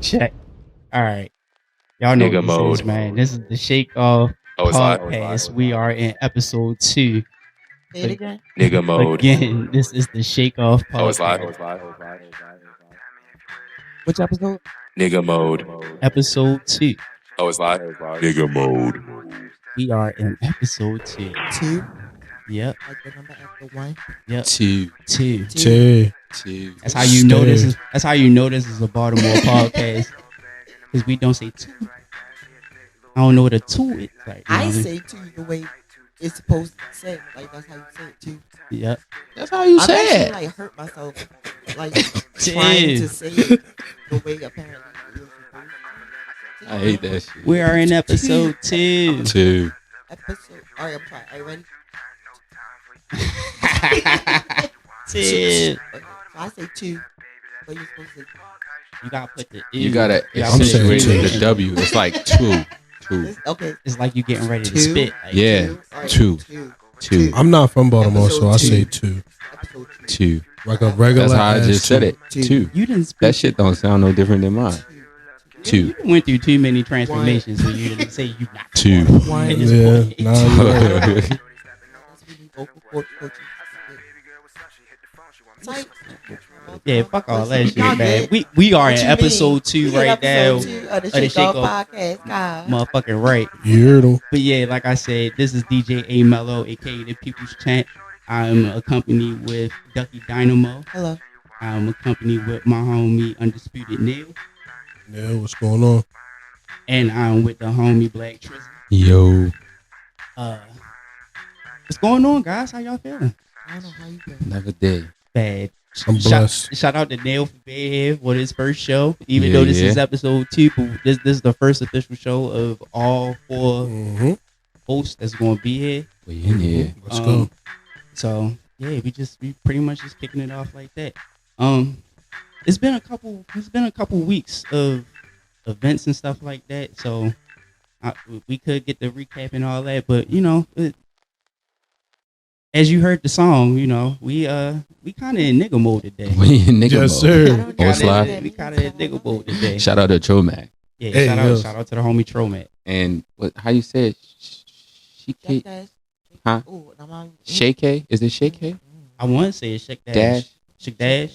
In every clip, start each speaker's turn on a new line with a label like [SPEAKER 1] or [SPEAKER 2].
[SPEAKER 1] Check. All right. Y'all know
[SPEAKER 2] Nigga
[SPEAKER 1] what this
[SPEAKER 2] mode.
[SPEAKER 1] is, man. This is the ShakeOff
[SPEAKER 2] Oh, it's live.
[SPEAKER 1] Podcast. We are in episode 2.
[SPEAKER 3] Say it again.
[SPEAKER 2] Nigga mode.
[SPEAKER 1] Again, this is the ShakeOff Podcast.
[SPEAKER 2] Oh, it's live.
[SPEAKER 3] Which episode?
[SPEAKER 2] Nigga mode.
[SPEAKER 1] Episode 2.
[SPEAKER 2] Oh, it's live. Nigga mode.
[SPEAKER 1] We are in episode 2.
[SPEAKER 3] 2.
[SPEAKER 1] Yep.
[SPEAKER 3] Like the number after 1.
[SPEAKER 1] Yep.
[SPEAKER 4] 2.
[SPEAKER 1] 2. That's how you know this is. That's how you know this is a Baltimore podcast. Because we don't say 2. I don't know what a 2 is like.
[SPEAKER 3] I say 2 the way it's supposed to say. Like that's how you say it 2.
[SPEAKER 1] Yep.
[SPEAKER 4] That's how you
[SPEAKER 3] I'm
[SPEAKER 4] say
[SPEAKER 3] actually
[SPEAKER 4] it.
[SPEAKER 3] like hurt myself like trying to say it the way apparently it was supposed to.
[SPEAKER 4] I hate that shit.
[SPEAKER 1] We are in episode 2.
[SPEAKER 4] 2.
[SPEAKER 3] Episode. Alright, I'm trying. Are you ready?
[SPEAKER 1] 2.
[SPEAKER 3] Okay, so I say 2, but you're supposed to.
[SPEAKER 1] You gotta put the.
[SPEAKER 4] You gotta
[SPEAKER 1] gotta
[SPEAKER 4] accentuate
[SPEAKER 1] put
[SPEAKER 4] the W. It's like 2. 2.
[SPEAKER 3] Okay.
[SPEAKER 1] It's like you getting ready to
[SPEAKER 3] 2?
[SPEAKER 1] spit. Like,
[SPEAKER 4] Yeah. 2. 2.
[SPEAKER 5] I'm not from Baltimore, so I say 2.
[SPEAKER 3] Episode
[SPEAKER 4] 2.
[SPEAKER 5] Like a regular.
[SPEAKER 4] That's how I just said it.
[SPEAKER 3] 2.
[SPEAKER 4] 2.
[SPEAKER 1] You didn't spit.
[SPEAKER 4] That shit don't sound no different than mine. 2.
[SPEAKER 1] You went through too many transformations, so you didn't say you not.
[SPEAKER 4] 2.
[SPEAKER 3] One.
[SPEAKER 1] At this
[SPEAKER 5] Yeah,
[SPEAKER 1] point.
[SPEAKER 5] nah, you're right.
[SPEAKER 3] Vocal cord coaching. Like,
[SPEAKER 1] Yeah, fuck all that shit,
[SPEAKER 3] Y'all
[SPEAKER 1] man.
[SPEAKER 3] good?
[SPEAKER 1] We are in
[SPEAKER 3] What you
[SPEAKER 1] episode
[SPEAKER 3] mean?
[SPEAKER 1] 2
[SPEAKER 3] We
[SPEAKER 1] right
[SPEAKER 3] in
[SPEAKER 1] now.
[SPEAKER 3] episode 2 of the
[SPEAKER 1] of the
[SPEAKER 3] ShakeOff
[SPEAKER 1] ShakeOff
[SPEAKER 3] Podcast, God.
[SPEAKER 1] Motherfucking right.
[SPEAKER 5] You heard him.
[SPEAKER 1] But yeah, like I said, this is DJ AyyMello, aka the People's Champ. I'm accompanied with Ducky Dynamo.
[SPEAKER 3] Hello.
[SPEAKER 1] I'm accompanied with my homie Undisputed Neal.
[SPEAKER 5] Yeah, what's going on?
[SPEAKER 1] And I'm with the homie BlkTrza.
[SPEAKER 4] Yo.
[SPEAKER 1] What's going on, guys? How y'all feeling?
[SPEAKER 3] I don't know how you doing.
[SPEAKER 4] Another day.
[SPEAKER 1] Bad.
[SPEAKER 5] I'm blessed.
[SPEAKER 1] Shout out to Neal for being here for his first show. Even though this is episode 2, but this is the first official show of all 4 hosts that's going to be here.
[SPEAKER 4] We in here.
[SPEAKER 5] Let's go.
[SPEAKER 1] So yeah, we pretty much just kicking it off like that. It's been a couple weeks of events and stuff like that. So we could get the recap and all that, but you know, as you heard the song, you know, we kind of in nigga mode today.
[SPEAKER 4] We in nigga
[SPEAKER 5] Yes,
[SPEAKER 4] mode.
[SPEAKER 5] sir.
[SPEAKER 4] Oh, it's live.
[SPEAKER 1] We kind of in nigga mode today.
[SPEAKER 4] Shout out to Tromac.
[SPEAKER 1] Yeah,
[SPEAKER 5] Hey,
[SPEAKER 1] shout
[SPEAKER 5] yes.
[SPEAKER 1] out to the homie Tromac.
[SPEAKER 4] And how you say it? Shake. Huh? Shake? Is it Shake?
[SPEAKER 1] I want to say it's Shake
[SPEAKER 4] Dash.
[SPEAKER 1] Shake Dash.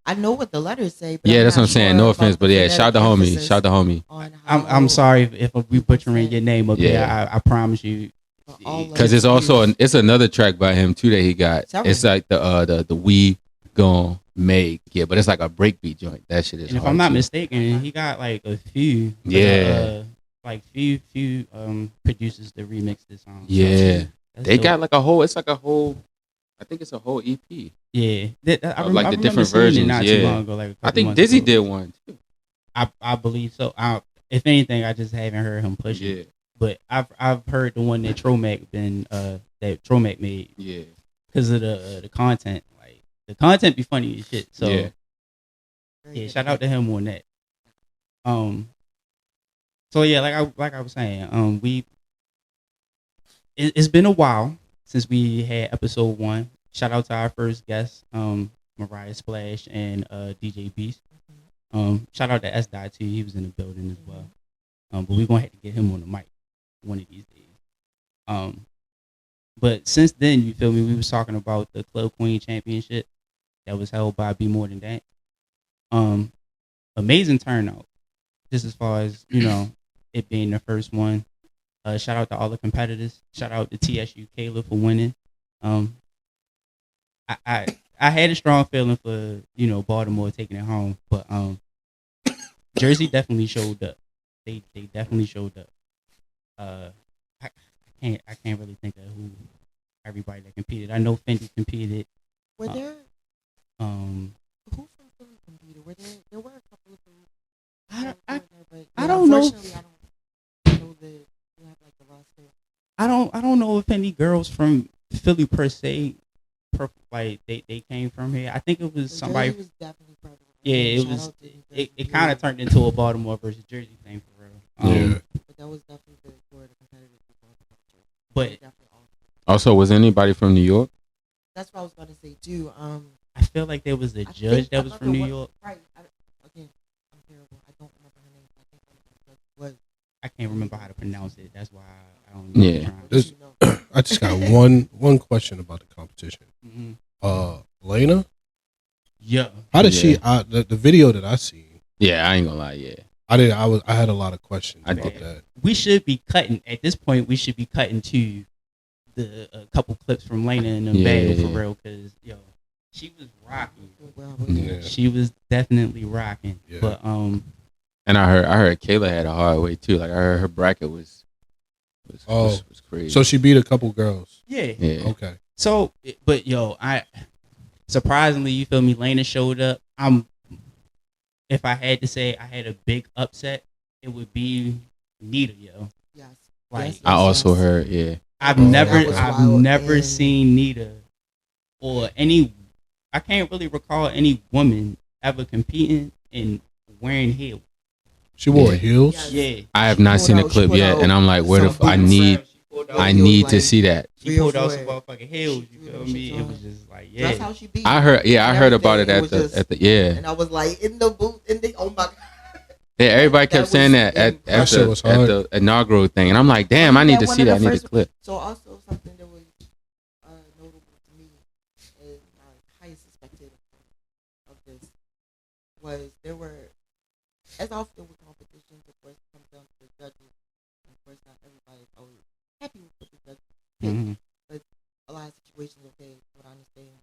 [SPEAKER 3] I know what the letters say, but
[SPEAKER 4] Yeah,
[SPEAKER 3] I'm
[SPEAKER 4] that's
[SPEAKER 3] not
[SPEAKER 4] what I'm saying.
[SPEAKER 3] sure
[SPEAKER 4] No
[SPEAKER 3] about
[SPEAKER 4] offense, but
[SPEAKER 3] the
[SPEAKER 4] yeah, shout out to
[SPEAKER 3] phonetic
[SPEAKER 4] homie.
[SPEAKER 3] emphasis
[SPEAKER 4] Shout out to homie.
[SPEAKER 3] on how
[SPEAKER 1] I'm sorry if we butchering your name up there.
[SPEAKER 4] Yeah.
[SPEAKER 1] I promise you.
[SPEAKER 3] all of
[SPEAKER 4] Because
[SPEAKER 3] the
[SPEAKER 4] it's also
[SPEAKER 3] views.
[SPEAKER 4] it's another track by him too that he got.
[SPEAKER 3] Several.
[SPEAKER 4] It's like the we gon' make, yeah, but it's like a breakbeat joint. That shit is.
[SPEAKER 1] And if
[SPEAKER 4] hard
[SPEAKER 1] I'm not
[SPEAKER 4] too.
[SPEAKER 1] mistaken, he got like a few.
[SPEAKER 4] Yeah.
[SPEAKER 1] Like few producers to remix this song. So
[SPEAKER 4] Yeah,
[SPEAKER 1] that's
[SPEAKER 4] they
[SPEAKER 1] dope.
[SPEAKER 4] got like a whole. It's like a whole. I think it's a whole EP.
[SPEAKER 1] Yeah. I
[SPEAKER 4] like the
[SPEAKER 1] remember
[SPEAKER 4] different
[SPEAKER 1] seeing it
[SPEAKER 4] versions,
[SPEAKER 1] not
[SPEAKER 4] yeah.
[SPEAKER 1] too long ago, like a
[SPEAKER 4] I
[SPEAKER 1] couple
[SPEAKER 4] think
[SPEAKER 1] months
[SPEAKER 4] Dizzy
[SPEAKER 1] ago.
[SPEAKER 4] did one too.
[SPEAKER 1] I believe so. If anything, I just haven't heard him push it.
[SPEAKER 4] Yeah,
[SPEAKER 1] But I've heard the one that Tromac made
[SPEAKER 4] yeah.
[SPEAKER 1] because of the content. Like the content be funny as shit. So
[SPEAKER 4] Yeah.
[SPEAKER 1] yeah, shout out to him on that. So yeah, like I was saying, it's been a while since we had episode 1. Shout out to our first guest, Mariah Splash and DJ Beast. Shout out to S. Dot too. He was in the building as well. But we're gonna have to get him on the mic one of these days. But since then, you feel me? We was talking about the Club Queen Championship that was held by Be More Than That. Amazing turnout, just as far as you know, it being the first one. Shout out to all the competitors. Shout out to TSU Kayla for winning. I had a strong feeling for Baltimore taking it home, but Jersey definitely showed up. They definitely showed up. I can't really think of who everybody that competed. I know Fendi competed.
[SPEAKER 3] Were there who from Philly competed? There were a couple of them.
[SPEAKER 1] I don't know.
[SPEAKER 3] Unfortunately, I don't know that you have like the roster.
[SPEAKER 1] I don't know if any girls from Philly per se, like they came from here. I think it was somebody.
[SPEAKER 3] Jersey was definitely part of it.
[SPEAKER 1] Yeah, it
[SPEAKER 3] Shout
[SPEAKER 1] was.
[SPEAKER 3] out to Jersey.
[SPEAKER 1] It kind of turned into a Baltimore versus Jersey thing for real.
[SPEAKER 5] Yeah.
[SPEAKER 3] But that was definitely good for the competitors.
[SPEAKER 1] But
[SPEAKER 3] Definitely awesome.
[SPEAKER 4] Also, was anybody from New York?
[SPEAKER 3] That's what I was gonna say too.
[SPEAKER 1] I feel like there was a
[SPEAKER 3] I
[SPEAKER 1] judge
[SPEAKER 3] think-
[SPEAKER 1] that
[SPEAKER 3] I
[SPEAKER 1] was
[SPEAKER 3] thought
[SPEAKER 1] from
[SPEAKER 3] there
[SPEAKER 1] New
[SPEAKER 3] was-
[SPEAKER 1] York.
[SPEAKER 3] Right. Again, I'm
[SPEAKER 1] I can't remember how to pronounce it. That's why I don't know.
[SPEAKER 4] Yeah.
[SPEAKER 5] This, I just got one question about the competition. Lena,
[SPEAKER 1] Yeah.
[SPEAKER 5] how did she? The video that I seen.
[SPEAKER 4] Yeah, I ain't gonna lie. Yeah,
[SPEAKER 5] I had a lot of questions
[SPEAKER 4] I
[SPEAKER 5] about
[SPEAKER 4] did.
[SPEAKER 5] that.
[SPEAKER 1] We should be cutting at this point. We should be cutting to the couple clips from Lena and the battle for real, because she was rocking.
[SPEAKER 5] Yeah.
[SPEAKER 1] She was definitely rocking.
[SPEAKER 5] Yeah.
[SPEAKER 1] But
[SPEAKER 4] and I heard Kayla had a hard way too. Like I heard her bracket was crazy.
[SPEAKER 5] So she beat a couple girls.
[SPEAKER 1] yeah.
[SPEAKER 5] Okay.
[SPEAKER 1] So, but I surprisingly, you feel me? Lena showed up. If I had to say I had a big upset, it would be Nita,
[SPEAKER 3] Yes.
[SPEAKER 1] Like
[SPEAKER 4] I also heard, yeah.
[SPEAKER 1] I've
[SPEAKER 3] That was
[SPEAKER 1] never
[SPEAKER 3] wild.
[SPEAKER 1] seen Nita or any. I can't really recall any woman ever competing and wearing heels.
[SPEAKER 5] She wore
[SPEAKER 4] Yeah.
[SPEAKER 5] heels.
[SPEAKER 3] Yes.
[SPEAKER 1] Yeah,
[SPEAKER 4] I have
[SPEAKER 3] She
[SPEAKER 4] not
[SPEAKER 3] pulled
[SPEAKER 4] seen the
[SPEAKER 3] out-
[SPEAKER 4] clip
[SPEAKER 3] she pulled
[SPEAKER 4] yet,
[SPEAKER 3] out
[SPEAKER 4] and I'm like, where
[SPEAKER 3] some
[SPEAKER 4] the I
[SPEAKER 3] boots.
[SPEAKER 4] need
[SPEAKER 3] I
[SPEAKER 4] need to
[SPEAKER 3] like
[SPEAKER 4] see that.
[SPEAKER 1] She
[SPEAKER 3] Real
[SPEAKER 1] pulled out
[SPEAKER 3] good.
[SPEAKER 1] some motherfucking heels. You feel me? It was just like, yeah.
[SPEAKER 3] That's how she beat.
[SPEAKER 4] I heard, yeah, I
[SPEAKER 3] and
[SPEAKER 4] heard about it
[SPEAKER 3] everything.
[SPEAKER 4] at
[SPEAKER 3] was
[SPEAKER 4] the
[SPEAKER 3] just- And I was like in the booth, and they, oh my god.
[SPEAKER 4] yeah. Everybody
[SPEAKER 3] That
[SPEAKER 4] kept saying
[SPEAKER 3] was
[SPEAKER 4] that at
[SPEAKER 5] That shit was hard.
[SPEAKER 4] the inaugural thing, and I'm like, damn, I need to
[SPEAKER 3] One
[SPEAKER 4] see
[SPEAKER 3] of
[SPEAKER 4] that. I
[SPEAKER 3] the
[SPEAKER 4] need
[SPEAKER 3] first-
[SPEAKER 4] the clip.
[SPEAKER 3] So also something that was notable to me, and my highest spectator of this was there were, as often with competitions, of course, it comes down to the judges. And of course, not everybody is always happy with what the judges pick.
[SPEAKER 1] Mhm.
[SPEAKER 3] But a lot of situations, okay, what I understand,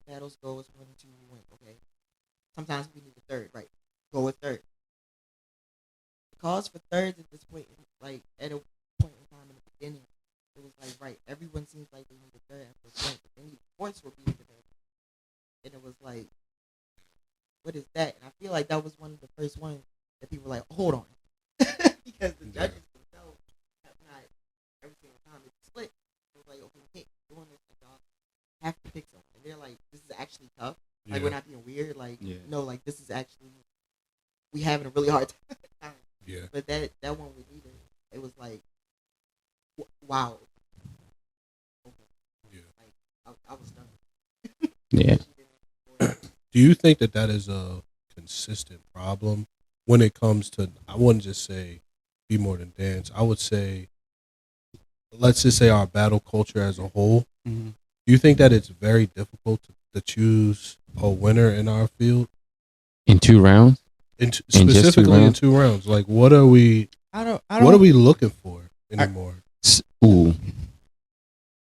[SPEAKER 3] battles go as 1 and 2 win, okay. Sometimes we need a third, right? Go with third. The cause for thirds at this point, like at a point in time in the beginning, it was like, right, everyone seems like they need a third after a point, but then the points were being demanded. And it was like, what is that? And I feel like that was one of the first ones that people were like, hold on. Because the judges themselves have not, every single time it's split. It was like, okay, we can't keep doing this. Like, y'all have to pick something. And they're like, this is actually tough. Like,
[SPEAKER 5] Yeah.
[SPEAKER 3] we're not being weird. Like,
[SPEAKER 4] Yeah.
[SPEAKER 3] no, like, this is actually, we having a really hard time.
[SPEAKER 5] Yeah.
[SPEAKER 3] But that one with Nita, it was like, wow. Okay.
[SPEAKER 5] Yeah.
[SPEAKER 3] Like, I was done.
[SPEAKER 4] Yeah.
[SPEAKER 5] Do you think that is a consistent problem when it comes to? I wouldn't just say be more than dance. I would say, let's just say our battle culture as a whole.
[SPEAKER 1] Mhm.
[SPEAKER 5] Do you think that it's very difficult to choose a winner in our field?
[SPEAKER 4] In 2 rounds.
[SPEAKER 5] And
[SPEAKER 4] In just 2
[SPEAKER 5] specifically in
[SPEAKER 4] rounds?
[SPEAKER 5] 2 rounds, like what are we
[SPEAKER 1] I
[SPEAKER 5] what are we looking for anymore?
[SPEAKER 4] Ooh.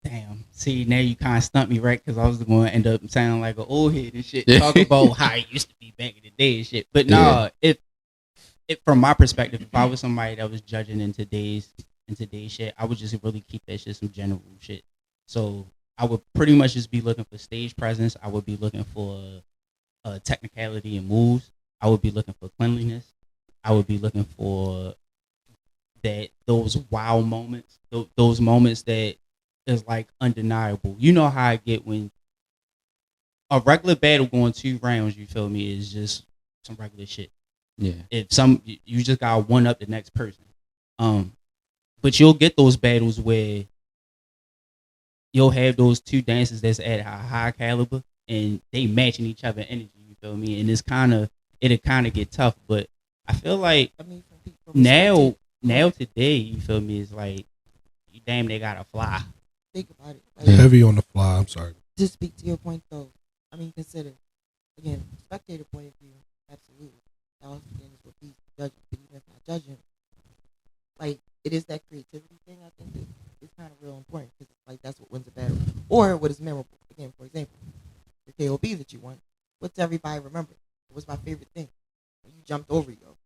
[SPEAKER 1] Damn. See, now you kind of stumped me, right? Because I was going to end up sounding like an old head and shit.
[SPEAKER 4] Yeah.
[SPEAKER 1] Talk about how it used to be back in the day and shit. But nah, if from my perspective, if I was somebody that was judging in today's shit, I would just really keep that shit some general shit. So I would pretty much just be looking for stage presence. I would be looking for technicality and moves. I would be looking for cleanliness. I would be looking for those wow moments, those moments that is like undeniable. You know how I get when a regular battle going 2 rounds, you feel me, is just some regular shit.
[SPEAKER 4] Yeah.
[SPEAKER 1] If you just gotta one up the next person. But you'll get those battles where you'll have those 2 dancers that's at a high caliber and they matching each other energy, you feel me? And it'll kind of get tough. But I feel like
[SPEAKER 3] I mean, from
[SPEAKER 1] now today, you feel me, is like you damn they gotta fly.
[SPEAKER 3] think about it. Like,
[SPEAKER 5] Heavy on the fly. I'm sorry.
[SPEAKER 3] to speak to your point though, I mean, consider again, spectator point of view, absolutely. That also again is what beats the judges, but even if not judging, like it is that creativity thing. I think that is kind of real important because like that's what wins a battle or what is memorable. Again, for example, the KOB that you won. What's everybody remember? It was my favorite thing. When you jumped over yo.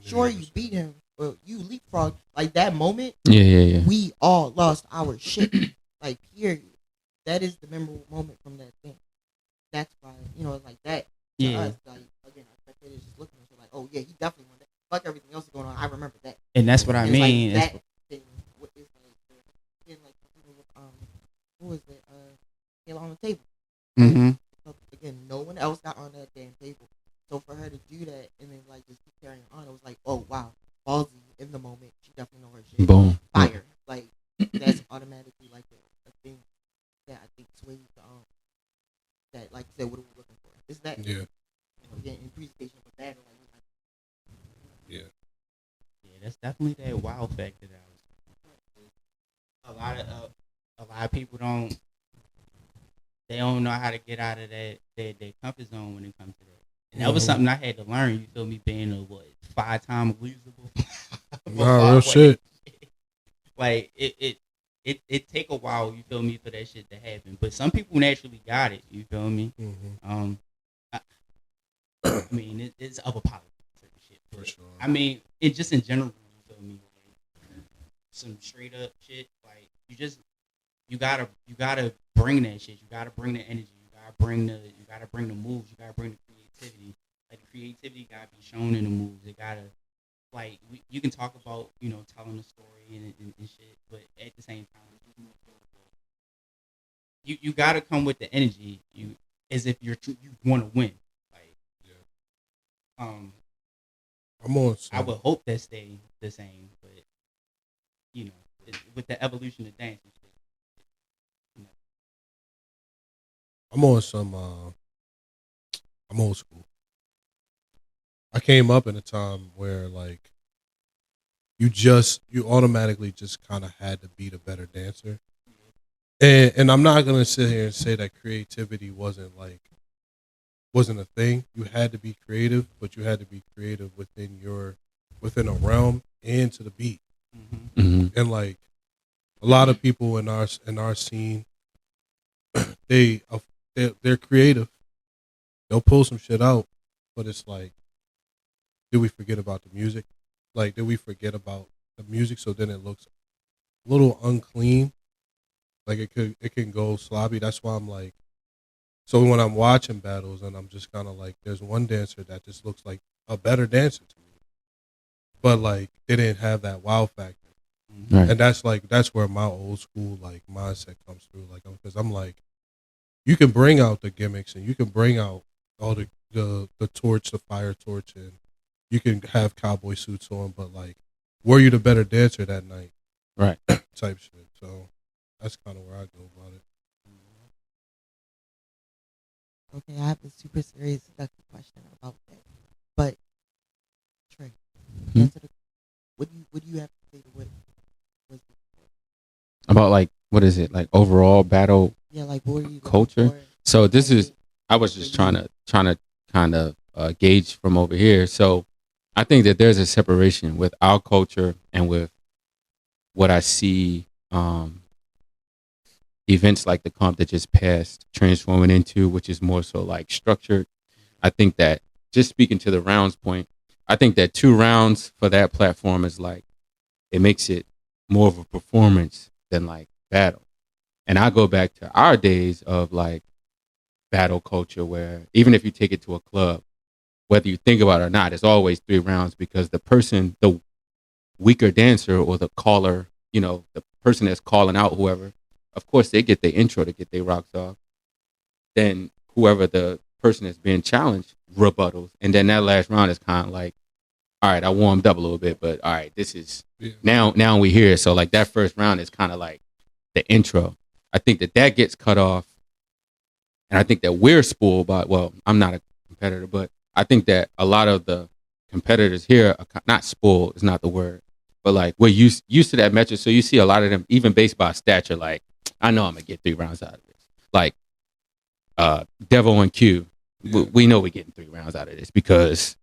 [SPEAKER 3] Sure, you beat him, but you leapfrogged. Like that moment,
[SPEAKER 4] Yeah.
[SPEAKER 3] we all lost our shit. Like, period. That is the memorable moment from that thing. That's why, like that. To
[SPEAKER 1] Yeah.
[SPEAKER 3] us, like, again, our spectators just looking at you like, oh, yeah, he definitely won that. Fuck everything else is going on. I remember that.
[SPEAKER 1] And that's what I
[SPEAKER 3] It's
[SPEAKER 1] mean.
[SPEAKER 3] Like
[SPEAKER 1] It's-
[SPEAKER 3] that thing. What is like, again, like, who was it? Taylor on the table.
[SPEAKER 1] Mhm.
[SPEAKER 3] Again, no one else got on that damn table. So for her to do that and then like just keep carrying on, it was like, oh wow, ballsy in the moment. She definitely know her shit.
[SPEAKER 4] Boom.
[SPEAKER 3] Fire. Like that's automatically like a thing that I think sways that like you said, what are we looking for? Is that
[SPEAKER 5] Yeah.
[SPEAKER 3] again in presentation of a battle like
[SPEAKER 5] Yeah.
[SPEAKER 1] that's definitely that wow factor that I was. A lot of people don't. They don't know how to get out of their comfort zone when it comes to that. And that was something I had to learn. You feel me? Being a 5-time loser before.
[SPEAKER 5] Nah, real shit.
[SPEAKER 1] Like it take a while. You feel me for that shit to happen. But some people naturally got it. You feel me?
[SPEAKER 5] Mm-hmm.
[SPEAKER 1] I mean, it's other politics and shit.
[SPEAKER 5] For sure.
[SPEAKER 1] I mean, it just in general. You feel me? Like, some straight up shit. Like you gotta bring that shit. You gotta bring the energy. You gotta bring the moves. You gotta bring the creativity. Like the creativity gotta be shown in the moves. It gotta you can talk about telling a story and shit, but at the same time, you gotta come with the energy. You as if you want to win. Like
[SPEAKER 5] I'm on.
[SPEAKER 1] I would hope that stay the same, but with the evolution of dance and shit.
[SPEAKER 5] I'm on some. I'm old school. I came up in a time where like you automatically just kind of had to be the better dancer, and I'm not gonna sit here and say that creativity wasn't a thing. You had to be creative, but you had to be creative within a realm and to the beat.
[SPEAKER 4] Mm-hmm.
[SPEAKER 5] And like a lot of people in our scene, they're creative. They'll pull some shit out, but it's like, did we forget about the music? Like, did we forget about the music? So then it looks a little unclean. Like it can go sloppy. That's why I'm like, so when I'm watching battles and I'm just kind of like, there's one dancer that just looks like a better dancer to me, but like they didn't have that wow factor.
[SPEAKER 4] Right.
[SPEAKER 5] And that's where my old school like mindset comes through. Like, because I'm like, you can bring out the gimmicks and you can bring out all the torch, the fire torch, and you can have cowboy suits on, but like, were you the better dancer that night?
[SPEAKER 4] Right.
[SPEAKER 5] Type shit. So that's kind of where I go about it.
[SPEAKER 3] Okay, I have a super serious seductive question about that. But Trey, what do you have to say to what was
[SPEAKER 4] About like what is it like overall battle?
[SPEAKER 3] Yeah, like what are you
[SPEAKER 4] culture? So this is I was just trying to kind of gauge from over here. So I think that there's a separation with our culture and with what I see events like the comp that just passed transforming into, which is more so like structured. I think that just speaking to the rounds point, I think that 2 rounds for that platform is like, it makes it more of a performance than like battle. And I go back to our days of like battle culture where even if you take it to a club, whether you think about it or not, it's always 3 rounds because the weaker dancer or the caller, the person that's calling out whoever, of course they get their intro to get their rocks off. Then whoever the person that's being challenged rebuttals. And then that last round is kind of like, all right, I warmed up a little bit, but all right, this is now we here. So like that first round is kind of like the intro. I think that gets cut off. And I think that we're spoiled by, well, I'm not a competitor, but I think that a lot of the competitors here are not spoiled, is not the word, but like we're used to that metric. So you see a lot of them, even based by stature, like, I know I'm going to get 3 rounds out of this. Like Devo and Q, we know we're getting 3 rounds out of this because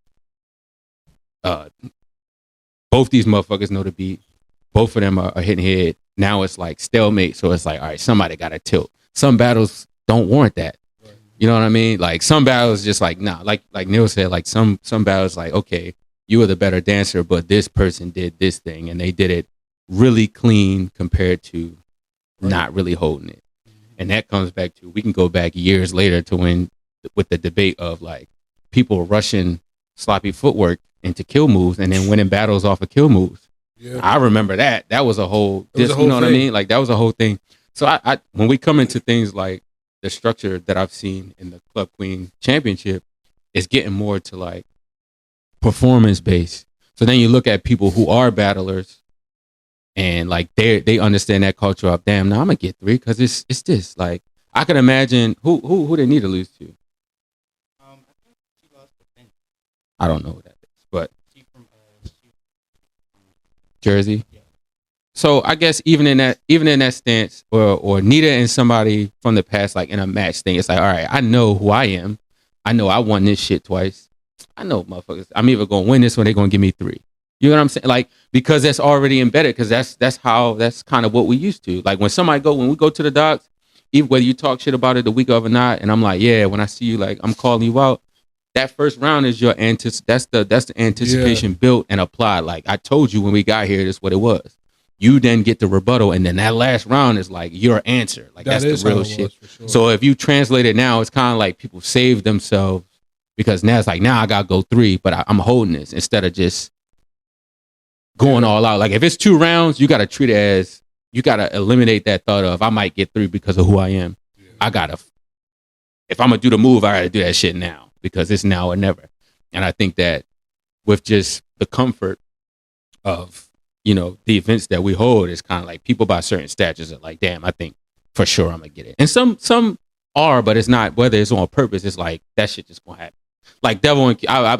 [SPEAKER 4] both these motherfuckers know the beat. Both of them are hitting head. Now it's like stalemate. So it's like, all right, somebody got to tilt. Some battles don't warrant that. Right. You know what I mean? Like some battles just like, nah, like Neal said, like some battles like, okay, you were the better dancer, but this person did this thing and they did it really clean compared to not really holding it. And that comes back to, we can go back years later to when, with the debate of like people rushing sloppy footwork into kill moves and then winning battles off of kill moves. Yeah. I remember that. That was a whole, you know what I mean? Like that was a whole thing. So I when we come into things like the structure that I've seen in the Club Queen Championship, it's getting more to like performance based. So then you look at people who are battlers and like they understand that culture of, damn, now I'm gonna get 3 because it's this. Like I can imagine who they need to lose to.
[SPEAKER 1] I think she lost to Finn.
[SPEAKER 4] I don't know who that is, but
[SPEAKER 1] she from
[SPEAKER 4] Jersey.
[SPEAKER 1] Yeah.
[SPEAKER 4] So I guess even in that stance, or Nita and somebody from the past, like in a match thing, it's like, all right, I know who I am. I know I won this shit twice. I know, motherfuckers. I'm either gonna win this or they're gonna give me 3. You know what I'm saying? Like, because that's already embedded. Because that's kind of what we used to. Like when we go to the docks, even whether you talk shit about it the week of or not, and I'm like, yeah, when I see you, like, I'm calling you out. That first round is your that's the anticipation built and applied. Like I told you when we got here, this is what it was. You then get the rebuttal, and then that last round is like your answer. Like that's the real shit. Sure. So if you translate it now, it's kind of like people save themselves because now it's like, now I gotta go 3, but I'm holding this instead of just going all out. Like if it's 2 rounds, you gotta treat it as, you gotta eliminate that thought of I might get 3 because of who I am. Yeah. If I'm gonna do the move, I gotta do that shit now because it's now or never. And I think that with just the comfort of, the events that we hold, is kind of like people by certain statures are like, damn, I think for sure I'm gonna get it. And some are, but it's not, whether it's on purpose, it's like that shit just gonna happen. Like Devil and Q, I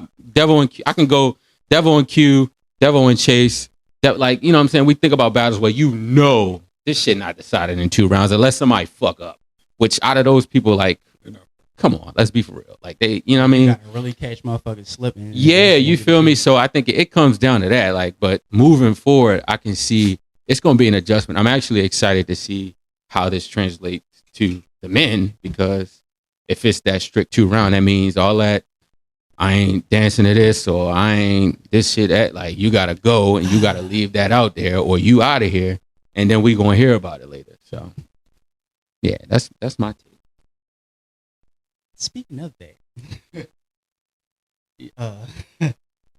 [SPEAKER 4] can go Devil and Q, Devil and Chase. That, like, you know what I'm saying? We think about battles where this shit not decided in 2 rounds unless somebody fuck up. Which out of those people, like, come on, let's be for real. Like, they, you know what I mean?
[SPEAKER 1] You gotta really catch motherfuckers slipping.
[SPEAKER 4] Yeah, you feel me? So I think it comes down to that. Like, but moving forward, I can see it's going to be an adjustment. I'm actually excited to see how this translates to the men, because if it's that strict 2 round, that means all that I ain't dancing to this, or I ain't this shit that, like, you got to go and you got to leave that out there, or you out of here, and then we going to hear about it later. So yeah, that's my take.
[SPEAKER 1] Speaking of that,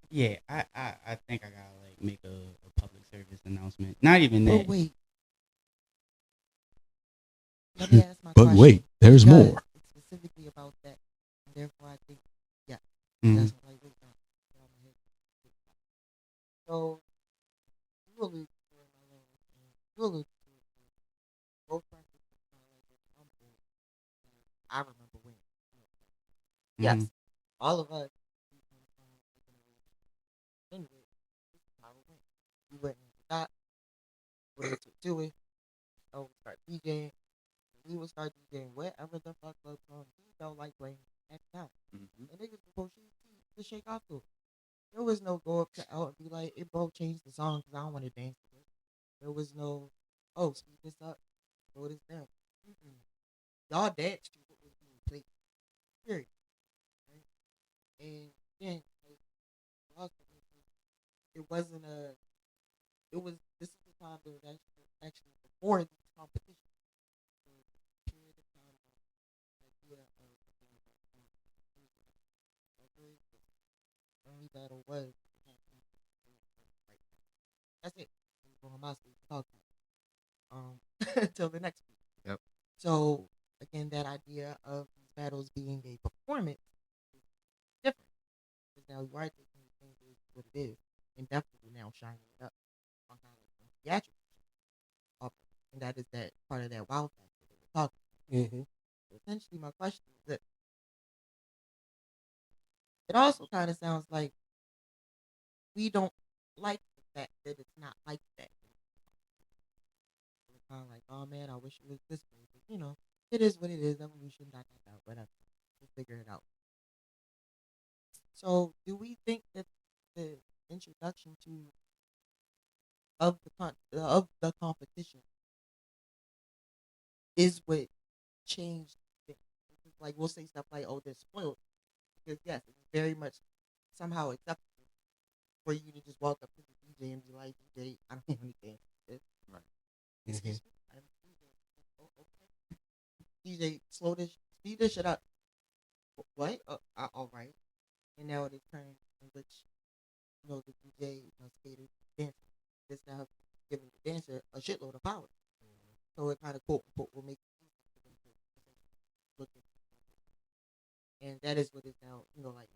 [SPEAKER 1] yeah, I think I gotta like make a public service announcement. Not even that.
[SPEAKER 3] But wait, let me ask my
[SPEAKER 5] But
[SPEAKER 3] question.
[SPEAKER 5] wait, there's
[SPEAKER 3] because
[SPEAKER 5] more.
[SPEAKER 3] It's specifically about that, and therefore I think, yeah,
[SPEAKER 1] Mhm.
[SPEAKER 3] that's what I wait on. So you allude to it, you allude to it. Both practices kind of like at some point. I remember when. Yes,
[SPEAKER 1] Mhm.
[SPEAKER 3] all of us. Anyway, this is how it went. We went in the dot. We took to it. Oh, we start DJing. We would start DJing wherever the fuck club song we felt like playing at the time. And niggas would go to shake off to it. There was no go up to out and be like, "Hey, bro, change the song because I don't want to dance to this." There was no, "Oh, speed this up, slow this down." Mm-mm. Y'all danced to what was being played. Period. Right? And then, like, it wasn't a. It was. This is the time that was actually before these competitions. So, period of time, idea of only battle was right. That's it. I'm going to talk until the next week.
[SPEAKER 4] Yep.
[SPEAKER 3] So again, that idea of these battles being a performance is different, because now you are taking the thing as what it is, and definitely now shining it up on kind of like theatrical, and that is that part of that wow factor that we're talking about.
[SPEAKER 5] Mm-hmm.
[SPEAKER 3] So essentially, my question is that it also kind of sounds like we don't like the fact that it's not like that. We're kind of like, oh man, I wish it was this way, but it is what it is. Evolution, whatever. We'll figure it out. So, do we think that the introduction of the competition is what changed things? Like, we'll say stuff like, "Oh, they're spoiled," because yes, it's very much somehow acceptable for you to just walk up to the DJ and be like, "DJ, I don't have anything." Right. Excuse me. I'm DJ. Oh, okay. DJ, speed this shit up. What? All right. And now it is turned in which the DJ, skater, dancer, is now giving the dancer a shitload of power. So it kind of quote unquote will make it easy for them to look at it. And that is what is now, like,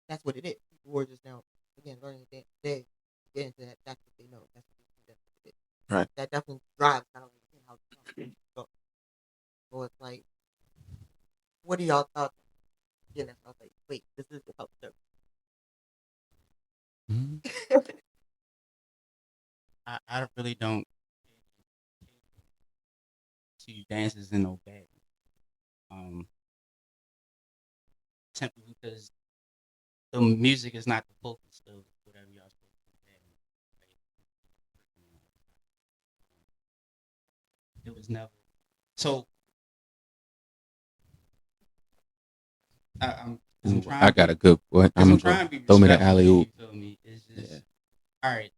[SPEAKER 3] that's what it is. People were just now, again, learning that they get into that. That's what they know. That's what they see. That's what it is.
[SPEAKER 4] Right.
[SPEAKER 3] That definitely drives kind of like how it goes. So it's like, what are y'all thoughts? Again, that's like, wait, this is the public service.
[SPEAKER 1] I really don't see dances in no bad. Um, simply because the music is not the focus of whatever y'all supposed to be having. It was never. So I'm trying.
[SPEAKER 4] I got a good one.
[SPEAKER 1] I'm trying to be
[SPEAKER 4] throw me the
[SPEAKER 1] respectful.
[SPEAKER 4] alley
[SPEAKER 1] You
[SPEAKER 4] oop.
[SPEAKER 1] feel me? It's just
[SPEAKER 4] Yeah.
[SPEAKER 1] all right.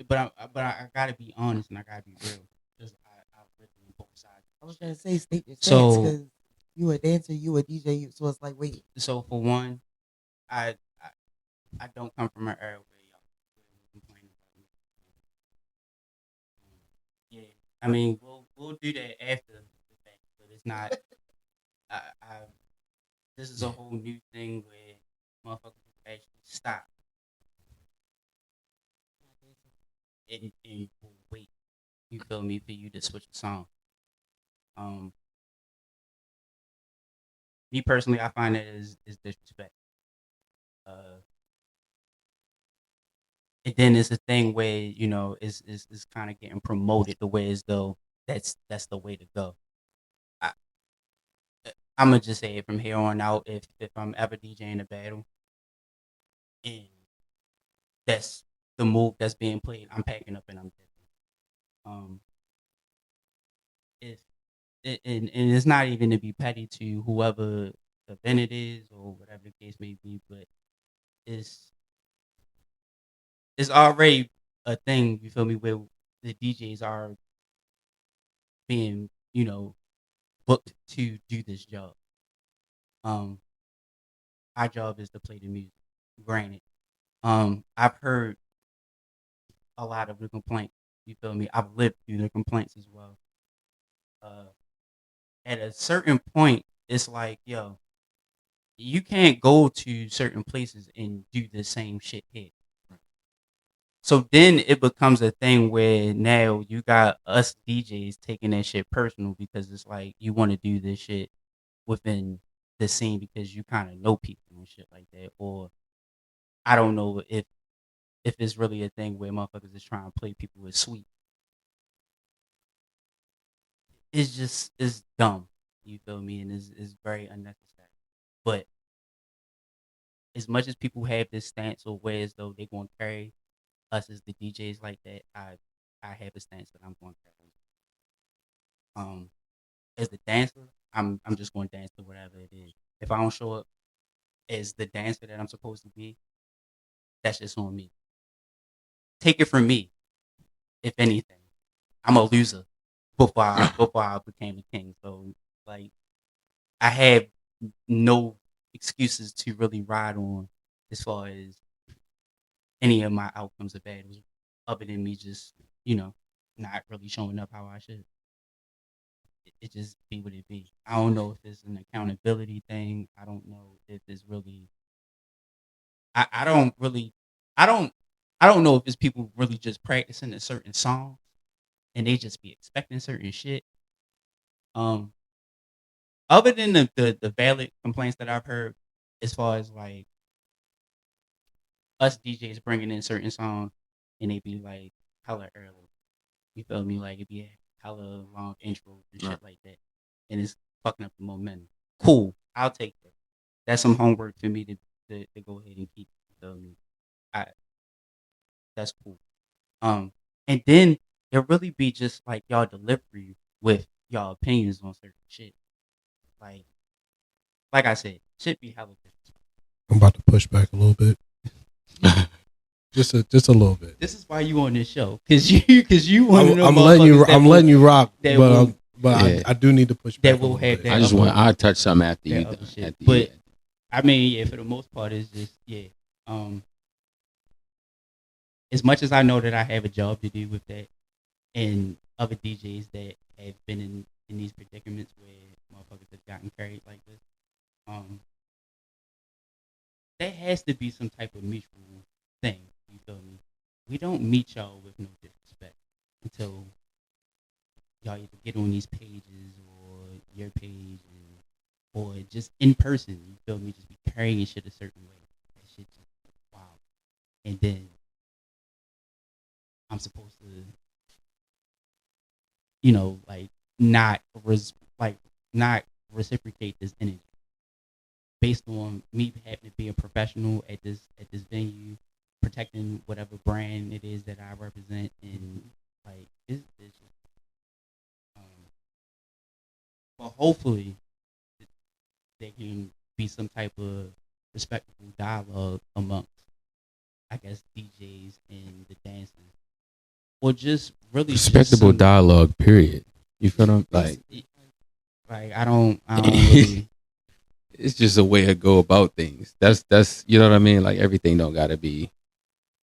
[SPEAKER 1] But I gotta be honest and I gotta be real. Because I lived on both sides.
[SPEAKER 3] I was gonna say state your
[SPEAKER 1] So-
[SPEAKER 3] stance because you a dancer, you a DJ, so it's like wait.
[SPEAKER 1] So for one, I I, I don't come from an era where y'all complain about me. Yeah, I mean we'll do that after the fact, but it's not. I this is a whole new thing where motherfuckers will actually stop and will wait. You feel me? For you to switch the song. Me personally, I find that is disrespect. Uh, and then it's a thing where it's kind of getting promoted the way as though that's the way to go. I, I'm gonna just say it from here on out. If I'm ever DJing a battle and that's the move that's being played, I'm packing up and I'm dipping. If and it's not even to be petty to whoever the event it is or whatever the case may be, but it's it's already a thing. You feel me? Where the DJs are being booked to do this job. Um, our job is to play the music. Granted, I've heard a lot of the complaints. You feel me? I've lived through the complaints as well. Uh, at a certain point, it's like, yo, you can't go to certain places and do the same shit here. So then it becomes a thing where now you got us DJs taking that shit personal because it's like you want to do this shit within the scene because you kind of know people and shit like that. Or I don't know if it's really a thing where motherfuckers is trying to play people with sweet. It's dumb. You feel me? And it's very unnecessary. But as much as people have this stance or way as though they're gonna carry us as the DJs like that, I have a stance that I'm going to carry. As the dancer, I'm just going to dance to whatever it is. If I don't show up as the dancer that I'm supposed to be, that's just on me. Take it from me. If anything, I'm a loser before I became a king. So like, I have no excuses to really ride on as far as any of my outcomes of battles, other than me just not really showing up how I should. It just be what it be. I don't know if it's an accountability thing. I don't know if it's really. I don't really. I don't. I don't know if it's people really just practicing a certain song, and they just be expecting certain shit. Um, Other than the valid complaints that I've heard, as far as like us DJs bringing in certain songs, and they be like hella early. You feel me? Like it be a hella long intro and shit like that, and it's fucking up the momentum. Cool, I'll take that. That's some homework for me to go ahead and keep. You feel me? I That's cool. And then it really be just like y'all delivery with y'all opinions on certain shit. Like I said, shit be hella different.
[SPEAKER 5] I'm about to push back a little bit. just a little bit.
[SPEAKER 1] This is why you on this show, cause you want to know.
[SPEAKER 5] I'm letting you rock, but I do need to push back.
[SPEAKER 1] That will have that.
[SPEAKER 4] I'll touch something after you.
[SPEAKER 1] But I mean, yeah, for the most part, it's just as much as I know that I have a job to do with that, and other DJs that have been in these predicaments where motherfuckers have gotten carried like this, there has to be some type of mutual thing. You feel me? We don't meet y'all with no disrespect until y'all either get on these pages or your page or just in person. You feel me? Just be carrying shit a certain way. That shit just wow. And then I'm supposed to, you know, like not not reciprocate this energy based on me having to be a professional at this venue, protecting whatever brand it is that I represent, and like it's just, but hopefully there can be some type of respectful dialogue amongst, I guess, DJs and the dancers, or just really
[SPEAKER 4] Respectable dialogue. Period. You feel them?
[SPEAKER 1] like I don't really.
[SPEAKER 4] It's just a way to go about things. That's you know what I mean. Like everything don't gotta be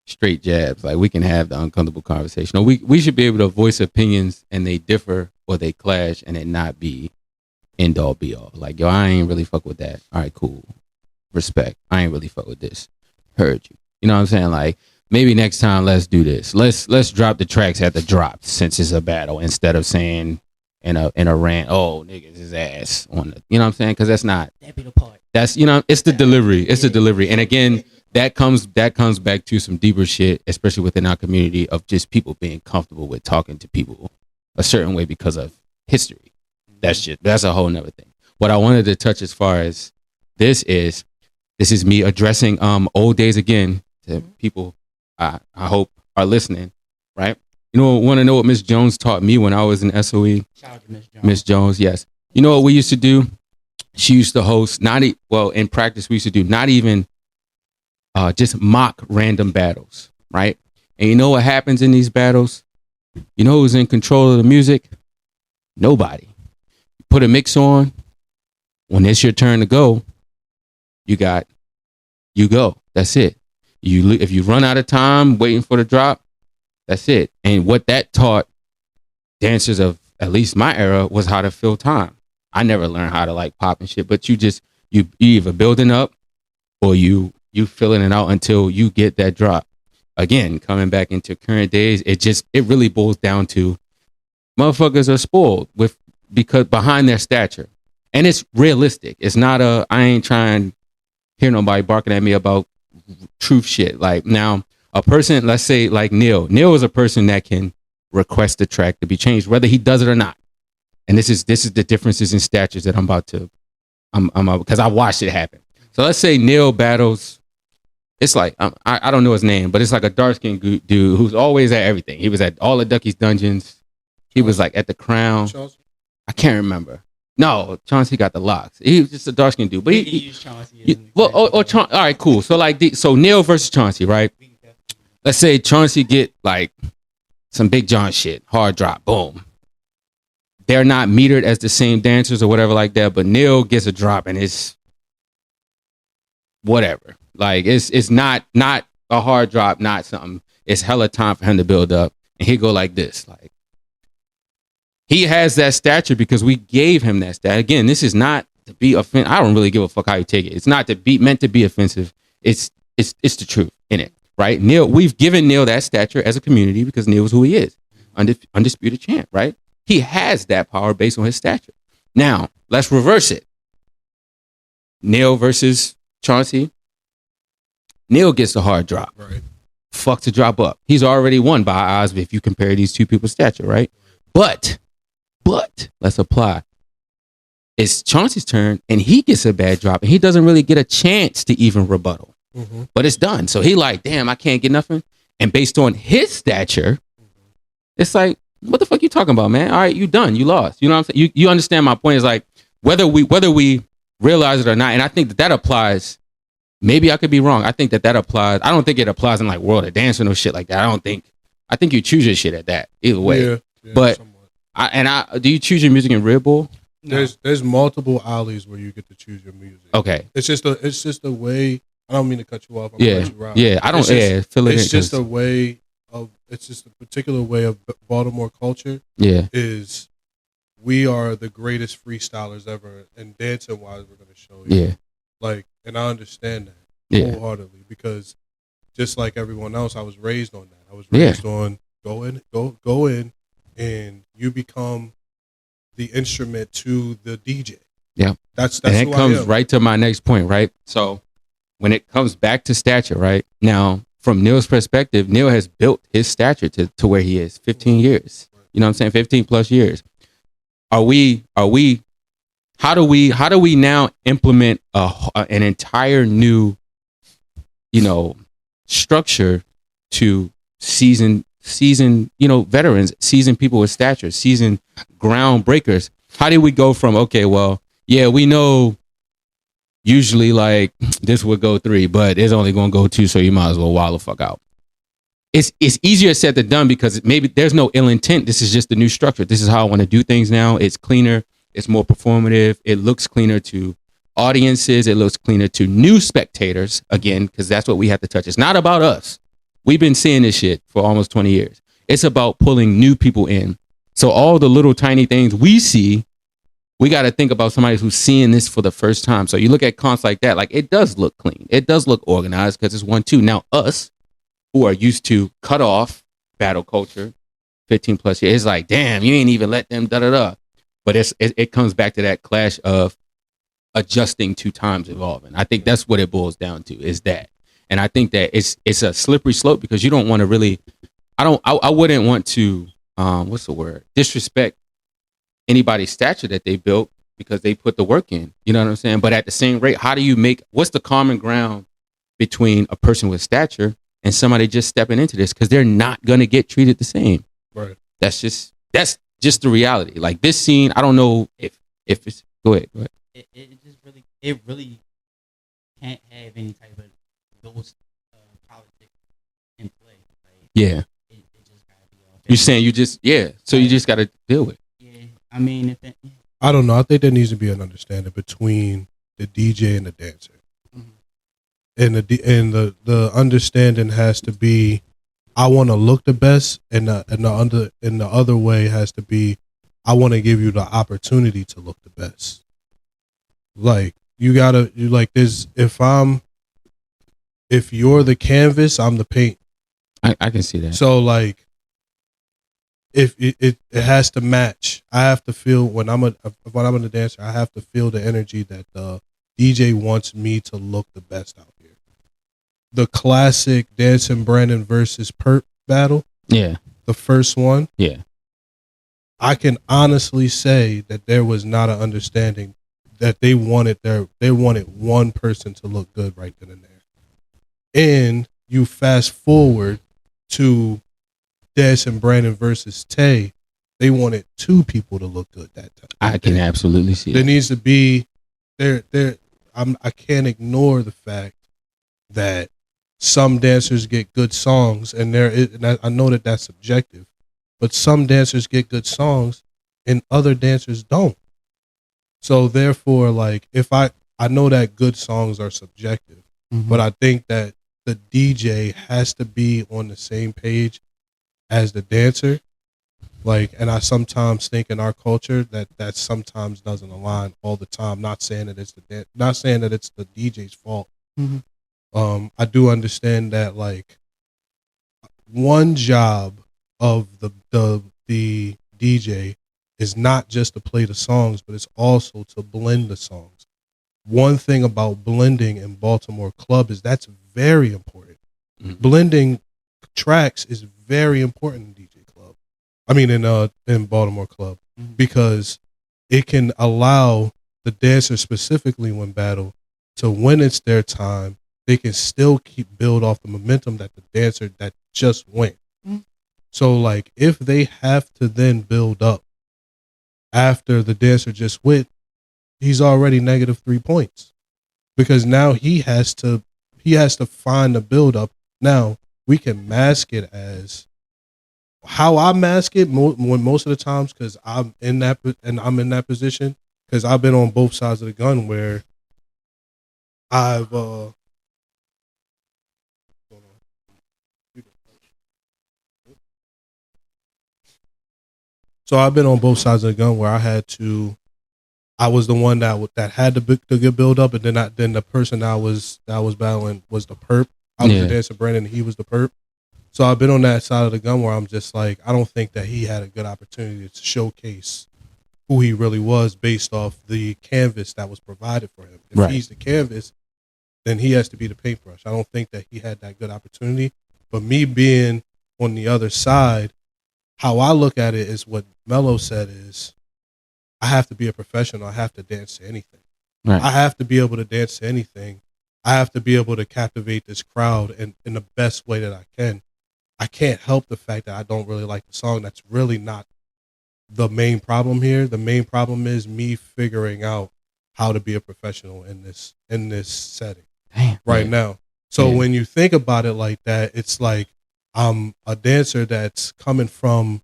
[SPEAKER 4] straight jabs. Like we can have the uncomfortable conversation. Or we should be able to voice opinions and they differ or they clash and it not be end all be all. Like, yo, I ain't really fuck with that. All right, cool. Respect. I ain't really fuck with this. Heard you. You know what I'm saying? Like maybe next time let's do this. Let's drop the tracks at the drop since it's a battle instead of saying in a rant, oh niggas his ass on the, you know what I'm saying? Because that's not.
[SPEAKER 1] That be the part.
[SPEAKER 4] That's, you know, it's the delivery. It's the delivery. And again, that comes back to some deeper shit, especially within our community, of just people being comfortable with talking to people a certain way because of history. That's a whole nother thing. What I wanted to touch as far as this is me addressing old days again to people I hope are listening, right? You know, want to know what Miss Jones taught me when I was in SOE?
[SPEAKER 1] Shout out to Miss Jones.
[SPEAKER 4] Miss Jones, yes. You know what we used to do? She used to host in practice we used to do not even just mock random battles, right? And you know what happens in these battles? You know who's in control of the music? Nobody. Put a mix on. When it's your turn to go, you go. That's it. If you run out of time waiting for the drop, that's it. And what that taught dancers of at least my era was how to fill time. I never learned how to like pop and shit, but you either building up or you filling it out until you get that drop. Again, coming back into current days, it really boils down to motherfuckers are spoiled because behind their stature. And it's realistic. It's not I ain't trying to hear nobody barking at me about truth shit. Like now, a person, let's say like Neal is a person that can request the track to be changed, whether he does it or not. And this is the differences in statures that I'm because I watched it happen. So let's say Neal battles. It's like, I don't know his name, but it's like a dark-skinned dude who's always at everything. He was at all of Ducky's dungeons. He was like at the Crown.
[SPEAKER 5] Chauncey?
[SPEAKER 4] I can't remember. No, Chauncey got the locks. He was just a dark-skinned dude. But he
[SPEAKER 1] used Chauncey.
[SPEAKER 4] All right, cool. So like, so Neal versus Chauncey, right? Let's say Chauncey get like some Big John shit, hard drop, boom. They're not metered as the same dancers or whatever like that, but Neal gets a drop and it's whatever. Like it's not a hard drop, not something. It's hella time for him to build up, and he go like this. Like he has that stature because we gave him that stature. Again, this is not to be offensive. I don't really give a fuck how you take it. It's not to be meant to be offensive. It's the truth in it, right? Neal, we've given Neal that stature as a community because Neal is who he is, undisputed champ, right? He has that power based on his stature. Now let's reverse it. Neal versus Chauncey. Neal gets the hard drop.
[SPEAKER 5] Right.
[SPEAKER 4] Fuck to drop up. He's already won by odds if you compare these two people's stature, right? But let's apply. It's Chauncey's turn and he gets a bad drop and he doesn't really get a chance to even rebuttal.
[SPEAKER 5] Mm-hmm.
[SPEAKER 4] But it's done. So he like, damn, I can't get nothing. And based on his stature, it's like, what the fuck you talking about, man? All right, you done. You lost. You know what I'm saying? You understand my point? Is like whether we realize it or not, and I think that applies. Maybe I could be wrong. I think that applies. I don't think it applies in like World of Dance or no shit like that. I think you choose your shit at that either way.
[SPEAKER 5] Yeah,
[SPEAKER 4] but
[SPEAKER 5] somewhat.
[SPEAKER 4] Do you choose your music in Red Bull?
[SPEAKER 1] No.
[SPEAKER 5] There's multiple alleys where you get to choose your music.
[SPEAKER 4] Okay.
[SPEAKER 5] It's just a way. I don't mean to cut you off.
[SPEAKER 4] Yeah. I don't. Fill it in.
[SPEAKER 5] It's just a way of. It's just a particular way of Baltimore culture.
[SPEAKER 4] Yeah.
[SPEAKER 5] Is we are the greatest freestylers ever, and dancing wise, we're going to show you.
[SPEAKER 4] Yeah.
[SPEAKER 5] Like, and I understand that wholeheartedly because just like everyone else, I was raised on that. I was raised on go in, and you become the instrument to the DJ.
[SPEAKER 4] Yeah,
[SPEAKER 5] that's
[SPEAKER 4] and
[SPEAKER 5] who
[SPEAKER 4] it comes
[SPEAKER 5] I am.
[SPEAKER 4] right to my next point, right? So when it comes back to stature, right now, from Neal's perspective, Neal has built his stature to where he is. 15 years. You know what I'm saying? 15 plus years. How do we now implement an entire new, structure to season, veterans, seasoned people with stature, seasoned groundbreakers? How do we go from, okay, well, yeah, we know usually like this would go 3, but it's only going to go 2, so you might as well wild the fuck out. It's easier said than done because maybe there's no ill intent. This is just the new structure. This is how I want to do things now. It's cleaner. It's more performative. It looks cleaner to audiences. It looks cleaner to new spectators, again, because that's what we have to touch. It's not about us. We've been seeing this shit for almost 20 years. It's about pulling new people in. So all the little tiny things we see, we got to think about somebody who's seeing this for the first time. So you look at cons like that, like it does look clean. It does look organized because it's 1-2. Now us, who are used to cut off battle culture, 15 plus years, it's like, damn, you ain't even let them da-da-da. But it comes back to that clash of adjusting to times evolving. I think that's what it boils down to, is that. And I think that it's a slippery slope because you don't want to really, I wouldn't want to, disrespect anybody's stature that they built because they put the work in. You know what I'm saying? But at the same rate, what's the common ground between a person with stature and somebody just stepping into this? Because they're not going to get treated the same.
[SPEAKER 5] Right.
[SPEAKER 4] That's just the reality. Like this scene, I don't know if it's, go ahead.
[SPEAKER 1] It really can't have any type of those politics in play. Like,
[SPEAKER 4] yeah.
[SPEAKER 1] It just gotta be all.
[SPEAKER 4] You're saying so you just got to deal with it.
[SPEAKER 1] Yeah. I mean,
[SPEAKER 5] I don't know. I think there needs to be an understanding between the DJ and the dancer. And the understanding has to be, I want to look the best, and the other way has to be, I want to give you the opportunity to look the best. Like if you're the canvas, I'm the paint.
[SPEAKER 4] I can see that.
[SPEAKER 5] So like, if it has to match, I have to feel when I'm a dancer, I have to feel the energy that the DJ wants me to look the best out here. The classic Dancing Brandon versus Perp battle. Yeah. The first one.
[SPEAKER 4] Yeah.
[SPEAKER 5] I can honestly say that there was not an understanding that they wanted one person to look good right then and there. And you fast forward to Dancing Brandon versus Tay, they wanted 2 people to look good that time.
[SPEAKER 4] I can absolutely see
[SPEAKER 5] there
[SPEAKER 4] that.
[SPEAKER 5] Needs to be I can't ignore the fact that some dancers get good songs, and I know that that's subjective, but some dancers get good songs and other dancers don't. So therefore, like, if I know that good songs are subjective, but I think that the DJ has to be on the same page as the dancer. Like, and I sometimes think in our culture that sometimes doesn't align all the time. Not saying that it's the DJ's fault. I do understand that, like, one job of the DJ is not just to play the songs, but it's also to blend the songs. One thing about blending in Baltimore Club is that's very important. Blending tracks is very important in DJ Club. I mean, in Baltimore Club, because it can allow the dancer, specifically when battle, to when it's their time, they can still build off the momentum that the dancer that just went. So, like, if they have to then build up after the dancer just went, he's already -3 points, because now he has to find the build up. Now we can mask it as how I mask it when most of the times, because I'm in that position, because I've been on both sides of the gun where I've so I've been on both sides of the gun where I was the one that had to get build up, and then the person that I was battling was the perp. I was the dancer Brandon, and he was the perp. So I've been on that side of the gun where I'm just like, I don't think that he had a good opportunity to showcase who he really was based off the canvas that was provided for him. If he's the canvas, then he has to be the paintbrush. I don't think that he had that good opportunity. But me being on the other side, how I look at it is what Mello said is, I have to be a professional. I have to dance to anything.
[SPEAKER 4] Right.
[SPEAKER 5] I have to be able to dance to anything. I have to be able to captivate this crowd in the best way that I can. I can't help the fact that I don't really like the song. That's really not the main problem here. The main problem is me figuring out how to be a professional in this setting right now. So when you think about it like that, it's like I'm a dancer that's coming from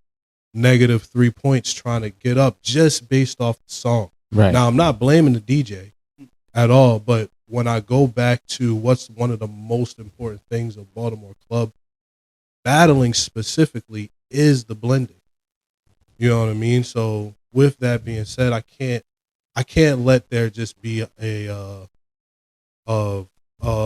[SPEAKER 5] -3 points trying to get up just based off the song.
[SPEAKER 4] Right.
[SPEAKER 5] Now, I'm not blaming the DJ at all, but when I go back to what's one of the most important things of Baltimore Club battling specifically is the blending. You know what I mean? So with that being said, I can't let there just be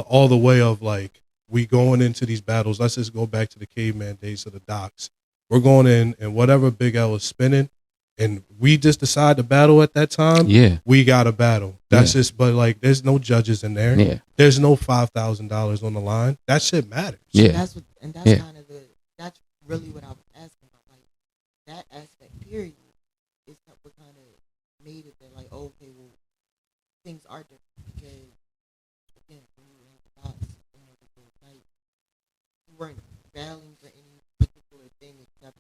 [SPEAKER 5] all the way of like, we going into these battles. Let's just go back to the caveman days of the docks. We're going in and whatever Big L is spinning, and we just decide to battle at that time.
[SPEAKER 4] Yeah,
[SPEAKER 5] we got to battle. That's just, but like, there's no judges in there.
[SPEAKER 4] Yeah,
[SPEAKER 5] there's no $5,000 on the line. That shit matters.
[SPEAKER 4] Yeah,
[SPEAKER 3] that's kind of that's really what I was asking about. Like that aspect, period, is what kind of made it that like, okay, well, things are different because again, when you were in the box, you weren't battling for any particular thing except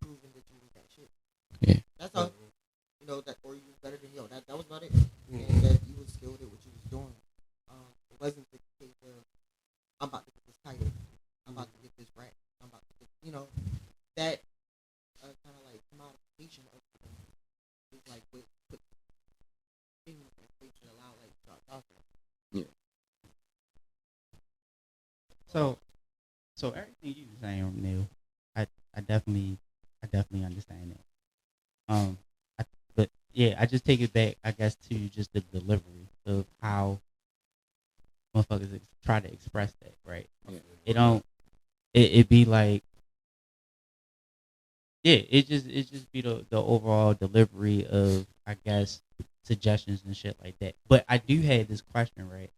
[SPEAKER 3] proving that you was that shit.
[SPEAKER 4] Yeah,
[SPEAKER 3] that's all. You know that, or you was better than that was about it. And that you was skilled at what you was doing. It wasn't the case of I'm about to get this title, I'm about to get this rack, I'm about to get, that kind of like commodification of it is like what put things in place to allow like start talking.
[SPEAKER 4] Yeah.
[SPEAKER 1] So everything you were saying, Neal, I definitely understand that. But yeah, I just take it back, I guess, to just the delivery of how motherfuckers try to express that, right? Yeah. It be like, yeah, it just be the overall delivery of, I guess, suggestions and shit like that. But I do have this question, right?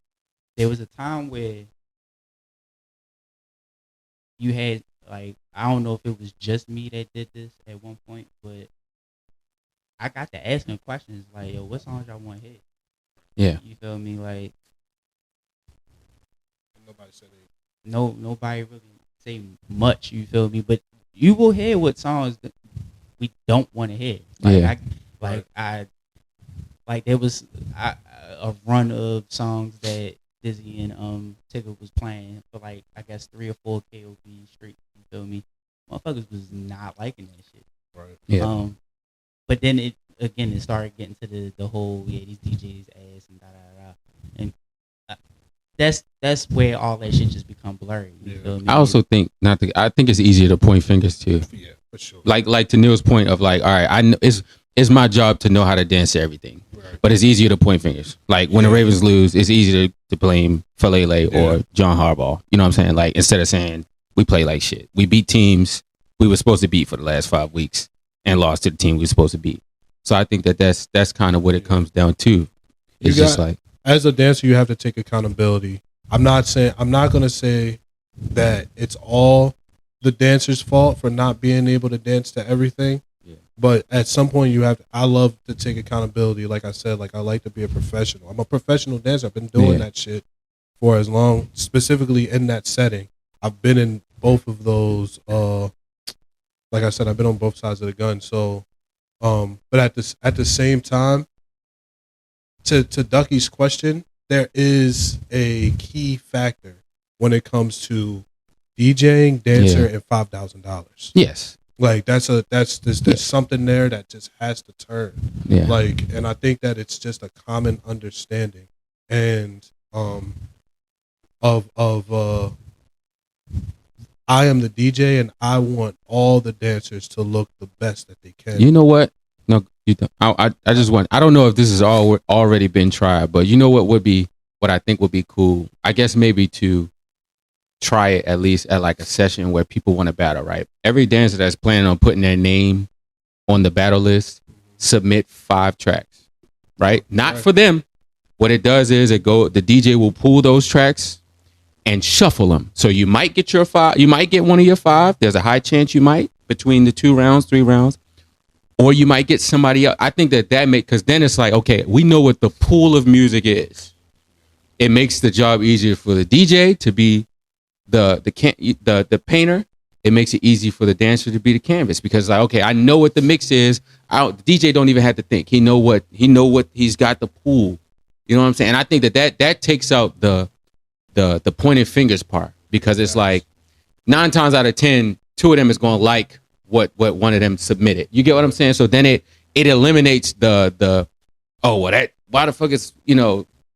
[SPEAKER 1] There was a time where you had, like, I don't know if it was just me that did this at one point, but I got to asking questions like, yo, what songs y'all want to hit?
[SPEAKER 4] Yeah.
[SPEAKER 1] You feel me? Like,
[SPEAKER 5] nobody said anything.
[SPEAKER 1] No, nobody really say much, you feel me? But you will hear what songs that we don't want to hear. Like, there was a run of songs that Dizzy and Tigger was playing for like, I guess 3 or 4 KOB straight. You feel me? Motherfuckers was not liking that shit.
[SPEAKER 5] Right.
[SPEAKER 4] Yeah.
[SPEAKER 1] But then it started getting to the whole, these DJs ass and da da da, and that's where all that shit just become blurry. You feel me?
[SPEAKER 4] I also think I think it's easier to point fingers too.
[SPEAKER 5] Yeah, for sure.
[SPEAKER 4] Like to Neal's point of like, all right, I know it's my job to know how to dance to everything.
[SPEAKER 5] Right.
[SPEAKER 4] But it's easier to point fingers. Like when the Ravens lose, it's easier to blame Falele or John Harbaugh. You know what I'm saying? Like instead of saying we play like shit. We beat teams we were supposed to beat for the last 5 weeks and lost to the team we were supposed to beat. So I think that's kind of what it comes down to. It's just like,
[SPEAKER 5] as a dancer, you have to take accountability. I'm not going to say that it's all the dancer's fault for not being able to dance to everything.
[SPEAKER 4] Yeah.
[SPEAKER 5] But at some point I love to take accountability. Like I said, like I like to be a professional. I'm a professional dancer. I've been doing that shit for as long, specifically in that setting. I've been in both of those, like I said, I've been on both sides of the gun. So, but at the same time, to Ducky's question, there is a key factor when it comes to DJing, dancer, and $5,000.
[SPEAKER 4] Yes,
[SPEAKER 5] like there's something there that just has to turn.
[SPEAKER 4] Yeah,
[SPEAKER 5] like, and I think that it's just a common understanding, and I am the DJ, and I want all the dancers to look the best that they can.
[SPEAKER 4] You know what? No, you don't. I just want. I don't know if this has already been tried, but you know what I think would be cool. I guess maybe to try it at least at like a session where people want to battle. Right? Every dancer that's planning on putting their name on the battle list, submit 5 tracks. Right? Not for them. What it does is the DJ will pull those tracks, and shuffle them. So you might get your 5, you might get one of your 5. There's a high chance you might between the 2 rounds, 3 rounds, or you might get somebody else. I think that make, because then it's like, okay, we know what the pool of music is. It makes the job easier for the DJ to be the painter. It makes it easy for the dancer to be the canvas, because like, okay, I know what the mix is. The DJ don't even have to think. He know what he's got the pool. You know what I'm saying? And I think that takes out the pointed fingers part, because it's like 9 times out of 10, 2 of them is going to like what one of them submitted. You get what I'm saying? So then it eliminates the oh, well, that, why the fuck is,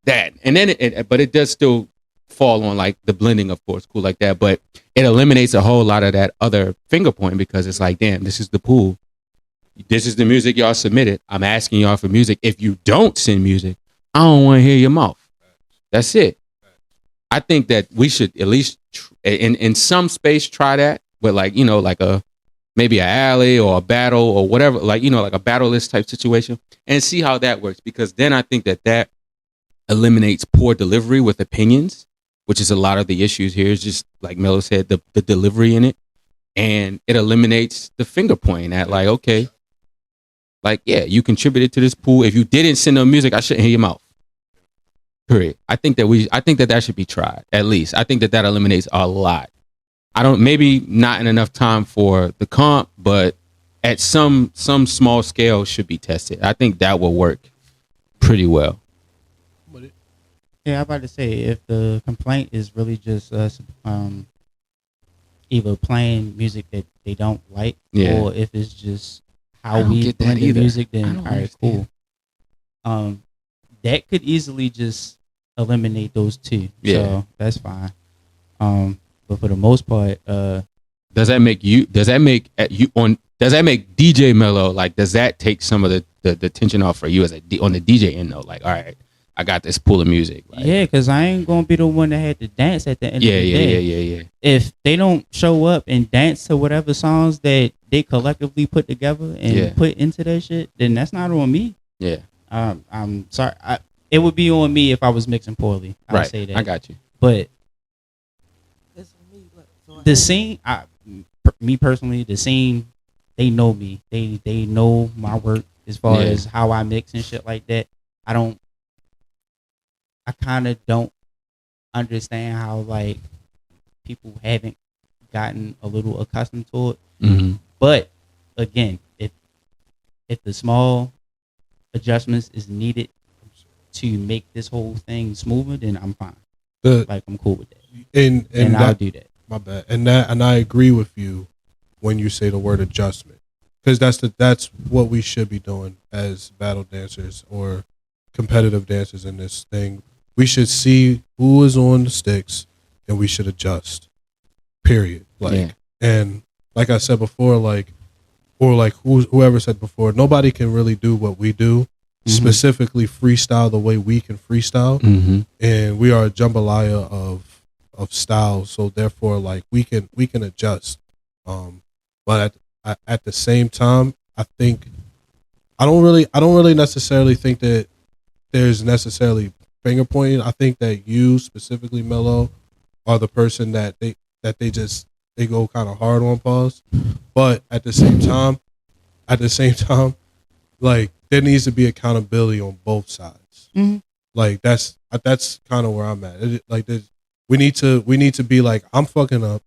[SPEAKER 4] that? And then but it does still fall on like the blending, of course, cool like that, but it eliminates a whole lot of that other finger point, because it's like, damn, this is the pool. This is the music y'all submitted. I'm asking y'all for music. If you don't send music, I don't want to hear your mouth. That's it. I think that we should at least in some space try that, but like, like maybe an alley or a battle or whatever, like, like a battle list type situation, and see how that works. Because then I think that eliminates poor delivery with opinions, which is a lot of the issues here. Is just like Mello said, the delivery in it, and it eliminates the finger pointing at like, okay, like, yeah, you contributed to this pool. If you didn't send no music, I shouldn't hear your mouth. Period. I think that should be tried. At least I think that eliminates a lot. Maybe not in enough time for the comp, but at some small scale should be tested. I think that will work pretty well.
[SPEAKER 1] Yeah, I'm about to say, if the complaint is really just us either playing music that they don't like, or if it's just how we blend the music, then all right, cool. That could easily just eliminate those 2.
[SPEAKER 4] Yeah.
[SPEAKER 1] So that's fine. But for the most part,
[SPEAKER 4] does that make DJ Mello, like, does that take some of the tension off for you as on the DJ end though? Like, all right, I got this pool of music. Like,
[SPEAKER 1] yeah, because I ain't gonna be the one that had to dance at the end of the day.
[SPEAKER 4] Yeah.
[SPEAKER 1] If they don't show up and dance to whatever songs that they collectively put together and put into that shit, then that's not on me.
[SPEAKER 4] Yeah.
[SPEAKER 1] I'm sorry. It would be on me if I was mixing poorly. I'll say that.
[SPEAKER 4] I got you.
[SPEAKER 1] But the scene, me personally, the scene, they know me. They know my work as far as how I mix and shit like that. I kind of don't understand how like people haven't gotten a little accustomed to it.
[SPEAKER 4] Mm-hmm.
[SPEAKER 1] But again, if the small adjustments is needed to make this whole thing smoother, then I'm fine. I'm cool with that. And I'll do that.
[SPEAKER 5] My bad. And I agree with you when you say the word adjustment, because that's what we should be doing as battle dancers or competitive dancers in this thing. We should see who is on the sticks and we should adjust. Period. And like I said before, whoever said before, nobody can really do what we do. Specifically freestyle the way we can freestyle, and we are a jambalaya of styles, so therefore like we can adjust, but at the same time, I think I don't really necessarily think that there's necessarily finger pointing. I think that you specifically, Mello, are the person that they go kind of hard on pause, but at the same time, like, there needs to be accountability on both sides. Like that's kind of where I'm at. We need to be like, I'm fucking up,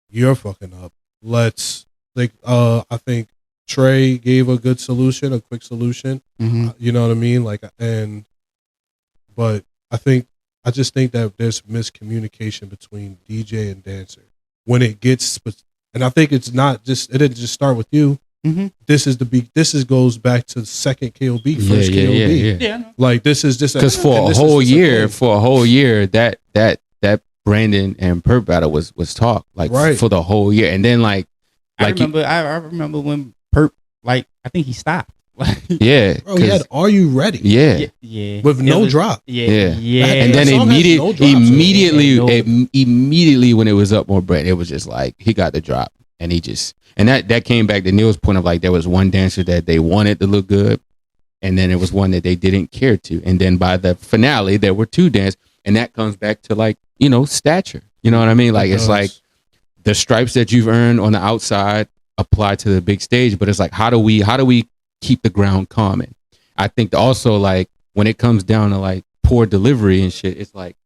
[SPEAKER 5] you're fucking up. Let's I think Trey gave a good solution, a quick solution. You know what I mean? But I just think that there's miscommunication between DJ and dancer when it gets, and I think it didn't just start with you. This goes back to second KOB, first KOB.
[SPEAKER 1] Yeah.
[SPEAKER 5] Like, this is just
[SPEAKER 4] because for a whole year, that Brandon and Perp battle was talk for the whole year, and then I remember when Perp, like, I think he stopped.
[SPEAKER 5] Yeah, bro, he had "Are You Ready?"
[SPEAKER 4] Yeah,
[SPEAKER 5] with no drop.
[SPEAKER 1] Yeah.
[SPEAKER 4] And then immediately when it was up more Brett, it was just like he got the drop, and that came back to Neal's point of like, there was one dancer that they wanted to look good, and then there was one that they didn't care to, and then by the finale there were 2 dancers, and that comes back to like, stature. You know what I mean? Like it's like the stripes that you've earned on the outside apply to the big stage, but it's like how do we keep the ground calm? And I think also like when it comes down to like poor delivery and shit, it's like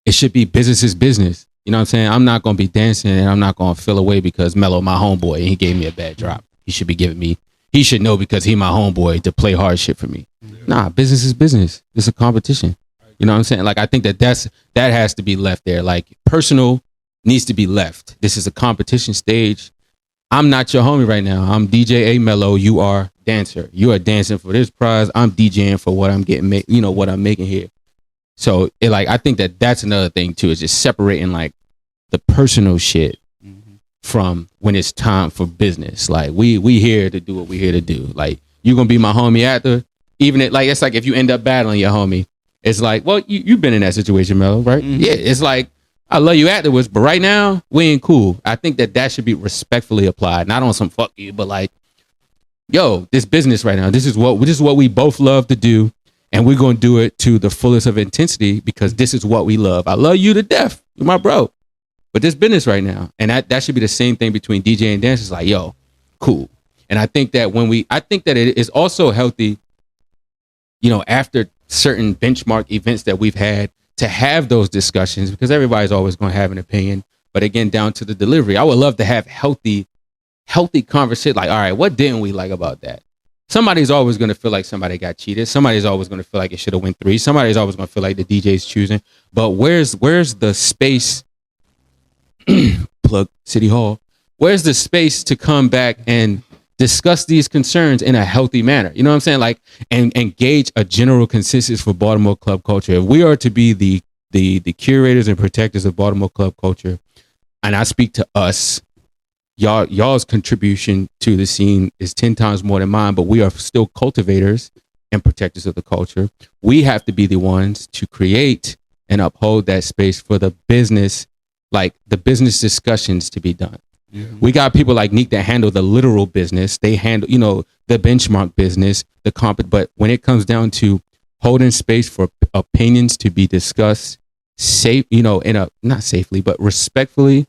[SPEAKER 4] it should be business is business. You know what I'm saying? I'm not gonna be dancing and I'm not gonna feel away because Mello my homeboy and he gave me a bad drop. He should know because he my homeboy to play hard shit for me. Nah, business is business. It's a competition. You know what I'm saying? Like I think that has to be left there. Like personal needs to be left. This is a competition stage. I'm not your homie right now. I'm DJ AyyMello. You are dancer. You are dancing for this prize. I'm DJing for what I'm getting, what I'm making here. So I think that's another thing too, is just separating like the personal shit from when it's time for business. Like we here to do what we here to do. Like you gonna be my homie after, even it's like if you end up battling your homie, it's like, well, you've been in that situation, Mello, right? Yeah, it's like I love you afterwards, but right now we ain't cool. I think that should be respectfully applied, not on some fuck you, but like, yo, this business right now. This is what we both love to do, and we're gonna do it to the fullest of intensity because this is what we love. I love you to death, you're my bro, but this business right now, and that should be the same thing between DJ and dancers. Like, yo, cool. And I think that I think that it is also healthy, after certain benchmark events that we've had, to have those discussions because everybody's always going to have an opinion. But again, down to the delivery, I would love to have healthy conversation. Like, all right, what didn't we like about that? Somebody's always going to feel like somebody got cheated. Somebody's always going to feel like it should have went 3. Somebody's always going to feel like the DJ's choosing. But where's the space? Plug City Hall. Where's the space to come back and discuss these concerns in a healthy manner? You know what I'm saying? Like, and gauge a general consensus for Baltimore club culture. If we are to be the curators and protectors of Baltimore club culture, and I speak to us, y'all's contribution to the scene is 10 times more than mine, but we are still cultivators and protectors of the culture. We have to be the ones to create and uphold that space for the business, like the business discussions to be done. We got people like Neek that handle the literal business. They handle, the benchmark business, but when it comes down to holding space for opinions to be discussed safe, not safely, but respectfully,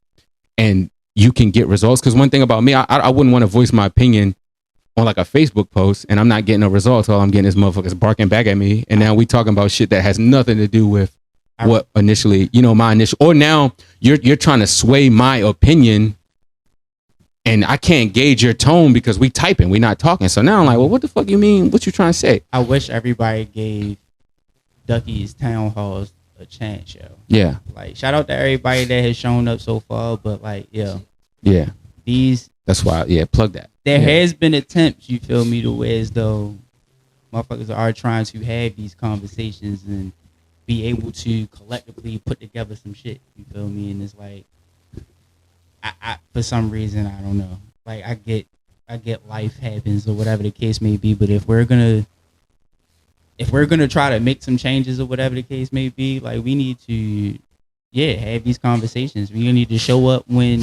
[SPEAKER 4] and you can get results. Because one thing about me, I wouldn't want to voice my opinion on like a Facebook post and I'm not getting no results. All I'm getting is motherfuckers barking back at me. And now we talking about shit that has nothing to do with what initially, my initial, or now you're trying to sway my opinion. And I can't gauge your tone because we typing, we not talking. So now I'm like, well, what the fuck you mean? What you trying to say?
[SPEAKER 1] I wish everybody gave Ducky's town halls a chance, yo.
[SPEAKER 4] Yeah.
[SPEAKER 1] Like, shout out to everybody that has shown up so far, but like, yeah.
[SPEAKER 4] That's why, plug that.
[SPEAKER 1] There has been attempts, you feel me, to where as though motherfuckers are trying to have these conversations and be able to collectively put together some shit, you feel me? And it's like, I for some reason, I don't know. Like I get life happens or whatever the case may be. But if we're gonna try to make some changes or whatever the case may be, like we need to, have these conversations. We need to show up when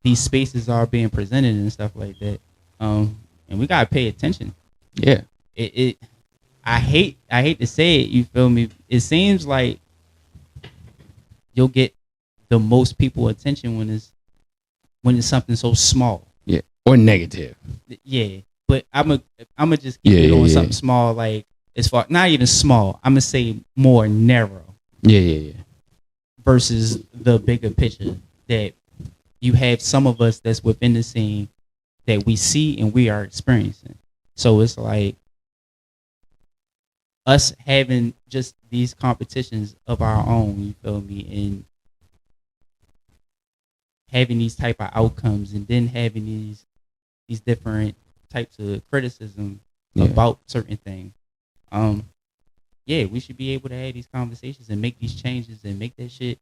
[SPEAKER 1] these spaces are being presented and stuff like that. And we gotta pay attention.
[SPEAKER 4] Yeah.
[SPEAKER 1] I hate to say it. You feel me? It seems like you'll get the most people attention when it's something so small.
[SPEAKER 4] Yeah. Or negative.
[SPEAKER 1] Yeah. But I'm a just keep it on something small, like as far not even small. I'm gonna say more narrow.
[SPEAKER 4] Yeah.
[SPEAKER 1] Versus the bigger picture that you have some of us that's within the scene that we see and we are experiencing. So it's like us having just these competitions of our own, you feel me, and having these type of outcomes and then having these different types of criticism about certain things. We should be able to have these conversations and make these changes and make that shit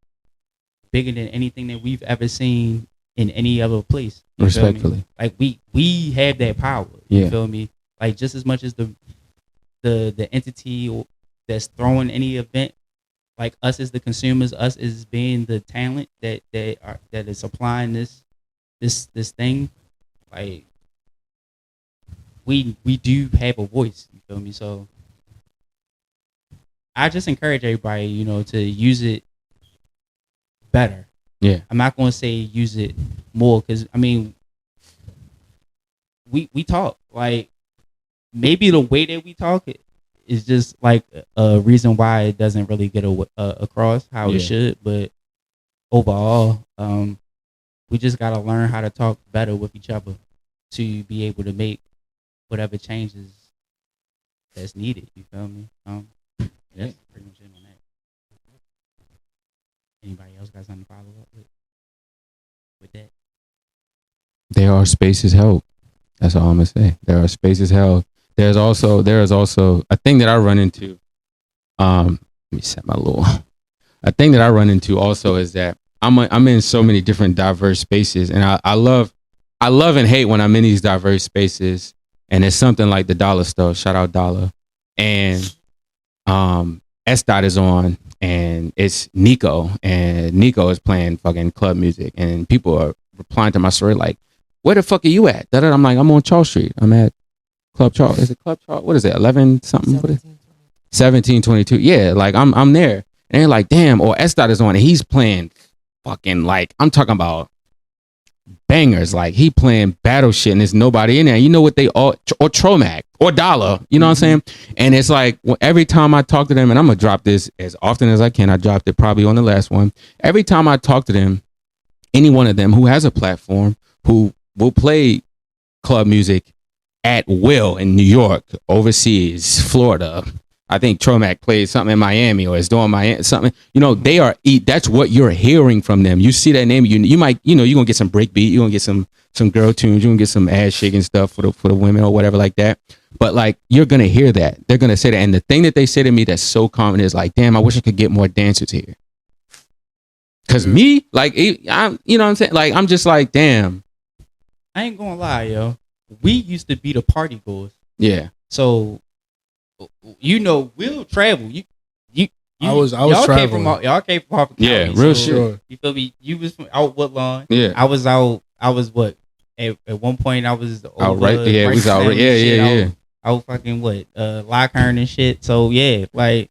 [SPEAKER 1] bigger than anything that we've ever seen in any other place.
[SPEAKER 4] Respectfully.
[SPEAKER 1] Like we have that power. You feel me? Like just as much as the entity that's throwing any event, like us as the consumers, us as being the talent that is supplying this thing, like we do have a voice. You feel me? So I just encourage everybody, to use it better.
[SPEAKER 4] Yeah.
[SPEAKER 1] I'm not gonna say use it more because I mean, we talk like maybe the way that we talk it is just like a reason why it doesn't really get across how it should. But overall, we just gotta learn how to talk better with each other to be able to make whatever changes that's needed. You feel me? That's pretty much it on that. Anybody else got something to follow up with that?
[SPEAKER 4] There are spaces held. That's all I'm gonna say. There are spaces held. There is also a thing that I run into. Let me set my little. A thing that I run into also is that I'm in so many different diverse spaces, and I love and hate when I'm in these diverse spaces, and it's something like the Dollar stuff. Shout out Dollar, and S Dot is on, and it's Nico, and Nico is playing fucking club music, and people are replying to my story like, "Where the fuck are you at?" I'm like, "I'm on Charles Street. I'm at Club Charles. Is it Club Charles? What is it? 11 something? 1722. Yeah, like I'm there, and they're like, "Damn!" Or S Dot is on, and he's playing fucking like I'm talking about bangers. Like he playing battle shit, and there's nobody in there. You know what they all or Tromac or Dollar. You know what I'm saying? And it's like every time I talk to them, and I'm gonna drop this as often as I can. I dropped it probably on the last one. Every time I talk to them, any one of them who has a platform who will play club music at will in New York, overseas, Florida. I think Tromac plays something in Miami or is doing Miami something. You know, they are. That's what you're hearing from them. You see that name, you might, you're gonna get some breakbeat, you're gonna get some girl tunes, you're gonna get some ass shaking stuff for the women or whatever like that. But like you're gonna hear that. They're gonna say that, and the thing that they say to me that's so common is like, damn, I wish I could get more dancers here. Cause me, like, I'm, you know what I'm saying? Like, I'm just like, damn.
[SPEAKER 1] I ain't gonna lie, yo. We used to be the party goers.
[SPEAKER 4] Yeah.
[SPEAKER 1] So, we'll travel.
[SPEAKER 5] Y'all
[SPEAKER 1] traveling. Y'all came from Harford County.
[SPEAKER 4] Yeah, real shit.
[SPEAKER 5] Sure.
[SPEAKER 1] You feel me? You was from out Woodlawn.
[SPEAKER 4] Yeah.
[SPEAKER 1] I was what? At one point, I was
[SPEAKER 4] Out right. Yeah, we was out right. Yeah.
[SPEAKER 1] Out fucking what? Lockhurn and shit. So yeah, like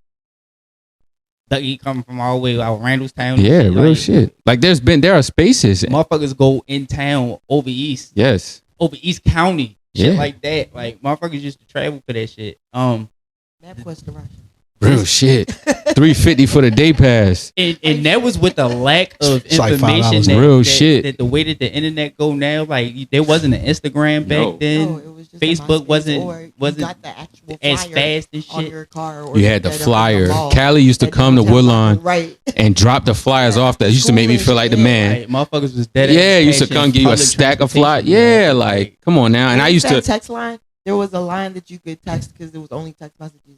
[SPEAKER 1] Ducky coming from all the way out Randallstown.
[SPEAKER 4] Yeah,
[SPEAKER 1] shit.
[SPEAKER 4] real shit. Like there are spaces.
[SPEAKER 1] Motherfuckers go in town over east.
[SPEAKER 4] Yes.
[SPEAKER 1] Over East County. Shit
[SPEAKER 4] Yeah.
[SPEAKER 1] like that. Like motherfuckers used to travel for that shit.
[SPEAKER 3] MapQuest direction.
[SPEAKER 4] Real shit. $350 for the day pass.
[SPEAKER 1] And that was with the lack of
[SPEAKER 5] It's like
[SPEAKER 1] information.
[SPEAKER 5] $5.
[SPEAKER 4] Real shit.
[SPEAKER 1] That the way that the internet go now, like there wasn't an Instagram back
[SPEAKER 4] No.
[SPEAKER 1] then.
[SPEAKER 3] No, it was just
[SPEAKER 1] Facebook
[SPEAKER 3] a MySpace,
[SPEAKER 1] wasn't
[SPEAKER 3] or you
[SPEAKER 1] wasn't
[SPEAKER 3] got the actual
[SPEAKER 1] as
[SPEAKER 3] flyer
[SPEAKER 1] fast and
[SPEAKER 3] on
[SPEAKER 1] shit.
[SPEAKER 3] your car, or
[SPEAKER 4] You had the
[SPEAKER 3] set up in
[SPEAKER 4] flyer.
[SPEAKER 3] mall.
[SPEAKER 4] Callie used to
[SPEAKER 3] And
[SPEAKER 4] come to
[SPEAKER 3] downtown
[SPEAKER 4] Woodlawn
[SPEAKER 3] right?
[SPEAKER 4] and drop the flyers off. That used to make me feel like the man.
[SPEAKER 1] Like, motherfuckers was dead.
[SPEAKER 4] Yeah, used to come give you a stack of flyers. Yeah, like come on now. And I used
[SPEAKER 3] that
[SPEAKER 4] to.
[SPEAKER 3] text line. There was a line that you could text because there was only text messages,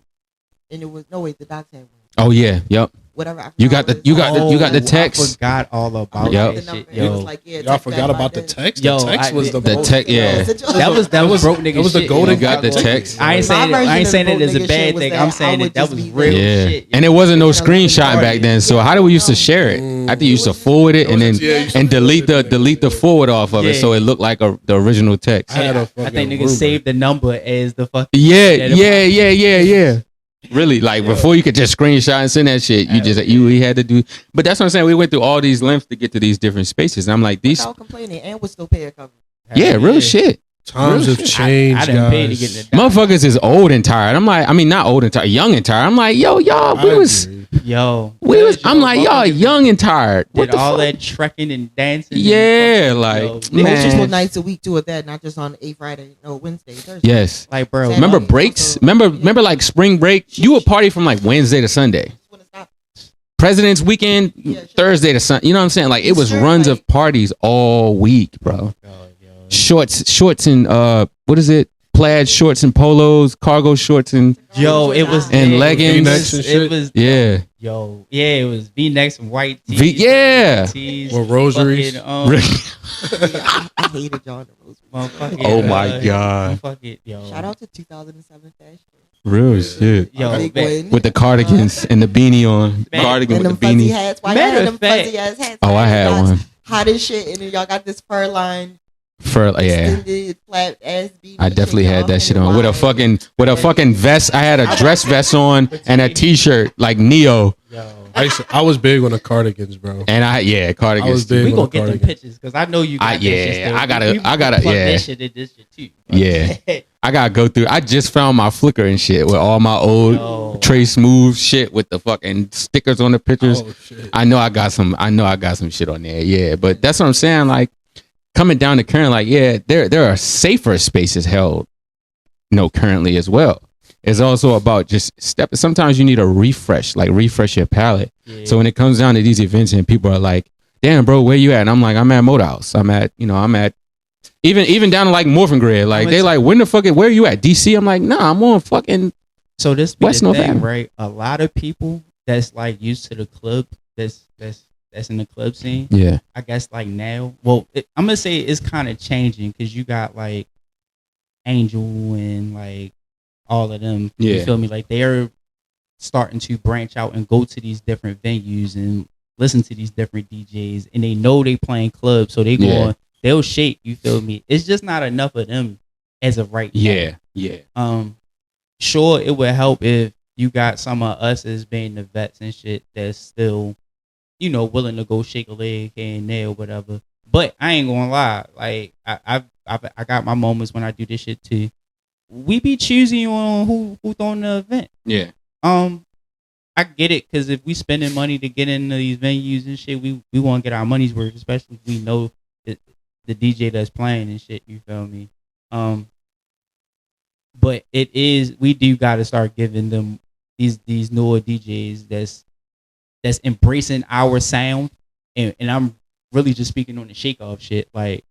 [SPEAKER 3] and it was the docs had one.
[SPEAKER 4] Oh yeah, yep.
[SPEAKER 3] Whatever. I
[SPEAKER 4] You
[SPEAKER 3] forgot
[SPEAKER 4] got the
[SPEAKER 3] what
[SPEAKER 4] you got the
[SPEAKER 1] I
[SPEAKER 4] text.
[SPEAKER 1] forgot all about
[SPEAKER 4] Yep.
[SPEAKER 1] that
[SPEAKER 3] the number.
[SPEAKER 1] shit.
[SPEAKER 3] It was
[SPEAKER 1] Yo,
[SPEAKER 3] like, yeah,
[SPEAKER 5] Y'all
[SPEAKER 3] text
[SPEAKER 5] forgot
[SPEAKER 3] back
[SPEAKER 5] about
[SPEAKER 3] by
[SPEAKER 5] the
[SPEAKER 3] then.
[SPEAKER 5] text.
[SPEAKER 1] Yo,
[SPEAKER 5] The text was the
[SPEAKER 4] text. Yeah.
[SPEAKER 1] that was broke nigga
[SPEAKER 5] That was the
[SPEAKER 1] shit,
[SPEAKER 5] golden.
[SPEAKER 1] yo.
[SPEAKER 4] You got the text.
[SPEAKER 1] I ain't saying
[SPEAKER 3] My
[SPEAKER 1] I ain't
[SPEAKER 3] version
[SPEAKER 1] saying
[SPEAKER 3] of
[SPEAKER 1] it as a
[SPEAKER 3] broke nigga
[SPEAKER 1] bad
[SPEAKER 3] shit was
[SPEAKER 1] thing.
[SPEAKER 3] that
[SPEAKER 1] I'm
[SPEAKER 3] I
[SPEAKER 1] saying
[SPEAKER 3] would
[SPEAKER 1] that
[SPEAKER 3] just
[SPEAKER 1] was
[SPEAKER 3] be
[SPEAKER 1] real
[SPEAKER 4] Yeah,
[SPEAKER 1] shit.
[SPEAKER 4] and it wasn't no
[SPEAKER 3] Yeah,
[SPEAKER 4] screenshot
[SPEAKER 3] yeah.
[SPEAKER 4] back then. So how do we used to share it? I think you used to forward it and then
[SPEAKER 5] Yeah,
[SPEAKER 4] and delete the forward off of it,
[SPEAKER 1] Yeah.
[SPEAKER 4] so it looked like the original text.
[SPEAKER 5] I had a
[SPEAKER 1] I
[SPEAKER 5] fucking
[SPEAKER 1] think niggas
[SPEAKER 5] rumor.
[SPEAKER 1] saved the number as the fucking
[SPEAKER 4] Yeah. Really, like before you could just screenshot and send that shit, you had to do. But that's what I'm saying. We went through all these lengths to get to these different spaces. And I'm like, these,
[SPEAKER 3] Without complaining, and would still pay a cover.
[SPEAKER 4] real shit.
[SPEAKER 5] Times have changed,
[SPEAKER 1] I didn't pay to
[SPEAKER 5] guys.
[SPEAKER 1] get the
[SPEAKER 4] Motherfuckers is old and tired. I'm like, I mean, not old and tired, young and tired. I'm like, yo, y'all,
[SPEAKER 5] I
[SPEAKER 4] we was.
[SPEAKER 5] agree.
[SPEAKER 4] I'm like, y'all young and tired. What
[SPEAKER 1] Did
[SPEAKER 4] the
[SPEAKER 1] all
[SPEAKER 4] fuck?
[SPEAKER 1] that trekking and dancing.
[SPEAKER 4] Yeah,
[SPEAKER 1] and
[SPEAKER 4] like,
[SPEAKER 1] yo,
[SPEAKER 3] It was just
[SPEAKER 4] man.
[SPEAKER 3] what nights a week too at that, not just on a Friday, no Wednesday, Thursday.
[SPEAKER 4] Yes.
[SPEAKER 1] like bro.
[SPEAKER 3] Same.
[SPEAKER 4] Remember
[SPEAKER 3] Also-
[SPEAKER 4] breaks? Remember like spring break? You would party from like Wednesday to Sunday.
[SPEAKER 3] Just wanna stop.
[SPEAKER 4] President's weekend,
[SPEAKER 3] Yeah, sure.
[SPEAKER 4] Thursday to Sunday. You know what I'm saying? Like it was
[SPEAKER 3] Sure,
[SPEAKER 4] runs
[SPEAKER 3] like-
[SPEAKER 4] of parties all week, bro.
[SPEAKER 1] Oh, yo.
[SPEAKER 4] Shorts and what is it? Plaid shorts and polos, cargo shorts and
[SPEAKER 1] Yo, it was
[SPEAKER 4] And
[SPEAKER 1] it
[SPEAKER 4] leggings.
[SPEAKER 5] V-necks and
[SPEAKER 1] It
[SPEAKER 5] shit.
[SPEAKER 1] was
[SPEAKER 4] yeah.
[SPEAKER 1] it was V-necks and white tees.
[SPEAKER 4] Yeah.
[SPEAKER 1] tees,
[SPEAKER 5] Or rosaries.
[SPEAKER 3] I hated y'all in the Rose.
[SPEAKER 1] Motherfucking,
[SPEAKER 4] Oh my God.
[SPEAKER 1] Motherfucking, yo.
[SPEAKER 3] Shout out to 2007 fashion.
[SPEAKER 4] Real shit.
[SPEAKER 1] Yo,
[SPEAKER 3] Big
[SPEAKER 1] man.
[SPEAKER 3] win.
[SPEAKER 4] With the cardigans and the beanie on.
[SPEAKER 1] Man.
[SPEAKER 4] Cardigan
[SPEAKER 3] And
[SPEAKER 4] with
[SPEAKER 3] them
[SPEAKER 4] the
[SPEAKER 3] fuzzy
[SPEAKER 4] beanie.
[SPEAKER 3] hats. Why
[SPEAKER 1] Matter
[SPEAKER 3] y'all had
[SPEAKER 1] of
[SPEAKER 3] them
[SPEAKER 1] fact-
[SPEAKER 3] fuzzy ass hats?
[SPEAKER 4] Oh, I had
[SPEAKER 3] Y'all
[SPEAKER 4] one.
[SPEAKER 3] Hot as shit, and then y'all got this fur line,
[SPEAKER 4] For yeah.
[SPEAKER 3] extended flat ass beanie.
[SPEAKER 4] I definitely
[SPEAKER 3] shit,
[SPEAKER 4] had
[SPEAKER 3] y'all,
[SPEAKER 4] that shit
[SPEAKER 3] and
[SPEAKER 4] on with a
[SPEAKER 3] wide.
[SPEAKER 4] fucking vest. I had a dress vest on and a t-shirt like Neo.
[SPEAKER 1] Yo.
[SPEAKER 5] I was big on the cardigans, bro.
[SPEAKER 4] And
[SPEAKER 5] I
[SPEAKER 4] cardigans.
[SPEAKER 5] was big
[SPEAKER 1] We
[SPEAKER 5] on
[SPEAKER 1] gonna
[SPEAKER 5] the
[SPEAKER 1] get them
[SPEAKER 5] cardigans.
[SPEAKER 1] pictures because I know you got that shit still.
[SPEAKER 4] I gotta,
[SPEAKER 1] plug
[SPEAKER 4] yeah.
[SPEAKER 1] that shit in this shit too.
[SPEAKER 4] Yeah. I gotta go through. I just found my Flickr and shit with all my old
[SPEAKER 1] Yo.
[SPEAKER 4] Trey Smooth shit with the fucking stickers on the pictures.
[SPEAKER 5] Oh shit.
[SPEAKER 4] I know I got some shit on there. Yeah, but that's what I'm saying. Like coming down to current, like there are safer spaces held, currently as well. It's also about just sometimes you need a refresh your palate.
[SPEAKER 1] Yeah.
[SPEAKER 4] So when it comes down to these events and people are like, damn, bro, where you at? And I'm like, I'm at Motor House. I'm at even down to like Morphin Grid. Like they like, when the fuck, where you at? DC? I'm like, nah, I'm on fucking.
[SPEAKER 1] So this be
[SPEAKER 4] West
[SPEAKER 1] the
[SPEAKER 4] North
[SPEAKER 1] thing,
[SPEAKER 4] Avenue.
[SPEAKER 1] right? A lot of people that's like used to the club, that's in the club scene.
[SPEAKER 4] Yeah.
[SPEAKER 1] I guess like now, well, I'm gonna say it's kind of changing because you got like Angel and like all of them.
[SPEAKER 4] Yeah.
[SPEAKER 1] You feel me? Like they're starting to branch out and go to these different venues and listen to these different DJs, and they know they playing clubs, so they go on. They'll shake. You feel me? It's just not enough of them as of right now.
[SPEAKER 4] Yeah.
[SPEAKER 1] Sure, it would help if you got some of us as being the vets and shit that's still, willing to go shake a leg here and there or whatever. But I ain't gonna lie, like I got my moments when I do this shit too. We be choosing on who throwing the event.
[SPEAKER 4] Yeah.
[SPEAKER 1] I get it because if we spending money to get into these venues and shit, we want to get our money's worth, especially if we know the DJ that's playing and shit. You feel me? But we do got to start giving them these newer DJs that's embracing our sound, and I'm really just speaking on the ShakeOff shit. Like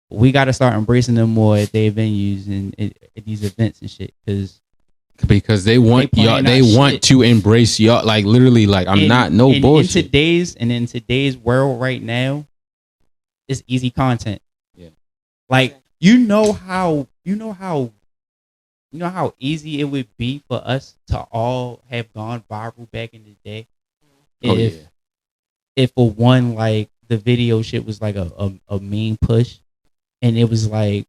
[SPEAKER 1] we got to start embracing them more at their venues and at these events and shit
[SPEAKER 4] because they want y'all. They want
[SPEAKER 1] shit.
[SPEAKER 4] to embrace y'all. Like literally, like I'm not no bullshit.
[SPEAKER 1] In today's world right now, it's easy content.
[SPEAKER 4] Yeah.
[SPEAKER 1] Like you know how easy it would be for us to all have gone viral back in the day. If for one, like the video shit was like a mean push, and it was like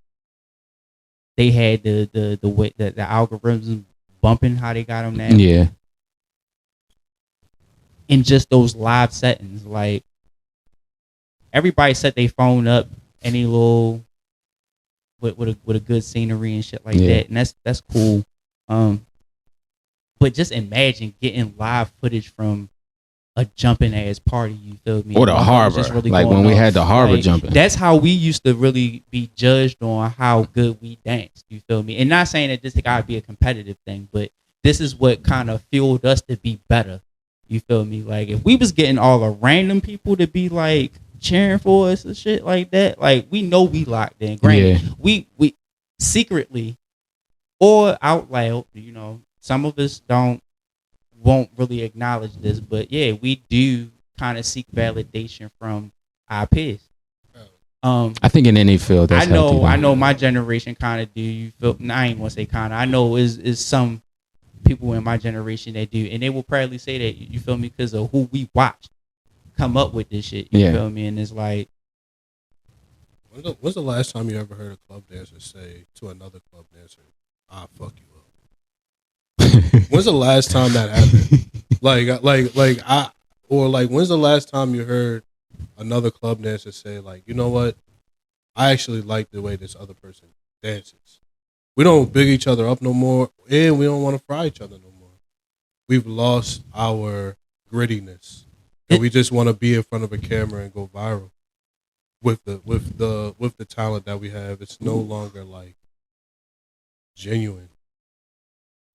[SPEAKER 1] they had the way the algorithms bumping how they got them now.
[SPEAKER 4] Yeah.
[SPEAKER 1] In just those live settings, like everybody set their phone up any little with a good scenery and shit like that, and that's cool. But just imagine getting live footage from a jumping ass party. You feel me?
[SPEAKER 4] Or the harbor,
[SPEAKER 1] really
[SPEAKER 4] like when we had the harbor jumping.
[SPEAKER 1] That's how we used to really be judged on how good we danced. You feel me? And not saying that this gotta be a competitive thing, but this is what kind of fueled us to be better. You feel me? Like if we was getting all the random people to be like cheering for us and shit like that, like we know we locked in. Granted, we secretly or out loud, some of us won't really acknowledge this, but yeah, we do kind of seek validation from our peers.
[SPEAKER 4] I think in any field, that's
[SPEAKER 1] I know my generation kind of do. You feel? I ain't want to say kind of. I know is some people in my generation that do, and they will probably say that. You feel me? Because of who we watched come up with this shit. You feel me? And it's like,
[SPEAKER 5] when's the last time you ever heard a club dancer say to another club dancer, "Ah, fuck you up"? When's the last time that happened? When's the last time you heard another club dancer say, like, you know what? I actually like the way this other person dances. We don't big each other up no more, and we don't want to fry each other no more. We've lost our grittiness, and we just want to be in front of a camera and go viral. With the talent that we have, it's no longer like genuine.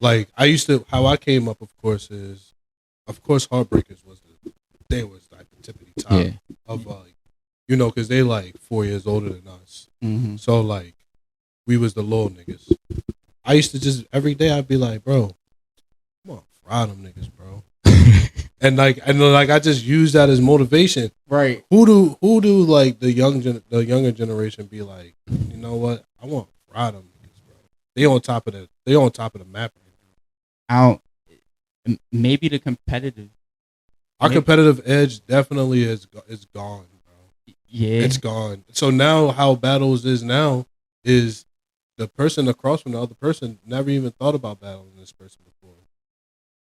[SPEAKER 5] Like how I came up, of course, Heartbreakers was like the tippity top of like, because they like 4 years older than us.
[SPEAKER 1] mm-hmm.
[SPEAKER 5] So like, we was the little niggas. I used to just every day I'd be like, bro, come on, fry them niggas, bro. and I just use that as motivation.
[SPEAKER 1] Right.
[SPEAKER 5] Who do like the younger generation be like, you know what? I want to fry them niggas, bro. They on top of the map.
[SPEAKER 1] Maybe the competitive.
[SPEAKER 5] Our competitive edge definitely is gone, bro.
[SPEAKER 1] Yeah,
[SPEAKER 5] it's gone. So now, how battles is now is the person across from the other person never even thought about battling this person before.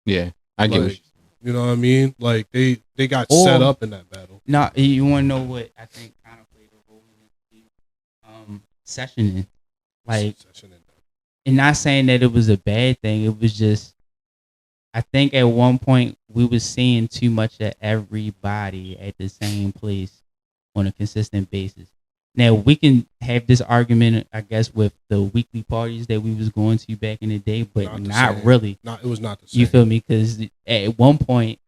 [SPEAKER 4] Yeah, I get what
[SPEAKER 5] You know what I mean? Like they got
[SPEAKER 1] Or-
[SPEAKER 5] set up in that battle.
[SPEAKER 1] No, you want to know what I think kind of played a role in it? Sessioning. Like, and not saying that it was a bad thing. It was just, I think at one point we was seeing too much of everybody at the same place on a consistent basis. Now we can have this argument, I guess, with the weekly parties that we was going to back in the day, but not really.
[SPEAKER 5] It was not the same.
[SPEAKER 1] You feel me? Because at one point,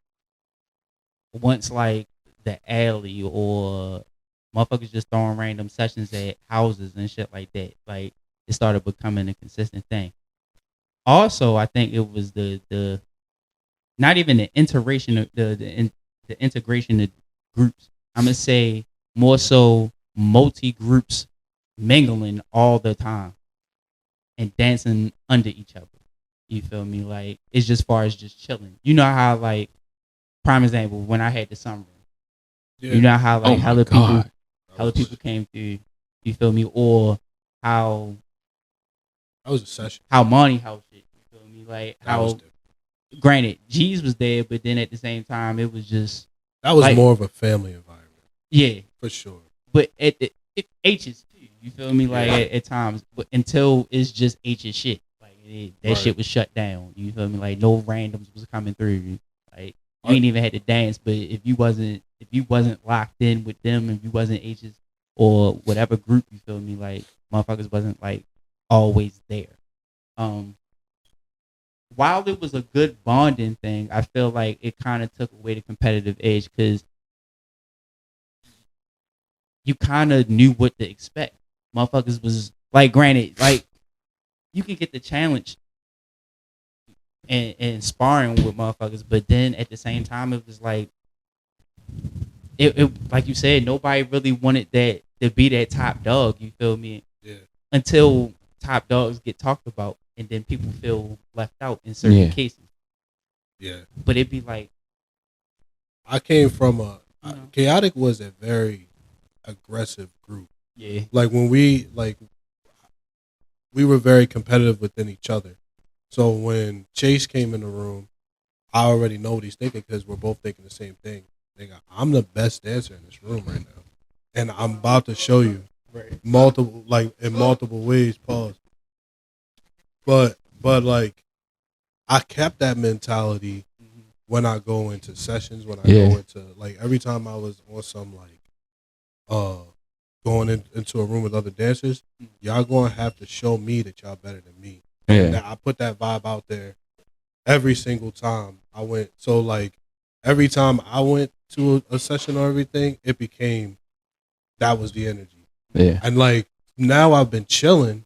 [SPEAKER 1] once like the alley or motherfuckers just throwing random sessions at houses and shit like that, like it started becoming a consistent thing. Also, I think it was the not even the integration of the integration of groups. I'm gonna say more so multi groups mingling all the time and dancing under each other. You feel me? Like it's just far as just chilling. You know how like prime example when I had the sunroom. Yeah. You know how like how the people came through. You feel me? Or how
[SPEAKER 5] that was a session.
[SPEAKER 1] How Monty House shit. You feel me? Like that how. Granted, G's was there, but then at the same time, it was just
[SPEAKER 5] that was like, more of a family environment.
[SPEAKER 1] Yeah,
[SPEAKER 5] for sure.
[SPEAKER 1] But at H's too. You feel me? Like at times, but until it's just H's shit. Like that shit was shut down. You feel me? Like no randoms was coming through. Like you ain't even had to dance. But if you wasn't locked in with them, if you wasn't H's or whatever group, you feel me? Like motherfuckers wasn't like always there. While it was a good bonding thing, I feel like it kind of took away the competitive edge because you kind of knew what to expect. Motherfuckers was like, granted, like you can get the challenge and sparring with motherfuckers, but then at the same time, it was like, it like you said, nobody really wanted that to be that top dog. You feel me?
[SPEAKER 5] Yeah.
[SPEAKER 1] Until top dogs get talked about. And then people feel left out in certain cases.
[SPEAKER 5] Yeah.
[SPEAKER 1] But it'd be like...
[SPEAKER 5] I came from Chaotic was a very aggressive group.
[SPEAKER 1] Yeah.
[SPEAKER 5] Like when we were very competitive within each other. So when Chase came in the room, I already know what he's thinking because we're both thinking the same thing. I'm the best dancer in this room right now. And I'm about to show you multiple ways, pause. But like I kept that mentality when I go into sessions, when I go into like every time I was on some like going into a room with other dancers, y'all gonna have to show me that y'all better than me. Yeah. And I put that vibe out there every single time I went. So like every time I went to a session or everything, it became that was the energy.
[SPEAKER 4] Yeah.
[SPEAKER 5] And like now I've been chilling.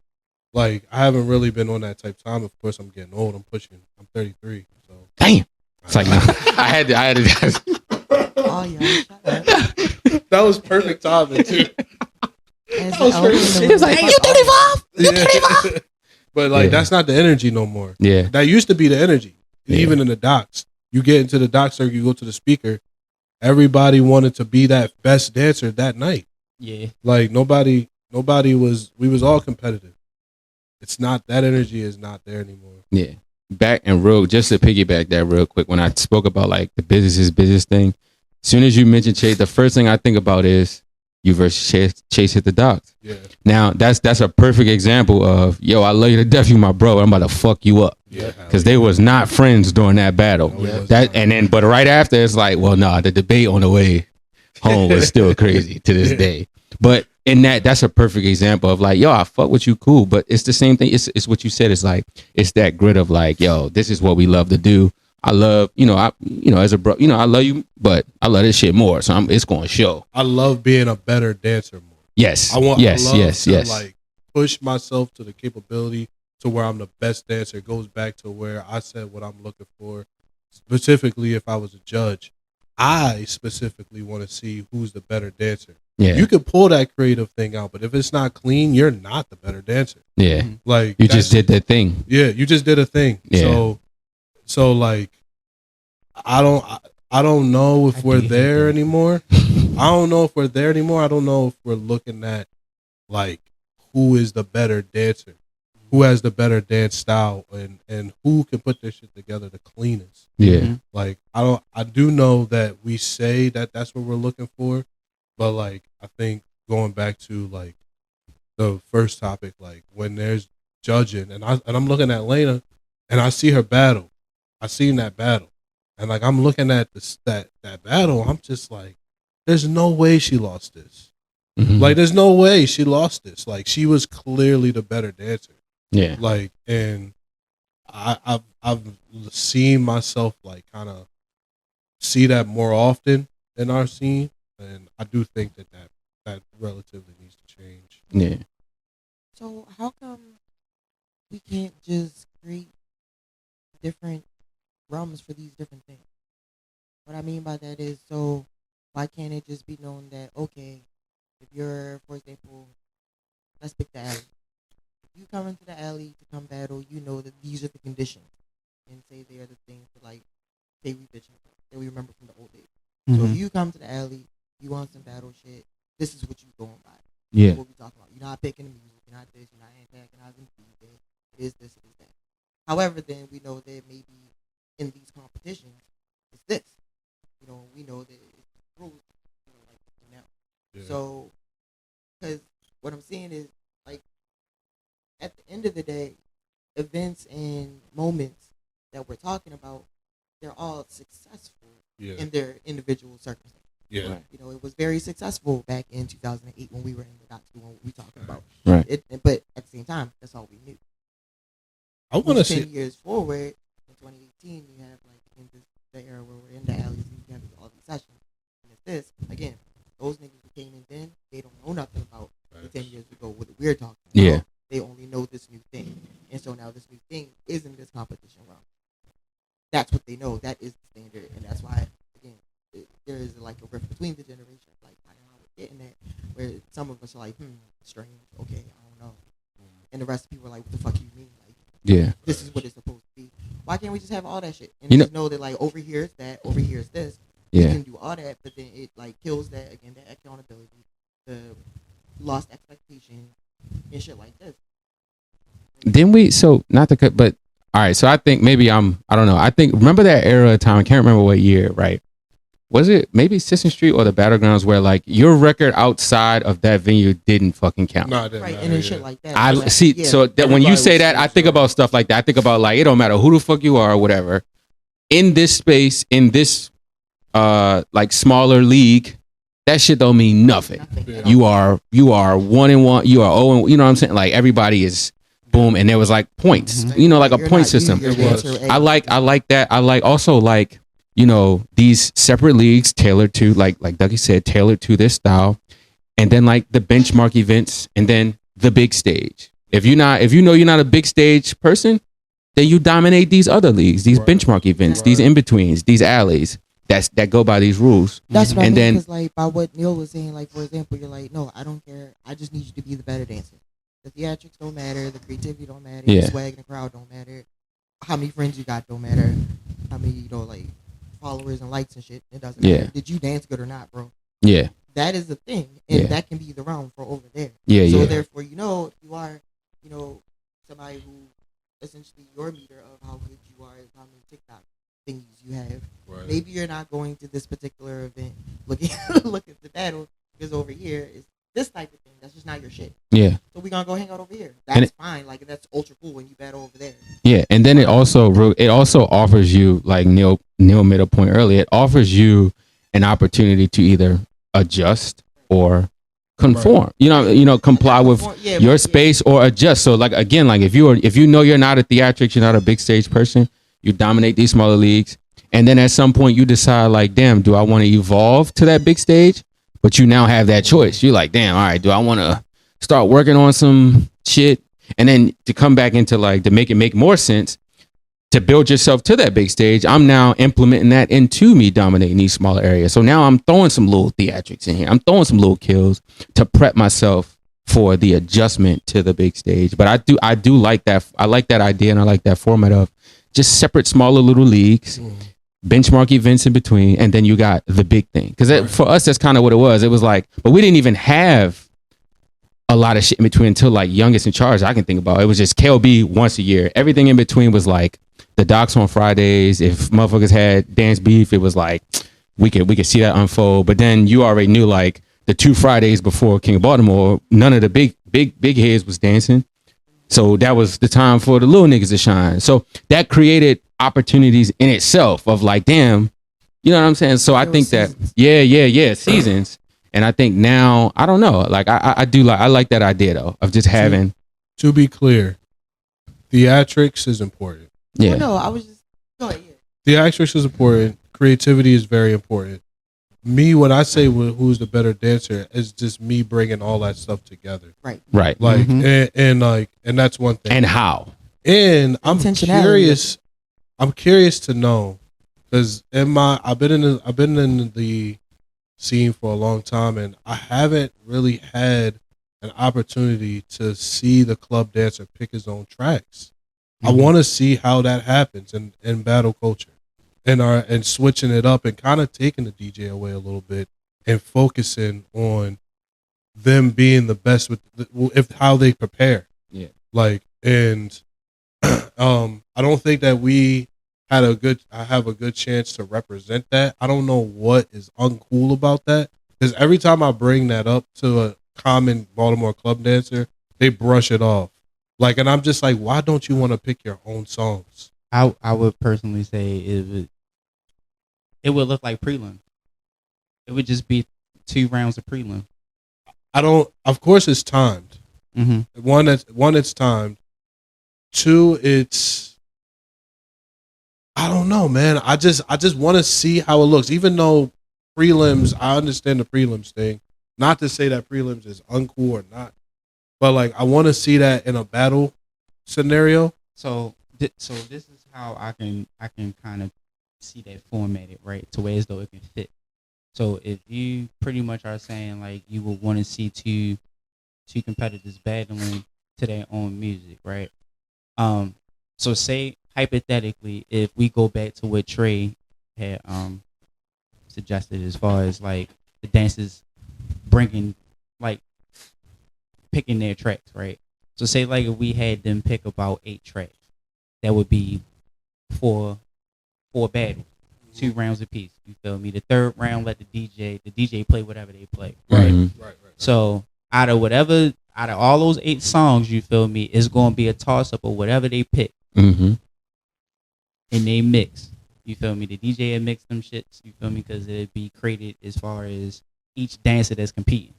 [SPEAKER 5] Like, I haven't really been on that type of time. Of course, I'm getting old. I'm 33. So
[SPEAKER 4] damn. It's like, I had to.
[SPEAKER 3] Oh, yeah.
[SPEAKER 5] That was perfect timing, too.
[SPEAKER 3] It was
[SPEAKER 1] like, you 35? You
[SPEAKER 5] 35? But, like, that's not the energy no more.
[SPEAKER 4] Yeah.
[SPEAKER 5] That used to be the energy. Even in the docks. You get into the dock circuit, you go to the speaker. Everybody wanted to be that best dancer that night.
[SPEAKER 1] Yeah.
[SPEAKER 5] Like, nobody was, we was all competitive. It's not, that energy is not there anymore.
[SPEAKER 4] Yeah. Back and real, just to piggyback that real quick, when I spoke about like the business thing, as soon as you mention Chase, the first thing I think about is you versus Chase hit the docks.
[SPEAKER 5] Yeah.
[SPEAKER 4] Now that's a perfect example of, yo, I love you to death, you my bro, I'm about to fuck you up.
[SPEAKER 5] Yeah.
[SPEAKER 4] Because they was not friends during that battle.
[SPEAKER 5] No,
[SPEAKER 4] but right after it's like, well, nah, the debate on the way home was still crazy to this day. But in that's a perfect example of like, yo, I fuck with you, cool. But it's the same thing. It's what you said. It's like, it's that grit of like, yo, this is what we love to do. I love, as a bro, I love you, but I love this shit more. So it's going to show.
[SPEAKER 5] I love being a better dancer more.
[SPEAKER 4] Yes.
[SPEAKER 5] I love
[SPEAKER 4] to
[SPEAKER 5] like push myself to the capability to where I'm the best dancer. It goes back to where I said what I'm looking for. Specifically, if I was a judge, I specifically want to see who's the better dancer.
[SPEAKER 4] Yeah.
[SPEAKER 5] You can pull that creative thing out, but if it's not clean, you're not the better dancer.
[SPEAKER 4] Yeah.
[SPEAKER 5] Like
[SPEAKER 4] you just did that thing.
[SPEAKER 5] Yeah, you just did a thing.
[SPEAKER 4] Yeah.
[SPEAKER 5] So like I don't know if we're there anymore. I don't know if we're there anymore. I don't know if we're looking at like who is the better dancer. who has the better dance style and who can put this shit together the cleanest.
[SPEAKER 4] Yeah.
[SPEAKER 5] Like I do know that we say that that's what we're looking for, but like I think going back to like the first topic, like when there's judging and I'm looking at Lena and I see her battle, I seen that battle, and like I'm looking at that battle, I'm just like, there's no way she lost this.
[SPEAKER 4] Mhm.
[SPEAKER 5] Like there's no way she lost this. Like she was clearly the better dancer.
[SPEAKER 4] Yeah.
[SPEAKER 5] Like, and I've seen myself like kind of see that more often in our scene, and I do think that relatively needs to change.
[SPEAKER 4] Yeah.
[SPEAKER 3] So how come we can't just create different realms for these different things? What I mean by that is, so why can't it just be known that, okay, if you're, for example, let's pick the alley. If you come into the alley to come battle, you know that these are the conditions, and say they are the things that, like, say we bitching that we remember from the old days. So if you come to the alley, you want some battle shit, this is what you going by.
[SPEAKER 4] Yeah.
[SPEAKER 3] What we talking about. You're not picking the music, you're not this, you're not antagonizing people. It is this, it is that. However, then we know that maybe in these competitions, it's this. You know, we know that it's rules, you know, like now.
[SPEAKER 5] Yeah.
[SPEAKER 3] So, because what I'm saying is, like, at the end of the day, events and moments that we're talking about, they're all successful in their individual circumstances.
[SPEAKER 5] Yeah.
[SPEAKER 4] Right.
[SPEAKER 3] You know, it was very successful back in 2008 when we were in the dots doing what we talking about.
[SPEAKER 4] Right.
[SPEAKER 3] But at the same time, that's all we knew.
[SPEAKER 5] I want to
[SPEAKER 3] 10
[SPEAKER 5] see.
[SPEAKER 3] years forward, in 2018, you have like in the era where we're in the alleys and you have all these sessions. And it's this, again, those niggas who came in then, they don't know nothing about the 10 years ago what we're talking about.
[SPEAKER 4] Yeah.
[SPEAKER 3] They only know this new thing. And so now this new thing is in this competition realm. That's what they know. That is the standard. And that's why, again, there is like a rift between the generations. Like, I don't know how we're getting that. Where some of us are like, strange. Okay, I don't know. And the rest of people are like, what the fuck you mean? Like,
[SPEAKER 4] Yeah.
[SPEAKER 3] this is what it's supposed to be. Why can't we just have all that shit? And
[SPEAKER 4] You
[SPEAKER 3] just know that, like, over here is that, over here is this.
[SPEAKER 4] Yeah.
[SPEAKER 3] You can do all that, but then it, like, kills that, again, that accountability, the lost expectation, and shit like this.
[SPEAKER 4] Didn't we? So not to cut, but all right. So I think maybe I don't know. I think remember that era of time. I can't remember what year. Right? Was it maybe Sisson Street or the Battlegrounds where like your record outside of that venue didn't fucking count?
[SPEAKER 5] No, it didn't
[SPEAKER 3] Right,
[SPEAKER 5] matter,
[SPEAKER 3] and then
[SPEAKER 5] yeah.
[SPEAKER 3] shit like that.
[SPEAKER 4] I
[SPEAKER 3] Like,
[SPEAKER 4] see.
[SPEAKER 3] yeah.
[SPEAKER 4] So that when you
[SPEAKER 5] Everybody
[SPEAKER 4] say
[SPEAKER 5] was
[SPEAKER 4] that, I
[SPEAKER 5] serious
[SPEAKER 4] think
[SPEAKER 5] about
[SPEAKER 4] about stuff like that. I think about like it don't matter who the fuck you are or whatever. In this space, in this like smaller league, that shit don't mean nothing.
[SPEAKER 3] Nothing at
[SPEAKER 4] You
[SPEAKER 3] all.
[SPEAKER 4] are 1-1. You are 0. You know what I'm saying? Like everybody is boom, and there was like points. You know, like a
[SPEAKER 3] You're
[SPEAKER 4] point
[SPEAKER 3] not
[SPEAKER 4] system.
[SPEAKER 3] using your dancer
[SPEAKER 4] I like that. I like also like, you know, these separate leagues tailored to like Ducky said, tailored to this style, and then like the benchmark events, and then the big stage. If you know you're not a big stage person, then you dominate these other leagues, these benchmark events, these in betweens, these alleys that go by these rules.
[SPEAKER 3] That's what I
[SPEAKER 4] And
[SPEAKER 3] mean,
[SPEAKER 4] then-
[SPEAKER 3] because like by what Neal was saying, like for example, you're like, no, I don't care. I just need you to be the better dancer. The theatrics don't matter. The creativity don't matter.
[SPEAKER 4] Yeah.
[SPEAKER 3] The swag in the crowd don't matter. How many friends you got don't matter. How many, you know, like followers and likes and shit. It doesn't
[SPEAKER 4] Yeah.
[SPEAKER 3] matter. Did you dance good or not, bro?
[SPEAKER 4] Yeah,
[SPEAKER 3] That is the thing, and
[SPEAKER 4] Yeah.
[SPEAKER 3] that can be the realm for over there.
[SPEAKER 4] yeah,
[SPEAKER 3] So
[SPEAKER 4] yeah,
[SPEAKER 3] therefore, you know, if you are, you know, somebody who essentially your meter of how good you are is how many TikTok thingies you have.
[SPEAKER 5] Right.
[SPEAKER 3] Maybe you're not going to this particular event looking look at the battle because over here is this type of thing. That's just not your shit.
[SPEAKER 4] yeah,
[SPEAKER 3] So we're gonna go hang out over here.
[SPEAKER 4] And
[SPEAKER 3] That's fine. Like that's ultra cool when you battle over there.
[SPEAKER 4] yeah. And then it also offers you, like Neal made a point earlier. It offers you an opportunity to either adjust or conform. You know, comply with
[SPEAKER 3] Yeah,
[SPEAKER 4] your
[SPEAKER 3] yeah.
[SPEAKER 4] space or adjust. So like again, like if you know you're not a theatrics, you're not a big stage person, you dominate these smaller leagues, and then at some point you decide like, damn, do I want to evolve to that big stage? But you now have that choice. You're like, damn, all right, do I want to start working on some shit? And then to come back into like to make it make more sense, to build yourself to that big stage, I'm now implementing that into me dominating these smaller areas. So now I'm throwing some little theatrics in here. I'm throwing some little kills to prep myself for the adjustment to the big stage. But I do like that. I like that idea, and I like that format of just separate smaller little leagues, benchmark events in between, and then you got the big thing. Because for us, that's kind of what it was. It was like, but we didn't even have a lot of shit in between until like Youngest in Charge I can think about. It was just KLB once a year. Everything in between was like the docs on Fridays. If motherfuckers had dance beef, it was like we could see that unfold. But then you already knew like the 2 Fridays before King of Baltimore, none of the big heads was dancing. So that was the time for the little niggas to shine. So that created opportunities in itself of like, damn, you know what I'm saying? So I think that seasons. And I think now, I don't know, like I like that idea though of just having.
[SPEAKER 5] To be clear, theatrics is important.
[SPEAKER 4] Yeah.
[SPEAKER 3] Oh, no, I was just go ahead.
[SPEAKER 5] Theatrics is important. Creativity is very important. Me, when I say who's the better dancer, is just me bringing all that stuff together.
[SPEAKER 3] Right.
[SPEAKER 5] Like and that's one thing.
[SPEAKER 4] And how?
[SPEAKER 5] And I'm curious. I'm curious to know because I've been in the scene for a long time, and I haven't really had an opportunity to see the club dancer pick his own tracks. I want to see how that happens in battle culture, and switching it up and kind of taking the DJ away a little bit and focusing on them being the best with how they prepare.
[SPEAKER 4] Yeah,
[SPEAKER 5] like and I don't think that I have a good chance to represent that. I don't know what is uncool about that, because every time I bring that up to a common Baltimore club dancer, they brush it off. Like, and I'm just like, why don't you want to pick your own songs?
[SPEAKER 1] I would personally say it would look like prelim. It would just be 2 rounds of prelim.
[SPEAKER 5] Of course it's timed.
[SPEAKER 1] Mm-hmm.
[SPEAKER 5] One, it's timed. 2, it's, I don't know, man. I just want to see how it looks. Even though prelims, I understand the prelims thing. Not to say that prelims is uncool or not, but like I want to see that in a battle scenario.
[SPEAKER 1] So this is how I can kind of see that formatted, right, to where as though it can fit. So if you pretty much are saying like you would want to see two competitors battling to their own music, right? So say hypothetically, if we go back to what Trey had suggested as far as like the dancers bringing like picking their tracks, right? So say like if we had them pick about 8 tracks, that would be for battles, 2 rounds apiece. You feel me? The 3rd round, let the DJ play whatever they play, right?
[SPEAKER 5] Right.
[SPEAKER 1] So out of all those 8 songs, you feel me, it's gonna be a toss up of whatever they pick.
[SPEAKER 4] Mm-hmm.
[SPEAKER 1] And they mix. You feel me? The DJ would mix them shits. You feel me? Because it'd be created as far as each dancer that's competing.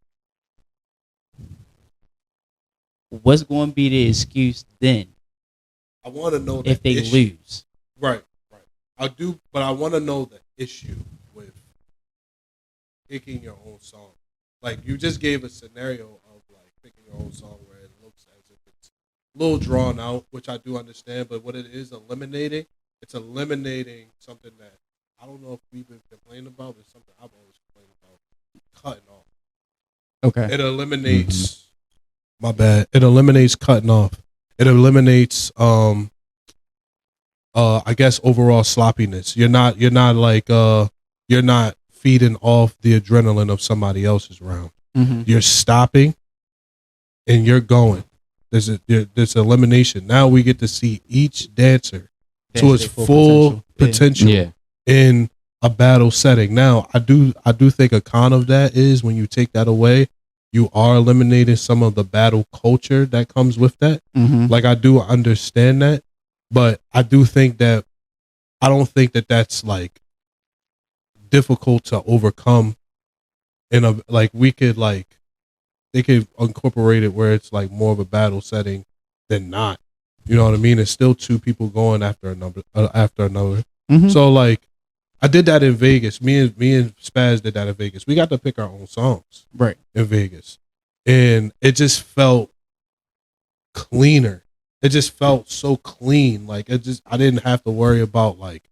[SPEAKER 1] What's going to be the excuse then?
[SPEAKER 5] I want to know
[SPEAKER 1] if they lose.
[SPEAKER 5] Right. I do, but I want to know the issue with picking your own song. Like you just gave a scenario of like picking your own song where it looks as if it's a little drawn out, which I do understand. But what it is eliminating. It's eliminating something that I don't know if we've been complaining about, but it's something I've always complained about: cutting off.
[SPEAKER 1] Okay.
[SPEAKER 5] It eliminates. My bad. It eliminates cutting off. It eliminates. I guess overall sloppiness. You're not like you're not feeding off the adrenaline of somebody else's round.
[SPEAKER 1] Mm-hmm.
[SPEAKER 5] You're stopping, and you're going. There's elimination. Now we get to see each dancer to its full potential in a battle setting. Now, I do think a con of that is when you take that away, you are eliminating some of the battle culture that comes with that.
[SPEAKER 1] Mm-hmm.
[SPEAKER 5] Like I do understand that, but I don't think that that's like difficult to overcome. In a like we could like they could incorporate it where it's like more of a battle setting than not. You know what I mean? It's still 2 people going after another.
[SPEAKER 1] Mm-hmm.
[SPEAKER 5] So like, I did that in Vegas. Me and Spaz did that in Vegas. We got to pick our own songs,
[SPEAKER 1] right,
[SPEAKER 5] in Vegas, and it just felt cleaner. It just felt so clean. Like I didn't have to worry about like.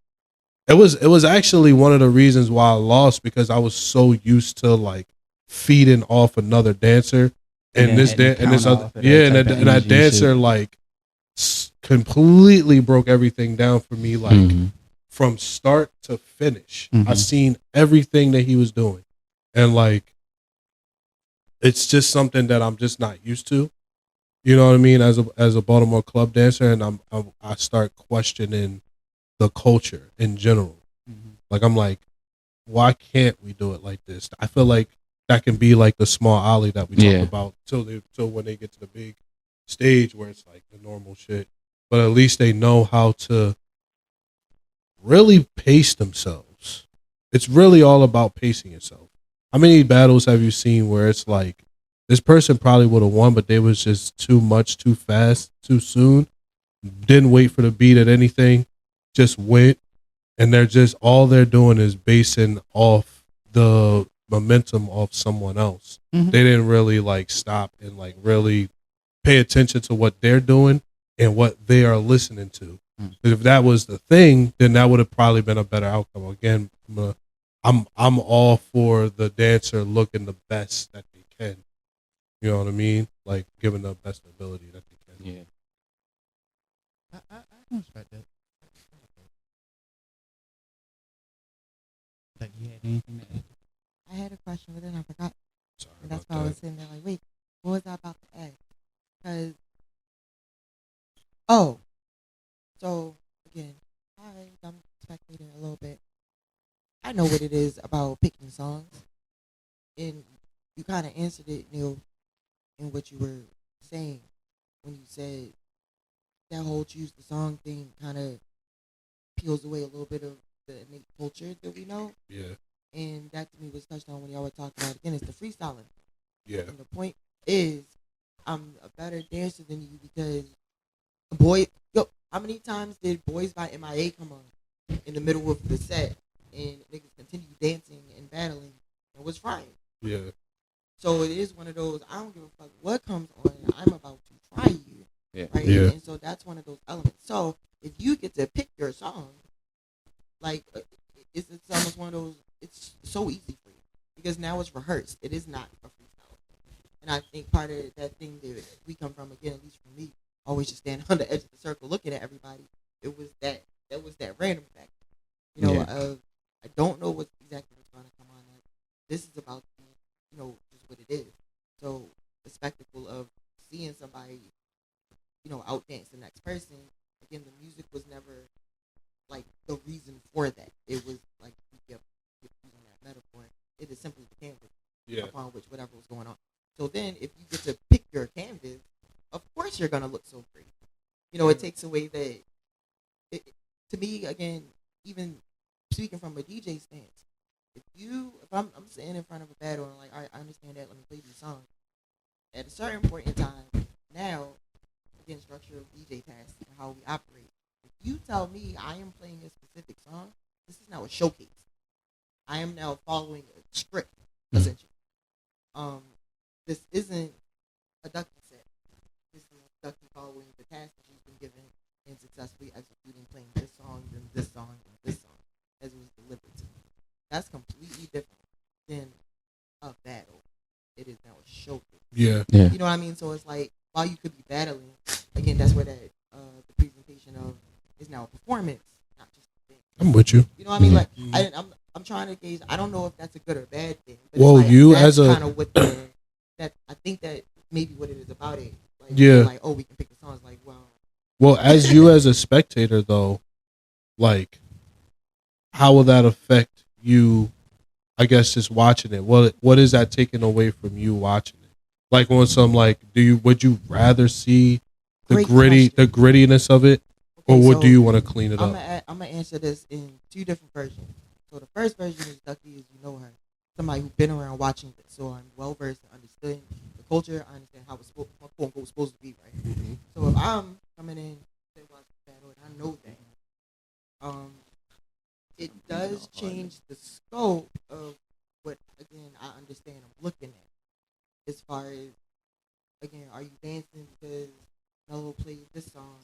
[SPEAKER 5] It was actually one of the reasons why I lost, because I was so used to like feeding off another dancer, and that dancer like completely broke everything down for me, like from start to finish. I seen everything that he was doing, and like it's just something that I'm just not used to. You know what I mean? As a Baltimore Club dancer, and I start questioning the culture in general.
[SPEAKER 1] Mhm.
[SPEAKER 5] Like I'm like, why can't we do it like this? I feel like that can be like the small alley that we
[SPEAKER 4] Yeah.
[SPEAKER 5] talk about till when they get to the big stage where it's like the normal shit. But at least they know how to really pace themselves. It's really all about pacing yourself. How many battles have you seen where it's like this person probably would have won, but they was just too much, too fast, too soon, didn't wait for the beat at anything, just went, and they're just all they're doing is basing off the momentum of someone else.
[SPEAKER 1] Mhm.
[SPEAKER 5] They didn't really like stop and like really pay attention to what they're doing and what they are listening to.
[SPEAKER 1] Mm.
[SPEAKER 5] If that was the thing, then that would have probably been a better outcome. Again, I'm all for the dancer looking the best that they can. You know what I mean? Like giving the best ability that they can.
[SPEAKER 4] Yeah.
[SPEAKER 1] I can respect that. Like, you had anything to add?
[SPEAKER 3] I had a question, but then I forgot.
[SPEAKER 5] Sorry
[SPEAKER 3] And that's
[SPEAKER 5] about
[SPEAKER 3] why I
[SPEAKER 5] that.
[SPEAKER 3] was sitting there like, wait, what was I about to ask? Because, so again, I'm spectating a little bit. I know what it is about picking songs, and you kind of answered it, Neil, in what you were saying when you said that whole choose the song thing kind of peels away a little bit of the innate culture that we know,
[SPEAKER 5] Yeah,
[SPEAKER 3] and that to me was touched on when y'all were talking about again. It's the freestyling.
[SPEAKER 5] yeah,
[SPEAKER 3] And the point is, I'm a better dancer than you because how many times did Boys by MIA come on in the middle of the set and niggas continue dancing and battling and was frying?
[SPEAKER 5] yeah,
[SPEAKER 3] So it is one of those, I don't give a fuck what comes on, I'm about to try you.
[SPEAKER 4] Yeah.
[SPEAKER 3] Right?
[SPEAKER 5] Yeah.
[SPEAKER 3] And so that's one of those elements. So if you get to pick your song, like it's almost one of those, it's so easy for you because now it's rehearsed. It is not a freestyle. And I think part of that thing that we come from, again, at least for me, always just standing on the edge of the circle looking at everybody. It was that random factor. You know,
[SPEAKER 4] Yeah.
[SPEAKER 3] I don't know what's exactly what's going to come on next. This is about to be, just what it is. So the spectacle of seeing somebody, outdance the next person, again, the music was never like the reason for that. It was like, we kept using that metaphor. It is simply the canvas
[SPEAKER 5] yeah,
[SPEAKER 3] upon which whatever was going on. So then, if you get to pick your canvas, of course you're gonna look so pretty. It takes away that. To me, again, even speaking from a DJ stance, if I'm sitting in front of a battle and I'm like, all right, I understand that. Let me play these songs. At a certain point in time, now, again, structure of DJ tasks and how we operate. If you tell me I am playing a specific song, this is now a showcase. I am now following a script, essentially. This isn't a Ducky set. This is Ducky following the task that he's been given and successfully executing, playing this song, then this song, then this song, as it was delivered to me. That's completely different than a battle. It is now a showcase.
[SPEAKER 5] yeah,
[SPEAKER 4] Yeah.
[SPEAKER 3] You know what I mean? So it's like, while you could be battling, again, that's where that the presentation of is now a performance, not just a thing.
[SPEAKER 5] I'm with you.
[SPEAKER 3] You know what I mean? Like,
[SPEAKER 5] Mhm.
[SPEAKER 3] I'm trying to gauge. I don't know if that's a good or bad thing. But
[SPEAKER 5] Well,
[SPEAKER 3] it's like,
[SPEAKER 5] you
[SPEAKER 3] that's
[SPEAKER 5] as a-
[SPEAKER 3] kind of what that I think that maybe what it is about it. Like,
[SPEAKER 5] Yeah.
[SPEAKER 3] Like, oh, we can pick the songs. Like,
[SPEAKER 5] Well, as you as a spectator though, like, how will that affect you? I guess just watching it. What is that taking away from you watching it? Like on some like, would you rather see the
[SPEAKER 3] Great
[SPEAKER 5] the
[SPEAKER 3] question.
[SPEAKER 5] grittiness of it, or
[SPEAKER 3] Okay,
[SPEAKER 5] what do
[SPEAKER 3] so
[SPEAKER 5] you want to clean it
[SPEAKER 3] I'm
[SPEAKER 5] up?
[SPEAKER 3] gonna answer this in two different versions. So the first version is Ducky, as you know her, somebody who's been around watching it, so I'm well versed and understood the culture. I understand how it's quote unquote supposed to be, right?
[SPEAKER 5] Mhm.
[SPEAKER 3] So if I'm coming in to watch the battle and I know that, it does change the scope of what, again, I understand I'm looking at. As far as, again, are you dancing because Mello played this song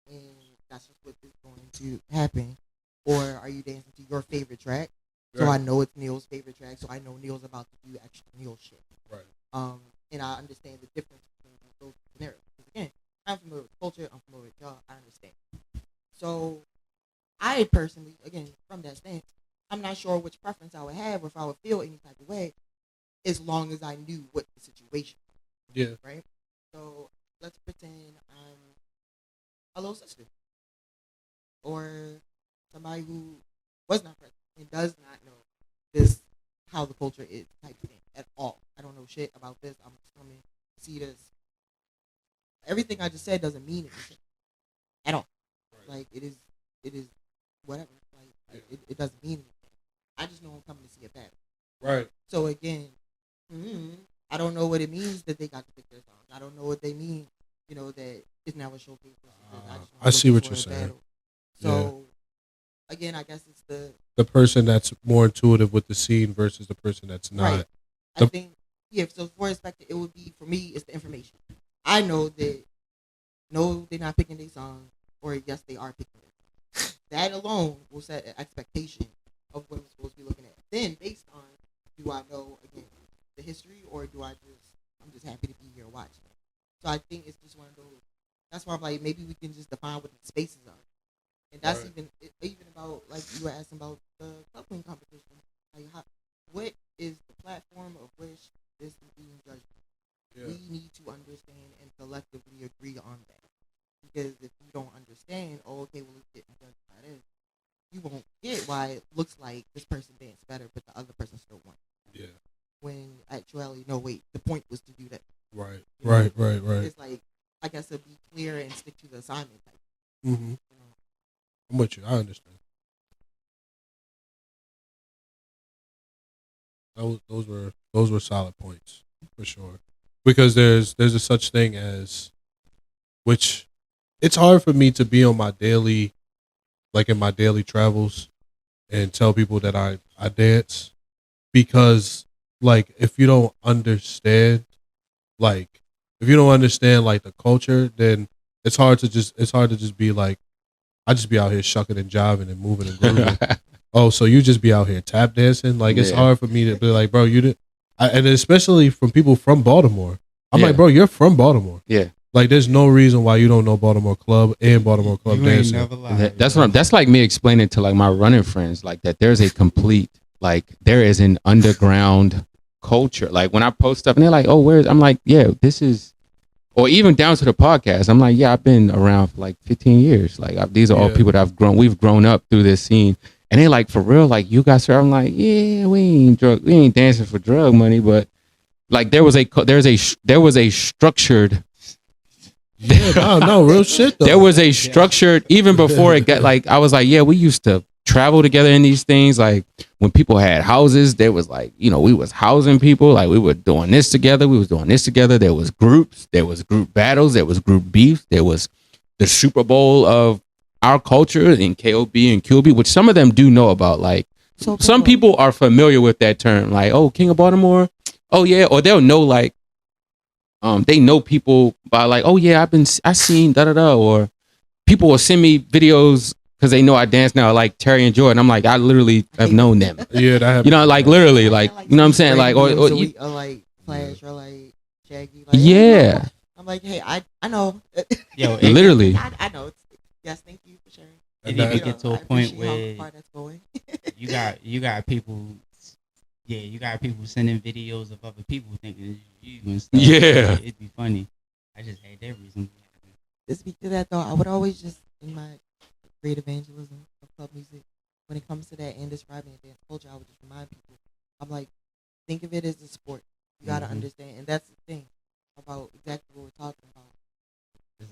[SPEAKER 3] and that's just what is going to happen? Or are you dancing to your favorite track? So I
[SPEAKER 5] Right.
[SPEAKER 3] know it's Neil's favorite track, so I know Neil's about to do extra Neil shit.
[SPEAKER 5] Right.
[SPEAKER 3] And I understand the difference between those scenarios. Because again, I'm familiar with culture, I'm familiar with y'all, I understand. So I personally, again, from that stance, I'm not sure which preference I would have or if I would feel any type of way as long as I knew what the situation was.
[SPEAKER 5] Yeah.
[SPEAKER 3] Right? So let's pretend I'm a little sister. Or somebody who was not present and does not know this, how the culture is type thing at all. I don't know shit about this. I'm just coming to see this. Everything I just said doesn't mean anything at all. Like it is whatever. Like it doesn't mean anything. I just know I'm coming to see a battle.
[SPEAKER 5] Right.
[SPEAKER 3] So again, I don't know what it means that they got to pick their songs. I don't know what they mean. That it's now a showcase.
[SPEAKER 5] I see what you're saying.
[SPEAKER 3] Battle. So again, I guess it's
[SPEAKER 5] the person that's more intuitive with the scene versus the person that's not.
[SPEAKER 3] Right. I think so for perspective, it would be for me. It's the information. I know that no, they're not picking their song, or yes, they are picking it. That alone will set an expectation of what I'm supposed to be looking at. Then, based on, do I know again the history, or I'm just happy to be here watching it. So I think it's just one of those. That's why I'm like, maybe we can just define what the spaces are, and that's even about, like you were asking about the club queen competition. Like, what is the platform of which this is being judged? Yeah. We need to understand and collectively agree on that. Because if you don't understand, okay, well, it's getting judged by this, you won't get why it looks like this person danced better, but the other person still won. Yeah. When actually, no, wait, the point was to do that.
[SPEAKER 5] Right. Right.
[SPEAKER 3] It's like, I guess, to be clear and stick to the assignment type.
[SPEAKER 5] Mm-hmm. I'm with you. I understand. Those were solid points for sure. Because there's a such thing as, which it's hard for me to be on my daily, like in my daily travels, and tell people that I dance, because like if you don't understand like the culture, then it's hard to just be like, I just be out here shucking and jiving and moving and grooving. Oh, so you just be out here tap dancing? Like, it's hard for me to be like, bro, you didn't. And especially from people from Baltimore. I'm like, bro, you're from Baltimore. Yeah. Like, there's no reason why you don't know Baltimore Club and Baltimore Club dancing.
[SPEAKER 4] That's like me explaining to like my running friends, like that there's a complete, like there is an underground culture. Like when I post stuff and they're like, oh, I'm like, yeah, this is, or even down to the podcast. I'm like, yeah, I've been around for like 15 years. Like these are all people that we've grown up through this scene. And they like, for real, like you guys are, I'm like, yeah, we ain't dancing for drug money, but like there was a structured.
[SPEAKER 5] Yeah, no, real shit though.
[SPEAKER 4] There was a structured, even before it got like, I was like, yeah, we used to travel together in these things. Like when people had houses, there was like, we was housing people. Like we were doing this together. We was doing this together. There was groups, there was group battles, there was group beef. There was the Super Bowl of our culture in KOB and QB, which some of them do know about. Like some people are familiar with that term. Like, oh, King of Baltimore. Oh yeah. Or they'll know like, they know people by like, oh yeah, I seen da-da-da, or people will send me videos because they know I dance now, like Terry and Jordan. I'm like, I literally have known them.
[SPEAKER 5] Yeah, that
[SPEAKER 4] like literally, like, you know what I'm saying? Like, or
[SPEAKER 3] like Flash or like Shaggy. Like,
[SPEAKER 4] yeah.
[SPEAKER 3] I'm like, hey, I know.
[SPEAKER 4] Yo, literally.
[SPEAKER 3] I know. Yes, thank you for sharing.
[SPEAKER 1] It even get to a point where
[SPEAKER 3] that's going.
[SPEAKER 1] you got people. Yeah, you got people sending videos of other people thinking it's you and stuff.
[SPEAKER 4] Yeah,
[SPEAKER 1] it'd be funny. I just had that reason.
[SPEAKER 3] To speak to that though, I would always just, in my great evangelism of club music, when it comes to that and describing the dance culture, I would just remind people, I'm like, think of it as a sport. You got to understand, and that's the thing about exactly what we're talking about.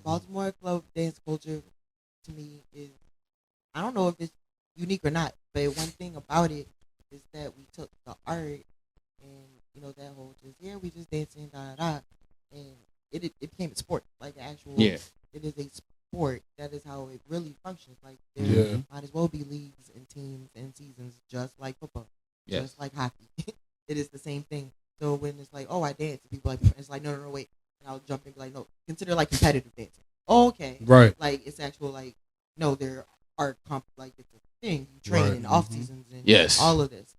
[SPEAKER 3] Baltimore Club dance culture, to me, is, I don't know if it's unique or not, but one thing about it is that we took the art and that whole we just dancing and it became a sport, like actual. Yeah. It is a sport. That is how it really functions. Like there might as well be leagues and teams and seasons, just like football, just like hockey. It is the same thing. So when it's like, oh, I dance, and people like, it's like, no, wait, and I'll jump in and be like, no, consider like competitive dancing. Oh, okay,
[SPEAKER 5] right.
[SPEAKER 3] Like it's actual like, no, there are like it's a thing. You train in off seasons and all of this.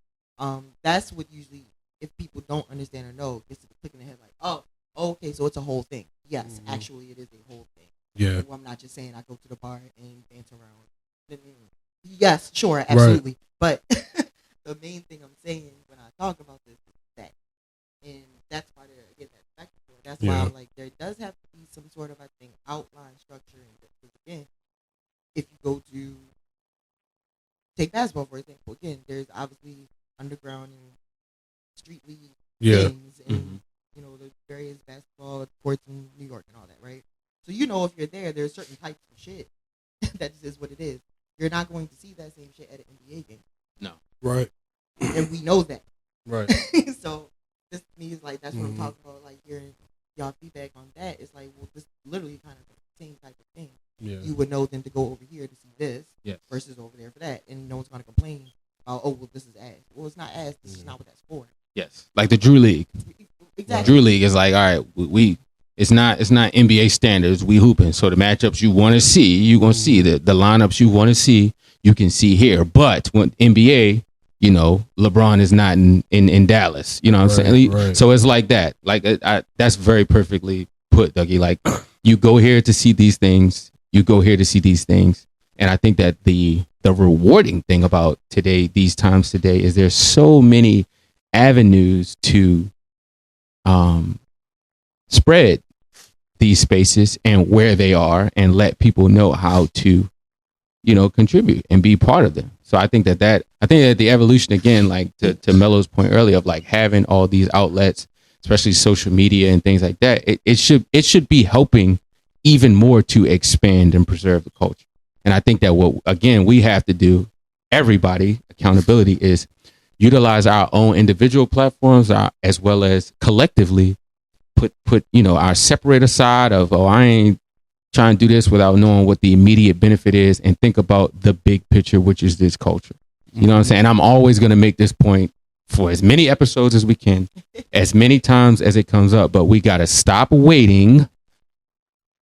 [SPEAKER 3] That's what usually, if people don't understand or know, gets to the click in the head like, oh, okay, so it's a whole thing. Yes, actually, it is a whole thing.
[SPEAKER 5] Yeah.
[SPEAKER 3] So I'm not just saying I go to the bar and dance around. Yes, sure, absolutely. Right. But the main thing I'm saying when I talk about this is that that's why they're getting that spectacle for it. That's why I'm like, there does have to be some sort of, I think, outline structure in it. Because again, if you go to take basketball for example, again, there's obviously underground and street league things, and you know the various basketball courts in New York and all that, right? So you know if you're there, there's certain types of shit that just is what it is. You're not going to see that same shit at an NBA game.
[SPEAKER 4] No.
[SPEAKER 5] Right.
[SPEAKER 3] And we know that.
[SPEAKER 5] Right.
[SPEAKER 3] So this to me is like that's what I'm talking about. Like hearing y'all feedback on that, it's like, well, this is literally kind of the same type of thing.
[SPEAKER 5] Yeah.
[SPEAKER 3] You would know then to go over here to see this versus over there for that, and no one's going to complain about, oh, well, this is ass. Well, it's not ass. This is not what that's for.
[SPEAKER 4] Yes, like the Drew League.
[SPEAKER 3] Exactly.
[SPEAKER 4] Drew League is like, all right, we it's not NBA standards. We hooping, so the matchups you want to see, you gonna see the lineups you want to see. You can see here, but when NBA, you know, LeBron is not in Dallas. You know what I'm saying?
[SPEAKER 5] Right.
[SPEAKER 4] So it's like that. Like that's very perfectly put, Dougie. Like you go here to see these things. You go here to see these things. And I think that the rewarding thing about these times today, is there's so many avenues to spread these spaces and where they are, and let people know how to, you know, contribute and be part of them. So I think that the evolution, again, like to Mello's point earlier, of like having all these outlets, especially social media and things like that, it should be helping even more to expand and preserve the culture. And I think that what, again, we have to do, everybody, accountability, is utilize our own individual platforms, as well as collectively put you know, our separate aside of, oh, I ain't trying to do this without knowing what the immediate benefit is, and think about the big picture, which is this culture. You know what I'm saying? I'm always going to make this point for as many episodes as we can, as many times as it comes up, but we got to stop waiting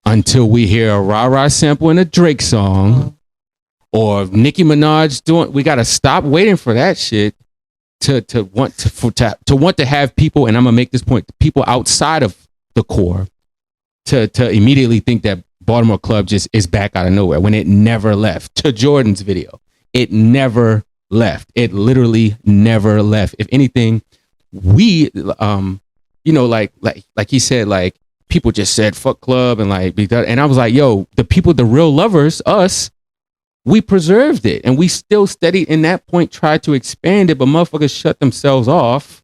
[SPEAKER 4] until we hear a rah-rah sample in a Drake song or Nicki Minaj doing. We got to stop waiting for that shit to want to have people, and I'm gonna make this point, people outside of the core to immediately think that Baltimore Club just is back out of nowhere, when it never left. To Jordan's video, it never left. It literally never left. If anything, we you know, like he said, like, people just said fuck club and like be done. And I was like, yo, the people, the real lovers, us, we preserved it, and we still steadied in that point, tried to expand it, but motherfuckers shut themselves off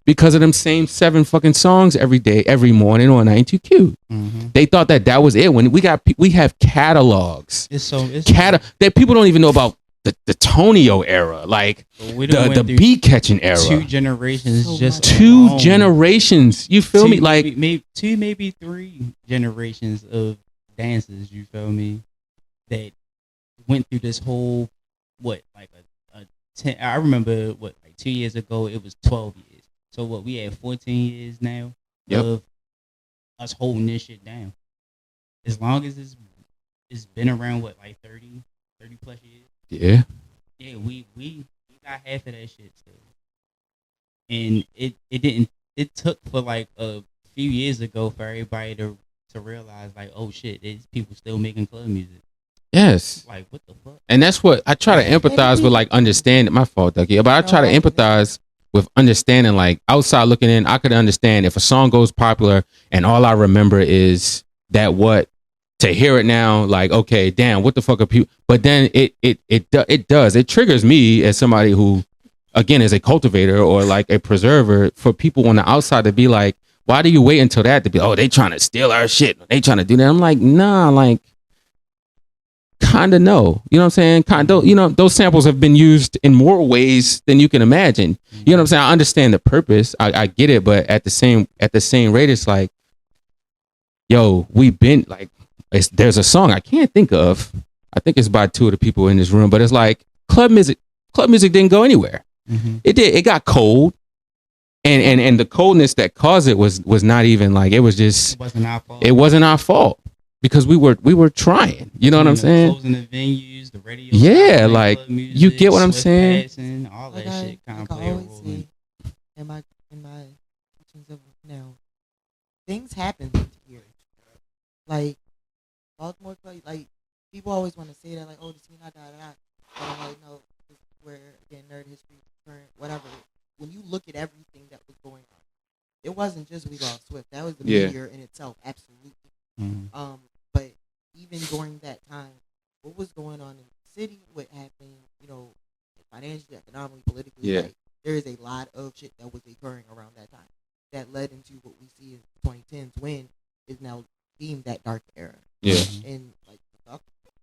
[SPEAKER 4] because of them same 7 fucking songs every day, every morning on 92Q. They thought that was it. When we have catalogs, that people don't even know about the Tonio era, like the beat catching era.
[SPEAKER 1] 2 generations, so just
[SPEAKER 4] 2 generations. You feel me? Like
[SPEAKER 1] maybe 3 generations of dances. You feel me? That went through this whole, what, like a 10, I remember what, like 2 years ago it was 12 years. So what, we had 14 years now of us holding this shit down. As long as it's been around, what, like 30 plus years. Yeah, we got half of that shit still. And it took for like a few years ago for everybody to realize, like, oh shit, there's people still making club music.
[SPEAKER 4] Yes.
[SPEAKER 1] Like, what the fuck? And
[SPEAKER 4] that's what I try to empathize with, like, understanding. My fault, Ducky. But I try to empathize with understanding, like, outside looking in. I could understand if a song goes popular and all I remember is that, what, to hear it now, like, okay, damn, what the fuck are people? But then it triggers me as somebody who, again, is a cultivator or like a preserver, for people on the outside to be like, why do you wait until that to be, oh, they trying to steal our shit, they trying to do that? I'm like, nah, like, kind of no. You know what I'm saying? Kind of, you know, those samples have been used in more ways than you can imagine. You know what I'm saying? I understand the purpose. I get it, but at the same rate, it's like, yo, we've been like, there's a song I can't think of. I think it's by 2 of the people in this room, but it's like club music didn't go anywhere. It did. It got cold. And the coldness that caused it was not even like, it was just, it wasn't our fault. Because we were trying, you know what I'm saying?
[SPEAKER 1] Closing the venues, the radio.
[SPEAKER 4] Yeah, like music, you get what I'm saying?
[SPEAKER 1] Passing, all that shit kind of play a role.
[SPEAKER 3] In my teachings of now, things happen here. Like Baltimore Club, like people always want to say that, like, oh, the scene, da da da. But I'm like, no, this is where, again, nerd history, current, whatever. When you look at everything that was going on, it wasn't just We Lost Swift. That was the
[SPEAKER 4] Yeah.
[SPEAKER 3] meteor in itself, absolutely.
[SPEAKER 1] Mhm.
[SPEAKER 3] But even during that time, what was going on in the city, what happened, financially, economically, politically,
[SPEAKER 4] Yeah.
[SPEAKER 3] like, there is a lot of shit that was occurring around that time that led into what we see in 2010s when is now deemed that dark era.
[SPEAKER 4] Yeah.
[SPEAKER 3] And like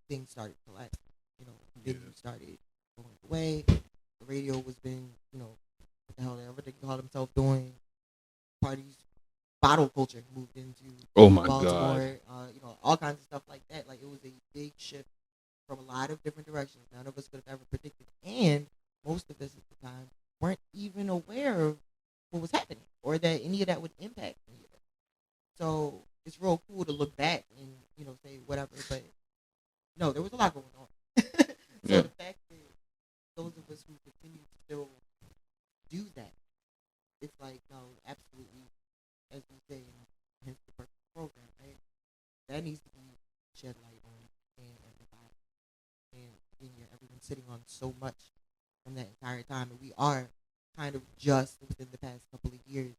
[SPEAKER 3] things started collapsing.
[SPEAKER 5] Yeah.
[SPEAKER 3] Venues started going away. The radio was being, what the hell ever they call themselves doing. Parties, bottle culture moved into
[SPEAKER 4] Oh my
[SPEAKER 3] Baltimore.
[SPEAKER 4] God.
[SPEAKER 3] All kinds of stuff like that. Like, it was a big shift from a lot of different directions. None of us could have ever predicted, and most of us at the time weren't even aware of what was happening or that any of that would impact any of it. So it's real cool to look back and say whatever, but no, there was a lot going on. So
[SPEAKER 4] Yeah.
[SPEAKER 3] the fact that those of us who continue to still do that, it's like, no, absolutely, as we say, hence the purpose of the program, right? That needs to be shed light on and everybody. And everyone's sitting on so much from that entire time, and we are kind of just within the past couple of years,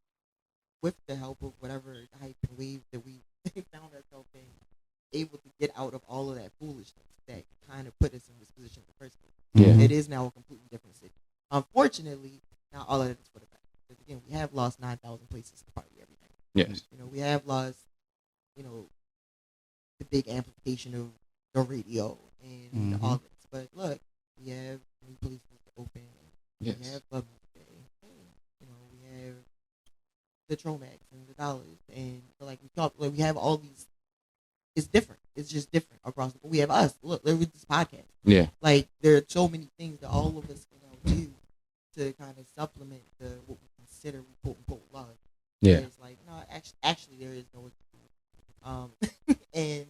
[SPEAKER 3] with the help of whatever hype and wave that we found ourselves in, able to get out of all of that foolishness that kind of put us in this position in the first place.
[SPEAKER 4] Yeah.
[SPEAKER 3] It is now a completely different city. Unfortunately, not all of it is for the best. Because again, we have lost 9,000 places to party every night.
[SPEAKER 4] Yes.
[SPEAKER 3] We have lost, the big amplification of the radio and all this. But look, we have new police open.
[SPEAKER 4] Yes.
[SPEAKER 3] We have Club Day. We have the Tromax and the Dollars, and like we have all these. It's different. It's just different across the board. We have us. Look with this podcast.
[SPEAKER 4] Yeah.
[SPEAKER 3] Like, there are so many things that all of us can now do to kind of supplement what we consider quote unquote love.
[SPEAKER 4] Yeah.
[SPEAKER 3] It's like, no, actually there is no. And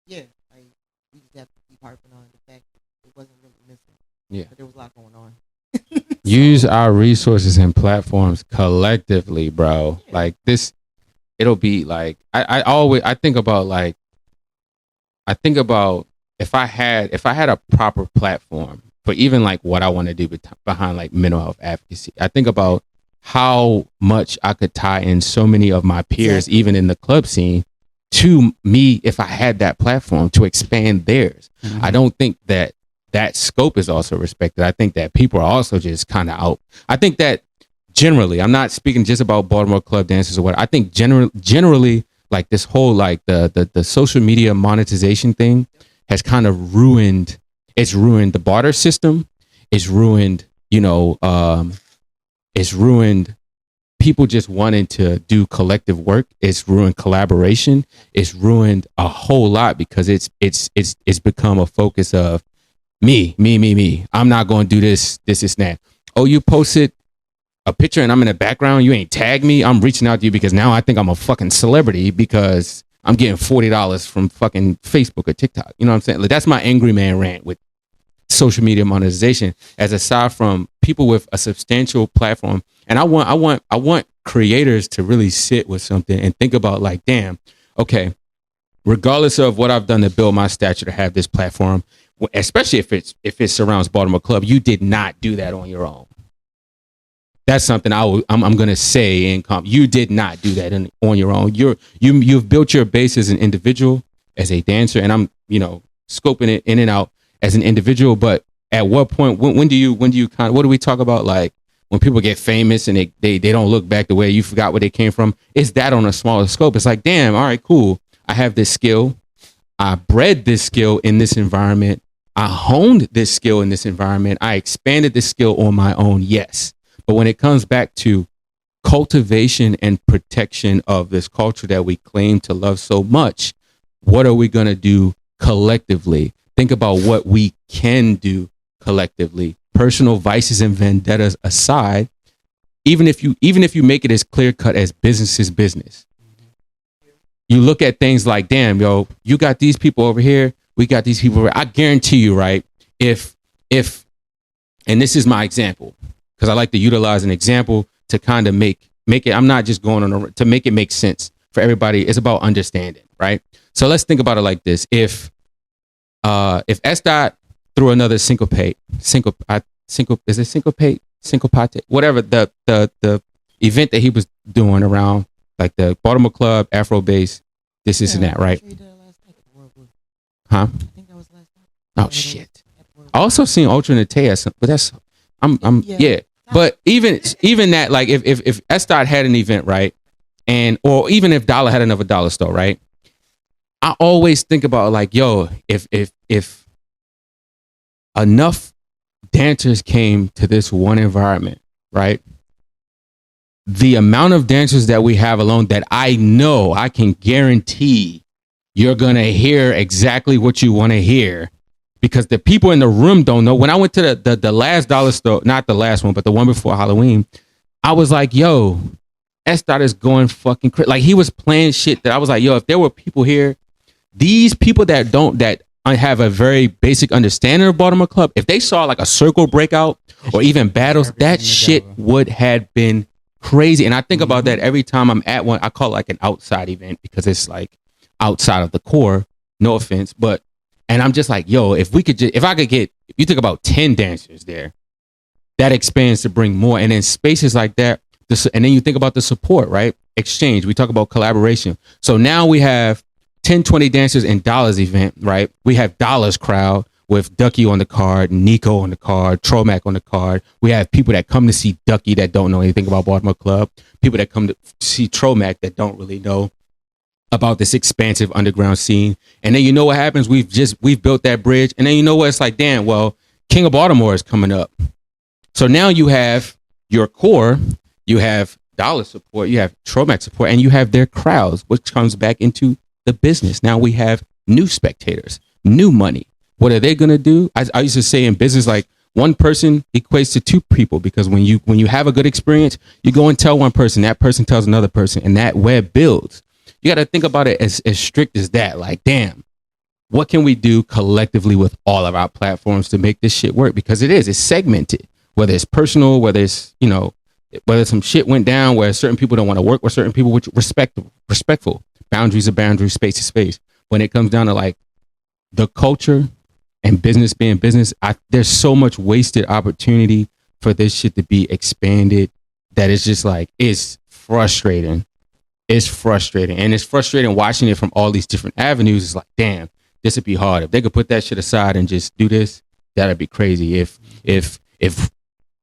[SPEAKER 3] yeah, like, we just have to keep harping on the fact that it wasn't really missing.
[SPEAKER 4] Yeah.
[SPEAKER 3] But there was a lot going on.
[SPEAKER 4] Use our resources and platforms collectively, bro.
[SPEAKER 3] Yeah.
[SPEAKER 4] Like this, it'll be like I think about if I had a proper platform for even like what I want to do behind like mental health advocacy. I think about how much I could tie in so many of my peers,
[SPEAKER 3] Exactly.
[SPEAKER 4] even in the club scene, to me if I had that platform to expand theirs.
[SPEAKER 1] Mhm.
[SPEAKER 4] I don't think that scope is also respected. I think that people are also just kind of out. I think that generally, I'm not speaking just about Baltimore Club dancers or what. I think generally, like this whole like the social media monetization thing has kind of ruined. It's ruined the barter system. It's ruined, it's ruined people just wanting to do collective work. It's ruined collaboration. It's ruined a whole lot because it's become a focus of me. I'm not going to do this, that. Oh, you posted a picture and I'm in the background. You ain't tagged me. I'm reaching out to you because now I think I'm a fucking celebrity because I'm getting $40 from fucking Facebook or TikTok. You know what I'm saying? Like, that's my angry man rant with social media monetization. As aside from people with a substantial platform, and I want creators to really sit with something and think about like, damn, okay, regardless of what I've done to build my stature to have this platform, especially if it surrounds Baltimore Club, you did not do that on your own. That's something I'm gonna say in comp. You did not do that on your own. You've built your base as an individual, as a dancer, and I'm scoping it in and out as an individual. But at what point, when do you kind of, what do we talk about, like when people get famous and they don't look back the way you forgot where they came from? It's that on a smaller scope. It's like, damn, all right, cool. I have this skill. I bred this skill in this environment. I honed this skill in this environment. I expanded this skill on my own. Yes. But when it comes back to cultivation and protection of this culture that we claim to love so much, what are we going to do collectively? Think about what we can do collectively. Personal vices and vendettas aside, even if you make it as clear cut as business is business. You look at things like, damn, yo, you got these people over here. We got these people over here. I guarantee you, right? If, and this is my example, because I like to utilize an example to kind of make it. I'm not just going on to make it make sense for everybody. It's about understanding, right? So let's think about it like this. If S. Dot threw another syncopate, whatever the event that he was doing around like the Baltimore Club, Afro bass, this and that, right? Huh?
[SPEAKER 3] I think that was last night.
[SPEAKER 4] Oh shit! I also seen Ultra and Tejas, but that's yeah. But even that, like if S-Dot had an event, right, and or even if Dollar had another dollar store, right, I always think about like, yo, if enough dancers came to this one environment, right, the amount of dancers that we have alone, that I know I can guarantee you're gonna hear exactly what you want to hear, because the people in the room don't know. When I went to the last dollar store, not the last one, but the one before Halloween, I was like, yo, S-Dot is going fucking crazy. Like, he was playing shit that I was like, yo, if there were people here, these people that have a very basic understanding of Baltimore Club, if they saw like a circle breakout or even battles, that shit would have been crazy. And I think about that every time I'm at one. I call it like an outside event because it's like outside of the core, no offense, but and I'm just like, yo, if I could get, if you think about 10 dancers there, that expands to bring more. And in spaces like that, and then you think about the support, right? Exchange. We talk about collaboration. So now we have 10, 20 dancers in Dollar's event, right? We have Dollar's crowd with Ducky on the card, Nico on the card, Tromac on the card. We have people that come to see Ducky that don't know anything about Baltimore Club. People that come to see Tromac that don't really know about this expansive underground scene. And then you know what happens? We've built that bridge. And then you know what? It's like, damn, well, King of Baltimore is coming up. So now you have your core, you have Dollar support, you have Tromac support, and you have their crowds, which comes back into the business. Now we have new spectators, new money. What are they going to do? I used to say in business, like, one person equates to two people, because when you have a good experience, you go and tell one person, that person tells another person, and that web builds. You got to think about it as strict as that. Like, damn, what can we do collectively with all of our platforms to make this shit work? Because it's segmented, whether it's personal, whether it's, whether some shit went down where certain people don't want to work with certain people, which respectful. Boundaries are boundaries, space is space. When it comes down to like the culture and business being business, there's so much wasted opportunity for this shit to be expanded that it's just like, it's frustrating. It's frustrating. And it's frustrating watching it from all these different avenues. It's like, damn, this would be hard. If they could put that shit aside and just do this, that'd be crazy. If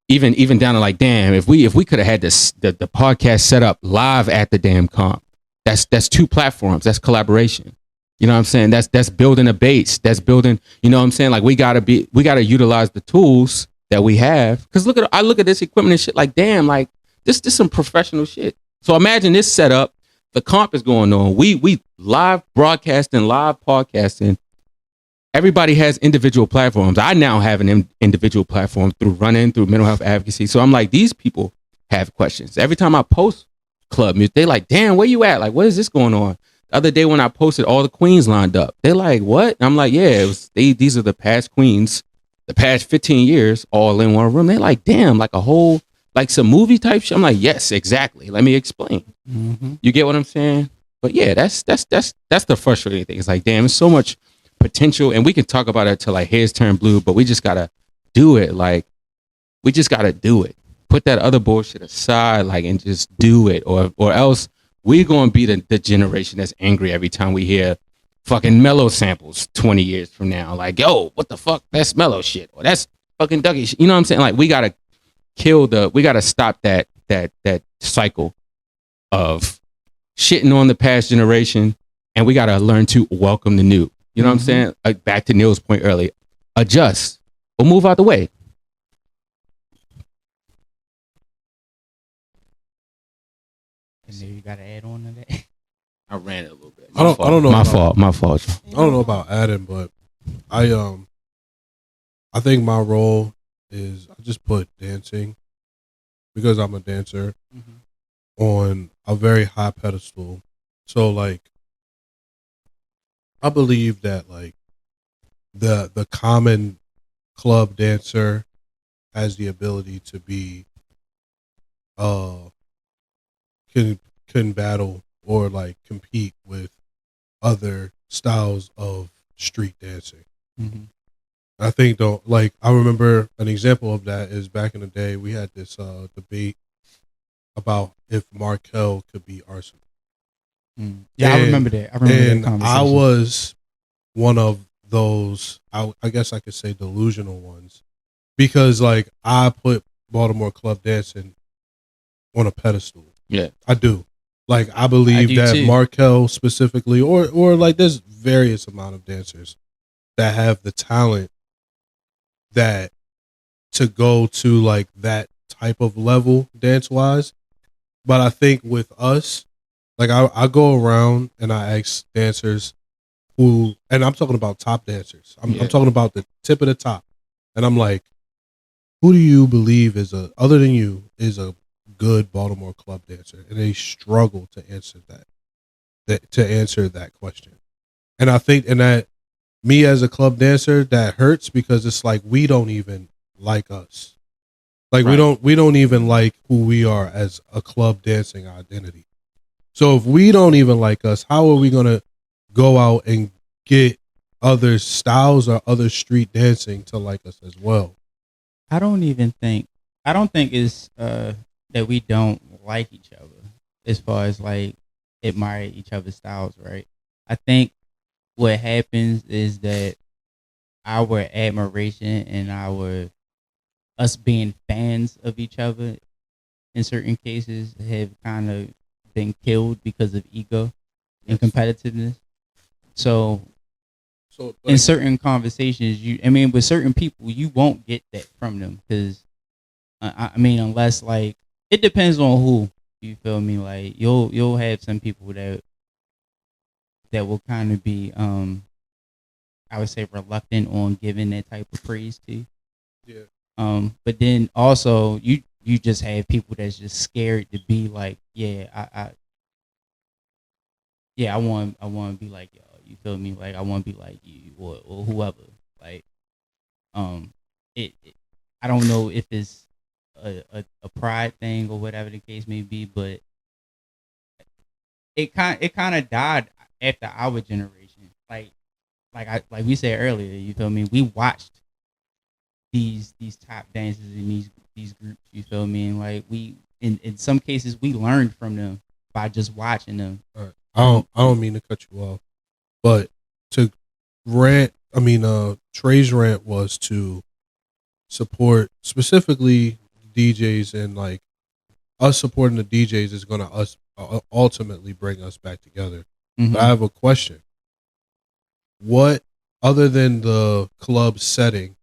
[SPEAKER 4] even down to like, damn, if we could have had the podcast set up live at the damn comp, that's two platforms. That's collaboration. You know what I'm saying? That's building a base. That's building, you know what I'm saying? Like, we gotta utilize the tools that we have. Cause I look at this equipment and shit like, damn, like this some professional shit. So imagine this setup. The comp is going on. We live broadcasting, live podcasting. Everybody has individual platforms. I now have an individual platform through running, through mental health advocacy. So I'm like, these people have questions. Every time I post club music, they like, damn, where you at? Like, what is this going on? The other day when I posted all the queens lined up, they're like, what? I'm like, yeah, these are the past queens, the past 15 years, all in one room. They're like, damn, like a whole, like some movie type shit. I'm like, yes, exactly. Let me explain. Mm-hmm. You get what I'm saying? But yeah, that's the frustrating thing. It's like, damn, there's so much potential, and we can talk about it till like hairs turn blue, but we just gotta do it. Like, we just gotta do it. Put that other bullshit aside, like, and just do it, or else we're gonna be the generation that's angry every time we hear fucking Mellow samples 20 years from now. Like, yo, what the fuck? That's Mellow shit, or that's fucking Ducky shit. You know what I'm saying? Like, we gotta stop that cycle of shitting on the past generation, and we gotta learn to welcome the new. You know what I'm saying? Back to Neal's point earlier, adjust or move out the way.
[SPEAKER 1] And then you gotta add on to that.
[SPEAKER 4] I ran it a little bit.
[SPEAKER 5] I don't know.
[SPEAKER 4] My fault.
[SPEAKER 5] I don't know about adding, but I think my role is, I just put dancing, because I'm a dancer, on a very high pedestal. So like, I believe that like the common club dancer has the ability to be can battle or like compete with other styles of street dancing. Mm-hmm. I think I remember an example of that is back in the day we had this debate about if Markel could be Arsenal.
[SPEAKER 1] Yeah, I remember that. I remember that conversation.
[SPEAKER 5] I was one of those, I guess I could say delusional ones, because like I put Baltimore Club dancing on a pedestal.
[SPEAKER 4] Yeah,
[SPEAKER 5] I do. Like I believe that
[SPEAKER 1] too.
[SPEAKER 5] Markel specifically, or like there's various amount of dancers that have the talent that to go to like that type of level dance wise. But I think with us, like I go around and I ask dancers who, and I'm talking about top dancers. I'm talking about the tip of the top, and I'm like, who do you believe other than you is a good Baltimore Club dancer? And they struggle to answer that question. And I think, and that me as a club dancer, that hurts because it's like we don't even like us. Like we don't even like who we are as a club dancing identity. So if we don't even like us, how are we gonna go out and get other styles or other street dancing to like us as well?
[SPEAKER 1] I don't think it's that we don't like each other as far as like admire each other's styles, right? I think what happens is that our admiration and us being fans of each other in certain cases have kind of been killed because of ego and competitiveness. So in certain conversations, with certain people, you won't get that from them because, unless like it depends on who. You feel me? Like you'll have some people that will kind of be, I would say, reluctant on giving that type of praise to.
[SPEAKER 5] Yeah.
[SPEAKER 1] But then also you just have people that's just scared to be like, I want to be like y'all. You feel me? Like I want to be like you or whoever. Like, I don't know if it's a pride thing or whatever the case may be, but it kind of died after our generation. Like we said earlier. You feel me? We watched these top dancers in these groups. You feel me? And like we in some cases we learned from them by just watching them.
[SPEAKER 5] All right. I don't mean to cut you off, but to rant, Trey's rant was to support specifically DJs, and like us supporting the DJs is going to ultimately bring us back together.
[SPEAKER 1] Mm-hmm.
[SPEAKER 5] But I have a question. What, other than the club setting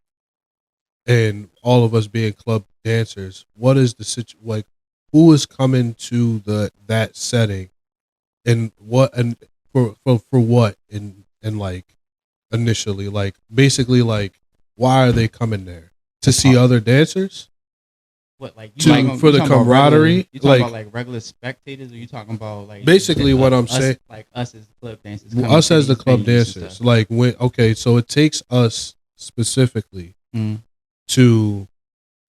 [SPEAKER 5] and all of us being club dancers, what is the situation? Like, who is coming to that setting, and what, and for what, and like initially, like basically, like why are they coming there to see other dancers?
[SPEAKER 1] What, like
[SPEAKER 5] for the camaraderie?
[SPEAKER 1] You talking about like regular spectators, or you talking about like
[SPEAKER 5] basically what I'm saying?
[SPEAKER 1] Like us as club dancers,
[SPEAKER 5] us as the club dancers. Like so it takes us specifically to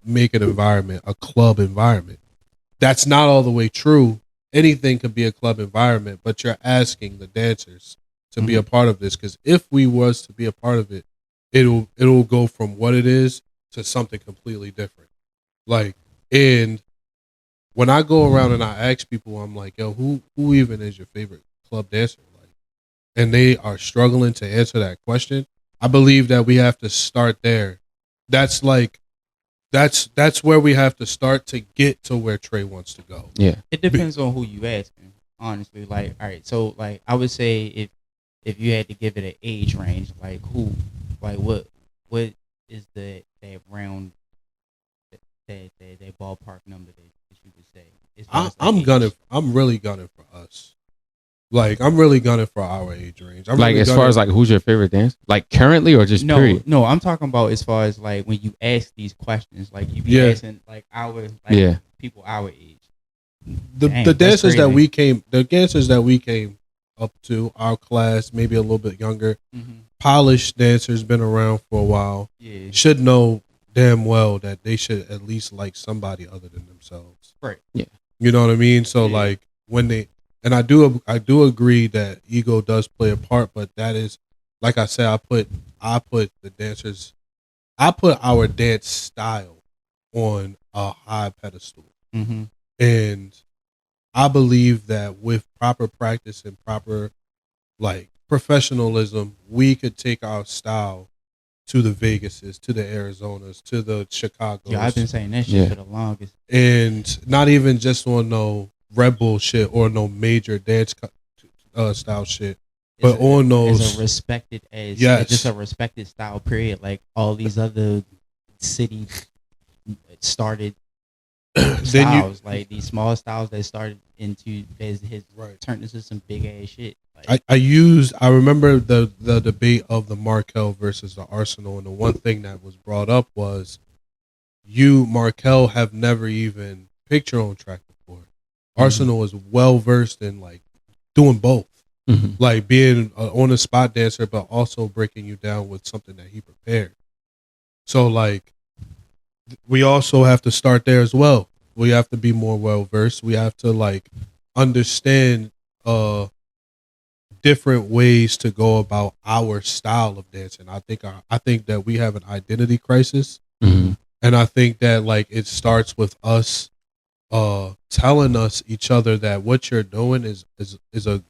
[SPEAKER 5] make an environment, a club environment. That's not all the way true. Anything could be a club environment, but you're asking the dancers to be a part of this, because if we was to be a part of it, it'll go from what it is to something completely different. Like, and when I go around and I ask people, I'm like, yo, who even is your favorite club dancer? Like, and they are struggling to answer that question. I believe that we have to start there. That's where we have to start to get to where Trey wants to go.
[SPEAKER 4] Yeah.
[SPEAKER 1] It depends on who you asking, honestly. Like, all right, so like I would say if you had to give it an age range, like who, like what is that round, that ballpark number that you would say?
[SPEAKER 5] I'm really gunning for us. Like, I'm really gunning for our age range.
[SPEAKER 4] Like, as far as like who's your favorite dance? Like currently, or just period?
[SPEAKER 1] No, I'm talking about as far as like when you ask these questions, like you be asking like people our age.
[SPEAKER 5] The dancers that we came up to, our class, maybe a little bit younger, polished dancers, been around for a while, should know damn well that they should at least like somebody other than themselves.
[SPEAKER 1] Right.
[SPEAKER 4] Yeah.
[SPEAKER 5] You know what I mean? So like when they, and I do agree that ego does play a part, but that is, like I said, I put the dancers, I put our dance style on a high pedestal. And I believe that with proper practice and proper like professionalism, we could take our style to the Vegases, to the Arizonas, to the Chicagos.
[SPEAKER 1] Yeah, I've been saying that shit for the longest.
[SPEAKER 5] And not even just on no Red Bull shit or no major dance style shit, but on those
[SPEAKER 1] as a respected just a respected style. Period. Like all these other cities started styles, like these small styles that started into his turned into some big ass shit. Like,
[SPEAKER 5] I remember the debate of the Markel versus the Arsenal, and the one thing that was brought up was Markel have never even picked your own track before. Arsenal is well versed in like doing both, like being on a spot dancer, but also breaking you down with something that he prepared. So like, we also have to start there as well. We have to be more well versed. We have to like understand different ways to go about our style of dancing. I think that we have an identity crisis, and I think that like it starts with us telling us each other that what you're doing is a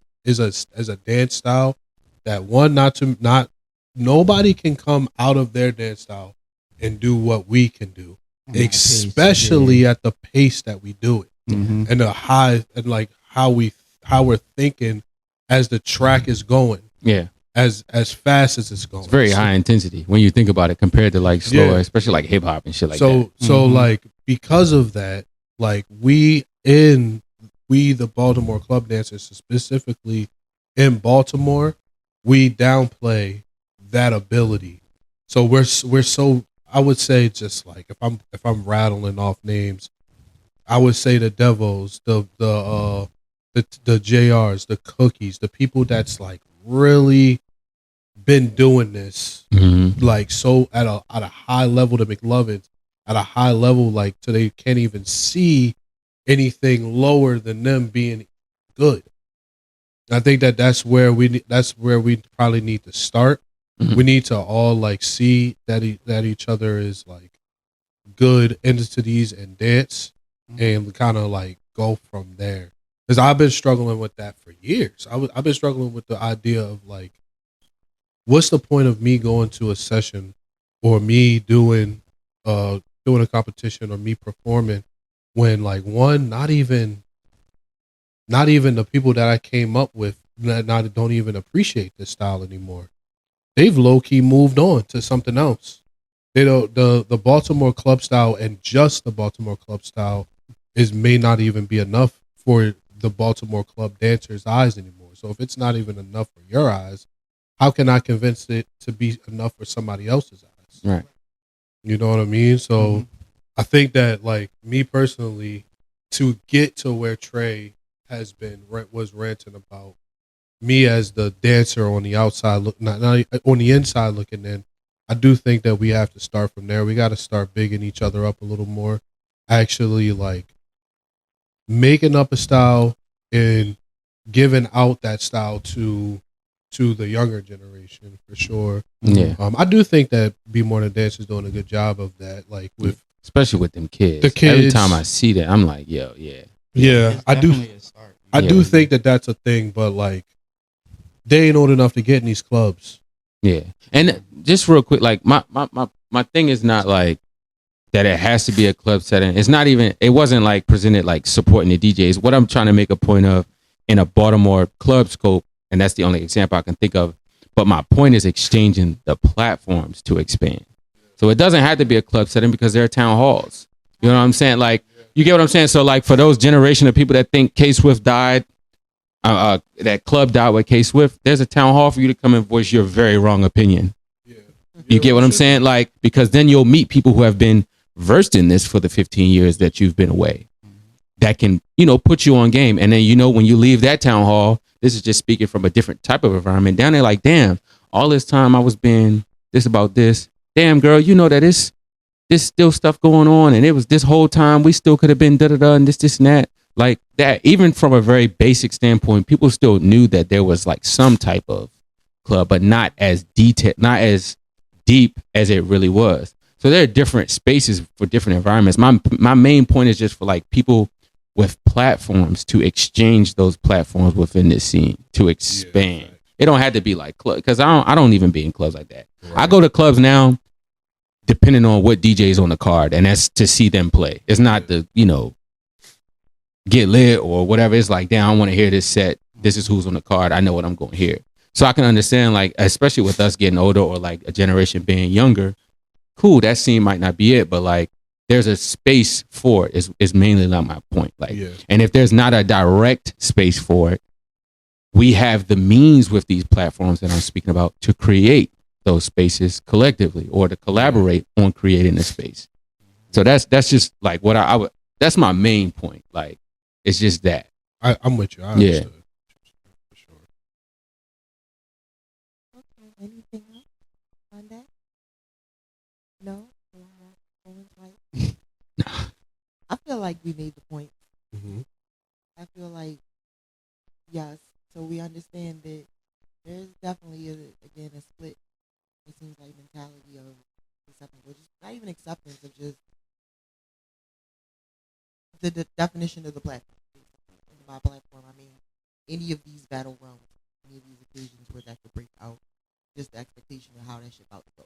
[SPEAKER 5] dance style that nobody can come out of their dance style and do what we can do, especially at the pace that we do it, and the high and like how we're thinking as the track is going, as fast as it's going.
[SPEAKER 4] It's very high intensity when you think about it compared to like slower, especially like hip hop and shit like that.
[SPEAKER 5] So like because of that, like we the Baltimore Club dancers specifically in Baltimore, we downplay that ability. So we're so, I would say, just like if I'm rattling off names, I would say the Devos, the JRs, the Cookies, the people that's like really been doing this like so at a high level, to McLovin at a high level, like so they can't even see anything lower than them being good. I think that's where we probably need to start. We need to all like see that each other is like good entities and dance, and kind of like go from there. Because I've been struggling with that for years. I've been struggling with the idea of like, what's the point of me going to a session or me doing a competition or me performing when like one, not even the people that I came up with don't even appreciate this style anymore. They've low key moved on to something else. They don't, the Baltimore Club style and just the Baltimore Club style may not even be enough for the Baltimore Club dancers' eyes anymore. So if it's not even enough for your eyes, how can I convince it to be enough for somebody else's eyes?
[SPEAKER 4] Right.
[SPEAKER 5] You know what I mean? So I think that like me personally, to get to where Trey was ranting about me as the dancer on the outside, not on the inside looking in, I do think that we have to start from there. We got to start bigging each other up a little more. Actually, like making up a style and giving out that style to the younger generation for sure.
[SPEAKER 4] Yeah.
[SPEAKER 5] I do think that Be More Than Dance is doing a good job of that. Like with
[SPEAKER 4] especially with them kids.
[SPEAKER 5] The kids.
[SPEAKER 4] Every time I see that, I'm like, yo,
[SPEAKER 5] yeah. I do think that that's a thing, but like they ain't old enough to get in these clubs.
[SPEAKER 4] Yeah. And just real quick, like my thing is not like that it has to be a club setting. It wasn't like presented like supporting the DJs. What I'm trying to make a point of in a Baltimore club scope, and that's the only example I can think of. But my point is exchanging the platforms to expand. So it doesn't have to be a club setting because there are town halls. You know what I'm saying? Like, you get what I'm saying? So like for those generation of people that think K-Swift died, that club died with K-Swift, there's a town hall for you to come and voice your very wrong opinion. Yeah. You get what I'm saying? Like, because then you'll meet people who have been versed in this for the 15 years that you've been away. That can, put you on game. And then, when you leave that town hall, this is just speaking from a different type of environment. Down there, like, damn, all this time I was being this about this. Damn, girl, that there's still stuff going on. And it was this whole time we still could have been da-da-da and this and that. Like that, even from a very basic standpoint, people still knew that there was like some type of club, but not as detailed, not as deep as it really was. So there are different spaces for different environments. My main point is just for like people with platforms to exchange those platforms within the scene to expand.
[SPEAKER 5] Yeah,
[SPEAKER 4] it don't have to be like club, because I don't even be in clubs like that.
[SPEAKER 5] right.
[SPEAKER 4] I go to clubs now depending on what DJ's on the card, and that's to see them play. It's not the, get lit or whatever. It's like, damn, I want to hear this set. This is who's on the card. I know what I'm going to hear. So I can understand, like, especially with us getting older or like a generation being younger, cool, that scene might not be it, but like there's a space for it is mainly not my point. Like, and if there's not a direct space for it, we have the means with these platforms that I'm speaking about to create those spaces collectively or to collaborate on creating a space. So that's just like what I would, that's my main point. Like, it's just that.
[SPEAKER 5] I'm with you. I understood. For sure.
[SPEAKER 3] Okay, anything else on that? No? I feel like we made the point.
[SPEAKER 5] Mm-hmm.
[SPEAKER 3] I feel like, yes, so we understand that there's definitely, a split, it seems like, mentality of acceptance, or just not even acceptance, of just the definition of the platform. And by platform, I mean any of these battle realms, any of these occasions where that could break out, just the expectation of how that shit about to go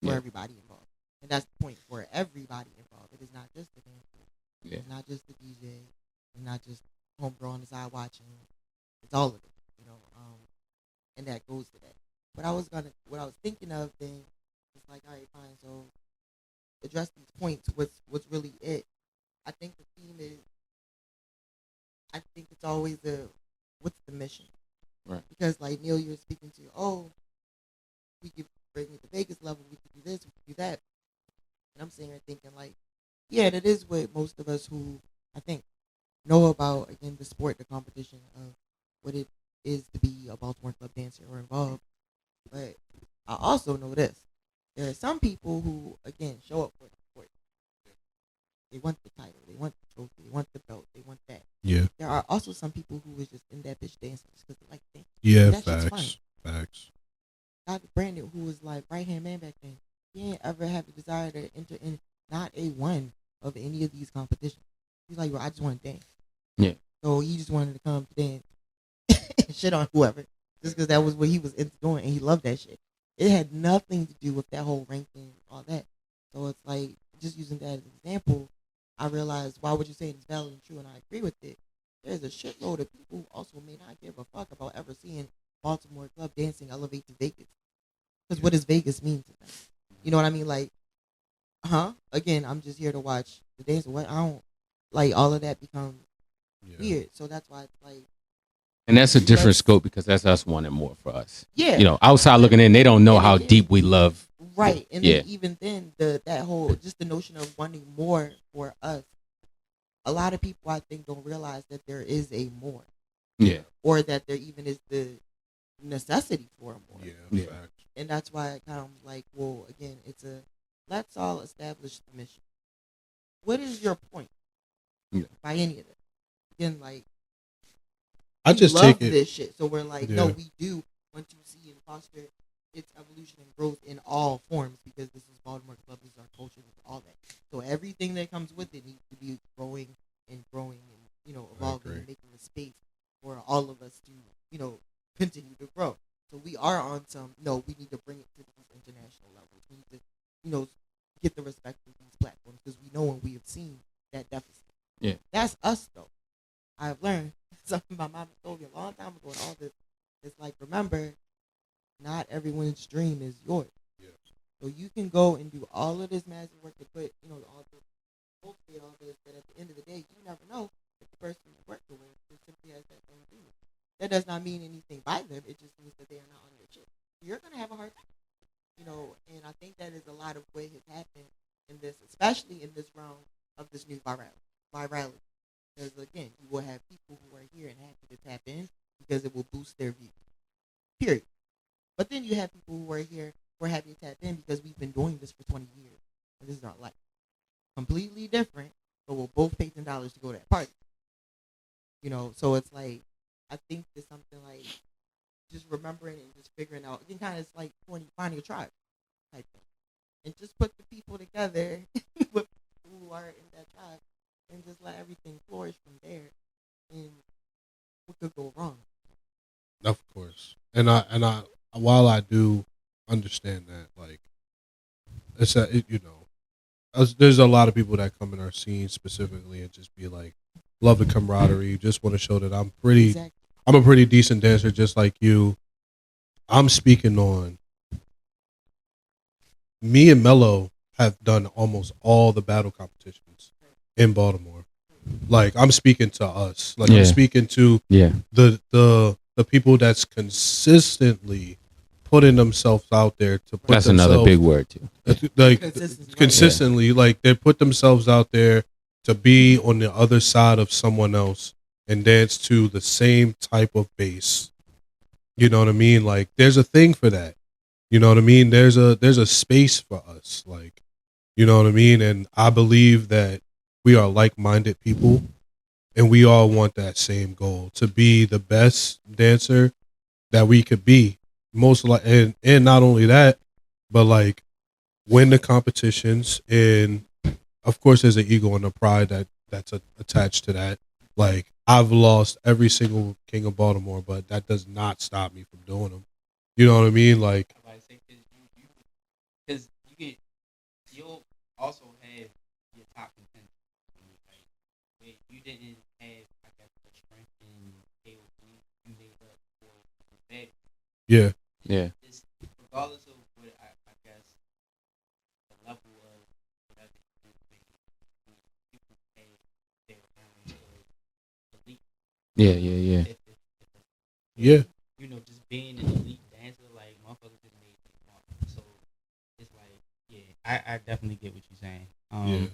[SPEAKER 3] for everybody involved. And that's the point, for everybody involved. It is not just the dancer. It's not just the DJ. It's not just homegirl on the side watching. It's all of it, and that goes to that. What I was thinking of then, it's like, all right, fine. So address these points. What's really it? I think the theme is, I think it's always what's the mission?
[SPEAKER 4] Right.
[SPEAKER 3] Because like Neal, you're speaking to, we could bring it to Vegas level. We could do this. We could do that. And I'm sitting here thinking like, yeah, that is what most of us who I think know about, again, the sport, the competition of what it is to be a Baltimore Club dancer or involved. But I also know this. There are some people who, again, show up for the sport. They want the title. They want the trophy. They want the belt. They want that.
[SPEAKER 5] Yeah.
[SPEAKER 3] There are also some people who is just in that bitch dancing just because they like dancing.
[SPEAKER 5] Yeah,
[SPEAKER 3] that shit's fun.
[SPEAKER 5] Facts.
[SPEAKER 3] Dr. Brandon, who was like right-hand man back then, he didn't ever have the desire to enter in not a one of any of these competitions. He's like, well, I just want to dance.
[SPEAKER 4] Yeah.
[SPEAKER 3] So he just wanted to come to dance and shit on whoever, just because that was what he was into doing, and he loved that shit. It had nothing to do with that whole ranking and all that. So it's like, just using that as an example, I realized why what you're saying is valid and true, and I agree with it. There's a shitload of people who also may not give a fuck about ever seeing Baltimore Club dancing elevate to Vegas. Because what does Vegas mean to them? You know what I mean? Like, again, I'm just here to watch the dance. What I don't like, all of that becomes weird. So that's why it's like,
[SPEAKER 4] and that's a different scope, because that's us wanting more for us.
[SPEAKER 3] Yeah.
[SPEAKER 4] Outside looking in, they don't know how deep we love.
[SPEAKER 3] Right. And then even then, that whole, just the notion of wanting more for us, a lot of people, I think, don't realize that there is a more.
[SPEAKER 4] Yeah.
[SPEAKER 3] Or that there even is the necessity for a more.
[SPEAKER 5] Yeah.
[SPEAKER 3] And that's why I kind of like, well, again, let's all establish the mission. What is your point by any of it? Again, like,
[SPEAKER 5] I just
[SPEAKER 3] love
[SPEAKER 5] take it
[SPEAKER 3] this shit. So we're like, no, we do want to see and foster its evolution and growth in all forms, because this is Baltimore Club, this is our culture, this is all that. So everything that comes with it needs to be growing and evolving and making a space for all of us to, continue to grow. So we are on we need to bring it to these international levels. We need to, get the respect of these platforms, because we know and we have seen that deficit.
[SPEAKER 4] Yeah.
[SPEAKER 3] That's us, though. I've learned something my mom told me a long time ago, and all this. It's like, remember, not everyone's dream is yours.
[SPEAKER 5] Yeah.
[SPEAKER 3] So you can go and do all of this massive work to put, all the cultivate all this, but at the end of the day, you never know if the person you're working with simply has that same dream. That does not mean anything by them. It just means that they are not on your shit. You're gonna have a hard time. And I think that is a lot of what has happened in this, especially in this round of this new virality. Because again, you will have people who are here and happy to tap in because it will boost their views. Period. But then you have people who are here who are happy to tap in because we've been doing this for 20 years. And this is our life. Completely different, but we'll both pay $10 to go to that party. So it's like, I think there's something like just remembering and just figuring out. Again, kind of it's like finding a tribe type thing. And just put the people together with people who are in that tribe and just let everything flourish from there.
[SPEAKER 5] And I while I do understand that, like, it's there's a lot of people that come in our scene specifically and just be like, love the camaraderie, just want to show that
[SPEAKER 3] Exactly.
[SPEAKER 5] I'm a pretty decent dancer, just like you. I'm speaking on me and Mello have done almost all the battle competitions in Baltimore. Like, I'm speaking to us. Like, I'm speaking to the people that's consistently putting themselves out there to put
[SPEAKER 4] That's
[SPEAKER 5] themselves,
[SPEAKER 4] another big word too.
[SPEAKER 5] like
[SPEAKER 3] Consistency.
[SPEAKER 5] consistently, like they put themselves out there to be on the other side of someone else and dance to the same type of bass. You know what I mean? Like, there's a thing for that. You know what I mean? There's a space for us. Like, you know what I mean? And I believe that we are like-minded people, and we all want that same goal, to be the best dancer that we could be. And not only that, but like, win the competitions. And of course, there's an ego and a pride that's attached to that. Like, I've lost every single King of Baltimore, but that does not stop me from doing them. You know what I mean? Like,
[SPEAKER 1] because you'll also have your top contenders. Like, when you didn't have, I guess, the strength in KOC, you made up for the bad.
[SPEAKER 5] yeah,
[SPEAKER 1] It's, regardless of what I guess the level of whatever you're doing, people have their own elite.
[SPEAKER 4] Yeah.
[SPEAKER 5] yeah,
[SPEAKER 1] You know, just being an elite dancer, like, motherfuckers just made things wrong. So it's like, yeah, I definitely get what you're saying.
[SPEAKER 5] yeah.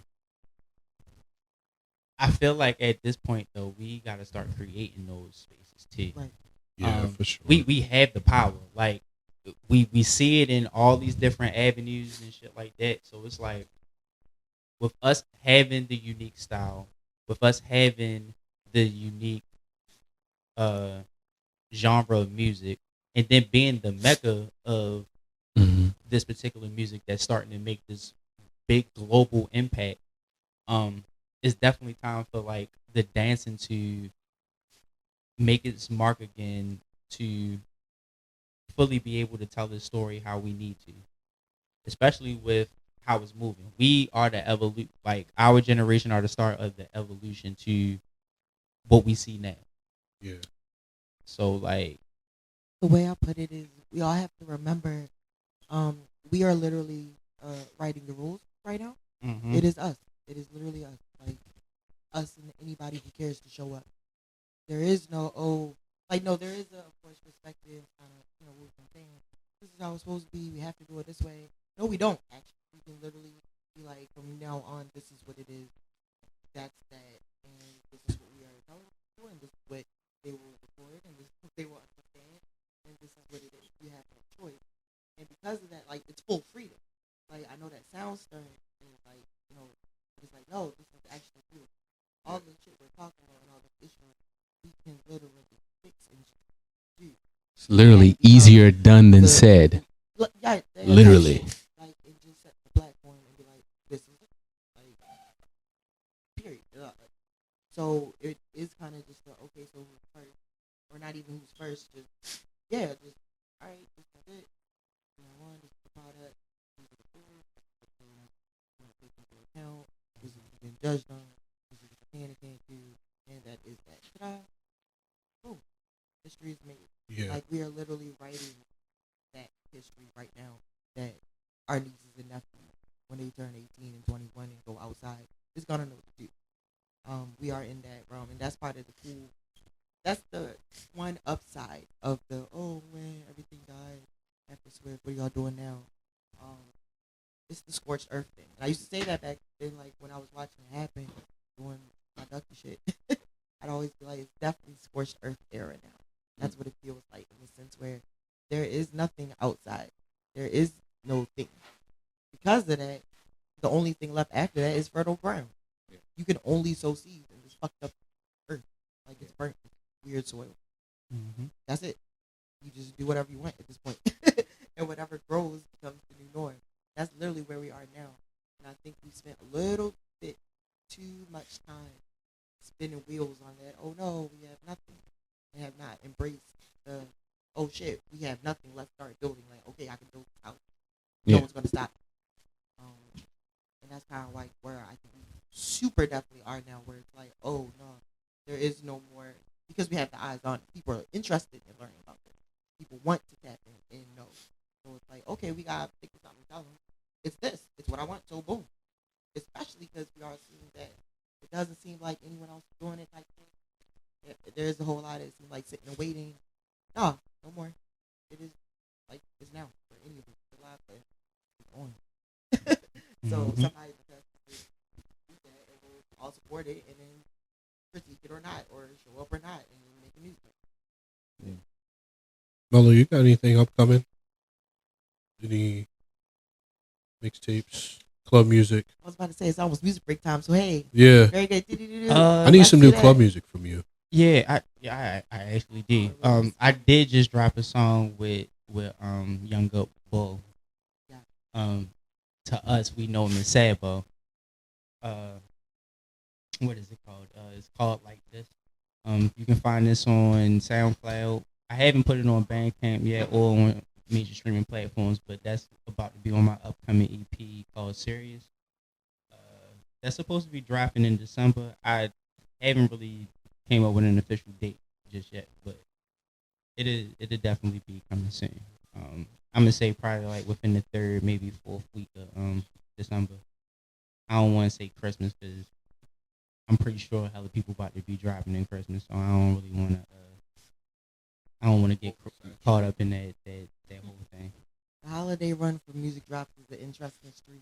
[SPEAKER 1] I feel like at this point though, we got to start creating those spaces too.
[SPEAKER 3] Right.
[SPEAKER 5] Yeah, for sure.
[SPEAKER 1] We have the power. Like, we see it in all these different avenues and shit like that. So it's like, with us having the unique style, with us having the unique genre of music, and then being the mecca of this particular music that's starting to make this big global impact, it's definitely time for like the dancing to make its mark again, to fully be able to tell the story how we need to, especially with how it's moving. We are the evolution, like our generation are the start of the evolution to what we see now.
[SPEAKER 5] Yeah.
[SPEAKER 1] So like,
[SPEAKER 3] The way I put it is, we all have to remember, we are literally writing the rules right now. It is us. It is literally us. Like, us and anybody who cares to show up. There is no there is a, of course, perspective kind of, rules and things. This is how it's supposed to be. We have to do it this way. No, we don't. Actually, we can literally be like, from now on, this is what it is. That's that, and this is what we are telling people, and this is what they will record, and this is what they will understand, and this is what it is. You have no choice, and because of that, like, it's full freedom. Like, I know that sounds stern, and like, it's like, no, this is actually true. All the shit we're talking about and all the issues, we can literally fix and do.
[SPEAKER 4] It's literally easier done than said.
[SPEAKER 3] Yeah,
[SPEAKER 4] Literally.
[SPEAKER 3] Like, and just set the platform and be like, this is it. Like, period. So it is kind of just okay, so who's first? Or not even who's first, just all right, this is it. One, this is the product, these are the rules, this is what you take into account, this is what you've been judged on, this is what you can and can't do, and that is that. Ta-da! Boom. History is made.
[SPEAKER 5] Yeah.
[SPEAKER 3] Like, we are literally writing that history right now, that our nieces and nephews, when they turn 18 and 21 and go outside, is gonna know what to do. We are in that realm, and that's part of the cool. That's the one upside of the, oh man, everything died after Swift. What are y'all doing now? It's the scorched earth thing. And I used to say that back then, like, when I was watching it happen, doing my Ducky shit. I'd always be like, it's definitely scorched earth era now. That's what it feels like, in the sense where there is nothing outside. There is no thing. Because of that, the only thing left after that is fertile ground.
[SPEAKER 5] Yeah.
[SPEAKER 3] You can only sow seeds in this fucked up earth. Like, it's burnt, weird soil. That's it. You just do whatever you want at this point. And whatever grows becomes the new norm. That's literally where we are now. And I think we spent a little bit too much time spinning wheels on that. Oh no, we have nothing. And have not embraced the oh shit, we have nothing. Let's start building. Like, okay, I can build this house.
[SPEAKER 4] Yeah.
[SPEAKER 3] No one's gonna stop. And that's kind of like where I think we super definitely are now, where it's like, oh no, there is no more, because we have the eyes on it. People are interested in learning about this. People want to tap in and know. So it's like, okay, we gotta think of something to tell them. It's this. It's what I want. So boom. Especially because we are seeing that it doesn't seem like anyone else is doing it like that. There's a whole lot that seems like sitting and waiting. No more. It is like it's now for any of us. It's alive, but it's on. So somebody has to do that, and we'll all support it, and then critique it or not, or show up or not, and make a music.
[SPEAKER 5] Mello, you got anything upcoming? Any mixtapes, club music?
[SPEAKER 3] I was about to say it's almost music break time, so hey,
[SPEAKER 5] Yeah.
[SPEAKER 3] very good.
[SPEAKER 5] I need some new club music from you.
[SPEAKER 1] Yeah, I actually did. I did just drop a song with Young Up Bull.
[SPEAKER 3] Yeah.
[SPEAKER 1] To us, we know him as Sabo. What is it called? It's called Like This. You can find this on SoundCloud. I haven't put it on Bandcamp yet or on major streaming platforms, but that's about to be on my upcoming EP called Serious. That's supposed to be dropping in December. I haven't really came up with an official date just yet, but it'll definitely be coming soon. I'm gonna say probably like within the third, maybe fourth week of December. I don't want to say Christmas because I'm pretty sure hella people about to be dropping in Christmas, so I don't really want to. I don't want to get caught up in that whole thing.
[SPEAKER 3] The holiday run for music drops is an interesting streak.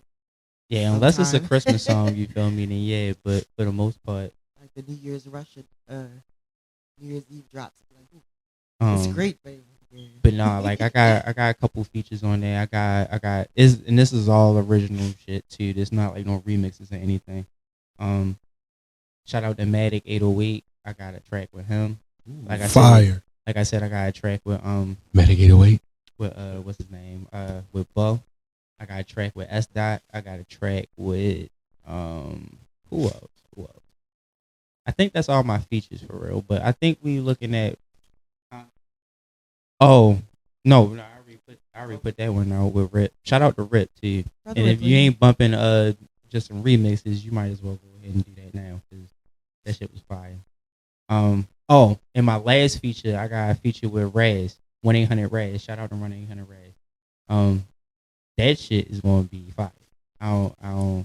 [SPEAKER 1] Yeah, unless it's a
[SPEAKER 3] Sometime.
[SPEAKER 1] Christmas song, you feel me? Then yeah, but for the most part,
[SPEAKER 3] Like the New Year's rush, New Year's Eve drops. Like, ooh, it's great, baby. Yeah.
[SPEAKER 1] But nah, like I got a couple features on there. I got and this is all original shit too. There's not like no remixes or anything. Shout out to Matic 808. I got a track with him. Like I
[SPEAKER 5] Fire.
[SPEAKER 1] said, I got a track with
[SPEAKER 4] Medic 808.
[SPEAKER 1] with what's his name? With Bo. I got a track with S Dot. I got a track with who else? I think that's all my features for real. But I think we looking at oh no, I already put that one out with Rip. Shout out to Rip too.
[SPEAKER 3] Brother
[SPEAKER 1] And if
[SPEAKER 3] Ripley.
[SPEAKER 1] you ain't bumping just some remixes, you might as well go ahead and do that now because that shit was fire. Oh, and my last feature, I got a feature with Raz, 1-800-Raz. Shout out to 1-800-Raz. That shit is gonna be fire. I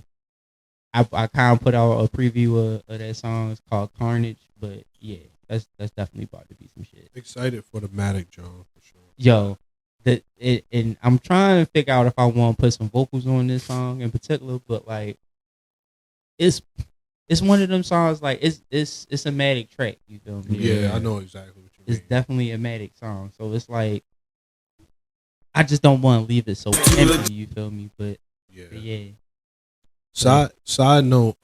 [SPEAKER 1] kind of put out a preview of that song. It's called Carnage, but yeah, that's definitely about to be some shit.
[SPEAKER 5] Excited for the Matic, John, for sure.
[SPEAKER 1] Yo, and I'm trying to figure out if I want to put some vocals on this song in particular, but like, it's one of them songs like it's a Matic track. You feel me?
[SPEAKER 5] Yeah, I know exactly what you mean.
[SPEAKER 1] It's definitely a Matic song, so it's like I just don't want to leave it so empty. You feel me? But yeah.
[SPEAKER 5] Side note,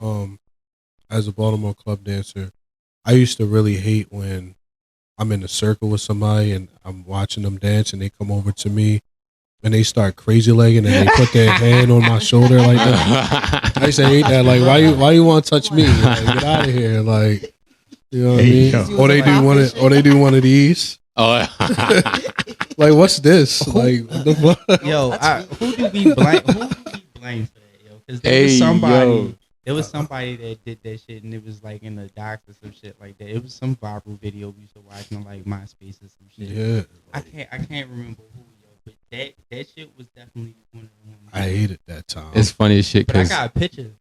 [SPEAKER 5] as a Baltimore Club dancer, I used to really hate when I'm in a circle with somebody and I'm watching them dance and they come over to me and they start crazy legging and they put their hand on my shoulder like that. I used to hate that. Like, why you want to touch me? Like, get out of here. Like, you know what I mean? Or they do one of these.
[SPEAKER 4] Oh,
[SPEAKER 5] Like, what's this? Like, what the fuck?
[SPEAKER 1] Yo, who do we blame? Who do we blame for that, yo? Because there was somebody.
[SPEAKER 4] yo.
[SPEAKER 1] There was somebody that did that shit, and it was like in the docs or some shit like that. It was some viral video we used to watch on like MySpace or some shit.
[SPEAKER 5] Yeah.
[SPEAKER 1] I can't remember who, yo, but that shit was definitely one of the ones.
[SPEAKER 5] I hated that time.
[SPEAKER 4] It's funny as shit
[SPEAKER 1] But I
[SPEAKER 4] because
[SPEAKER 1] got a picture.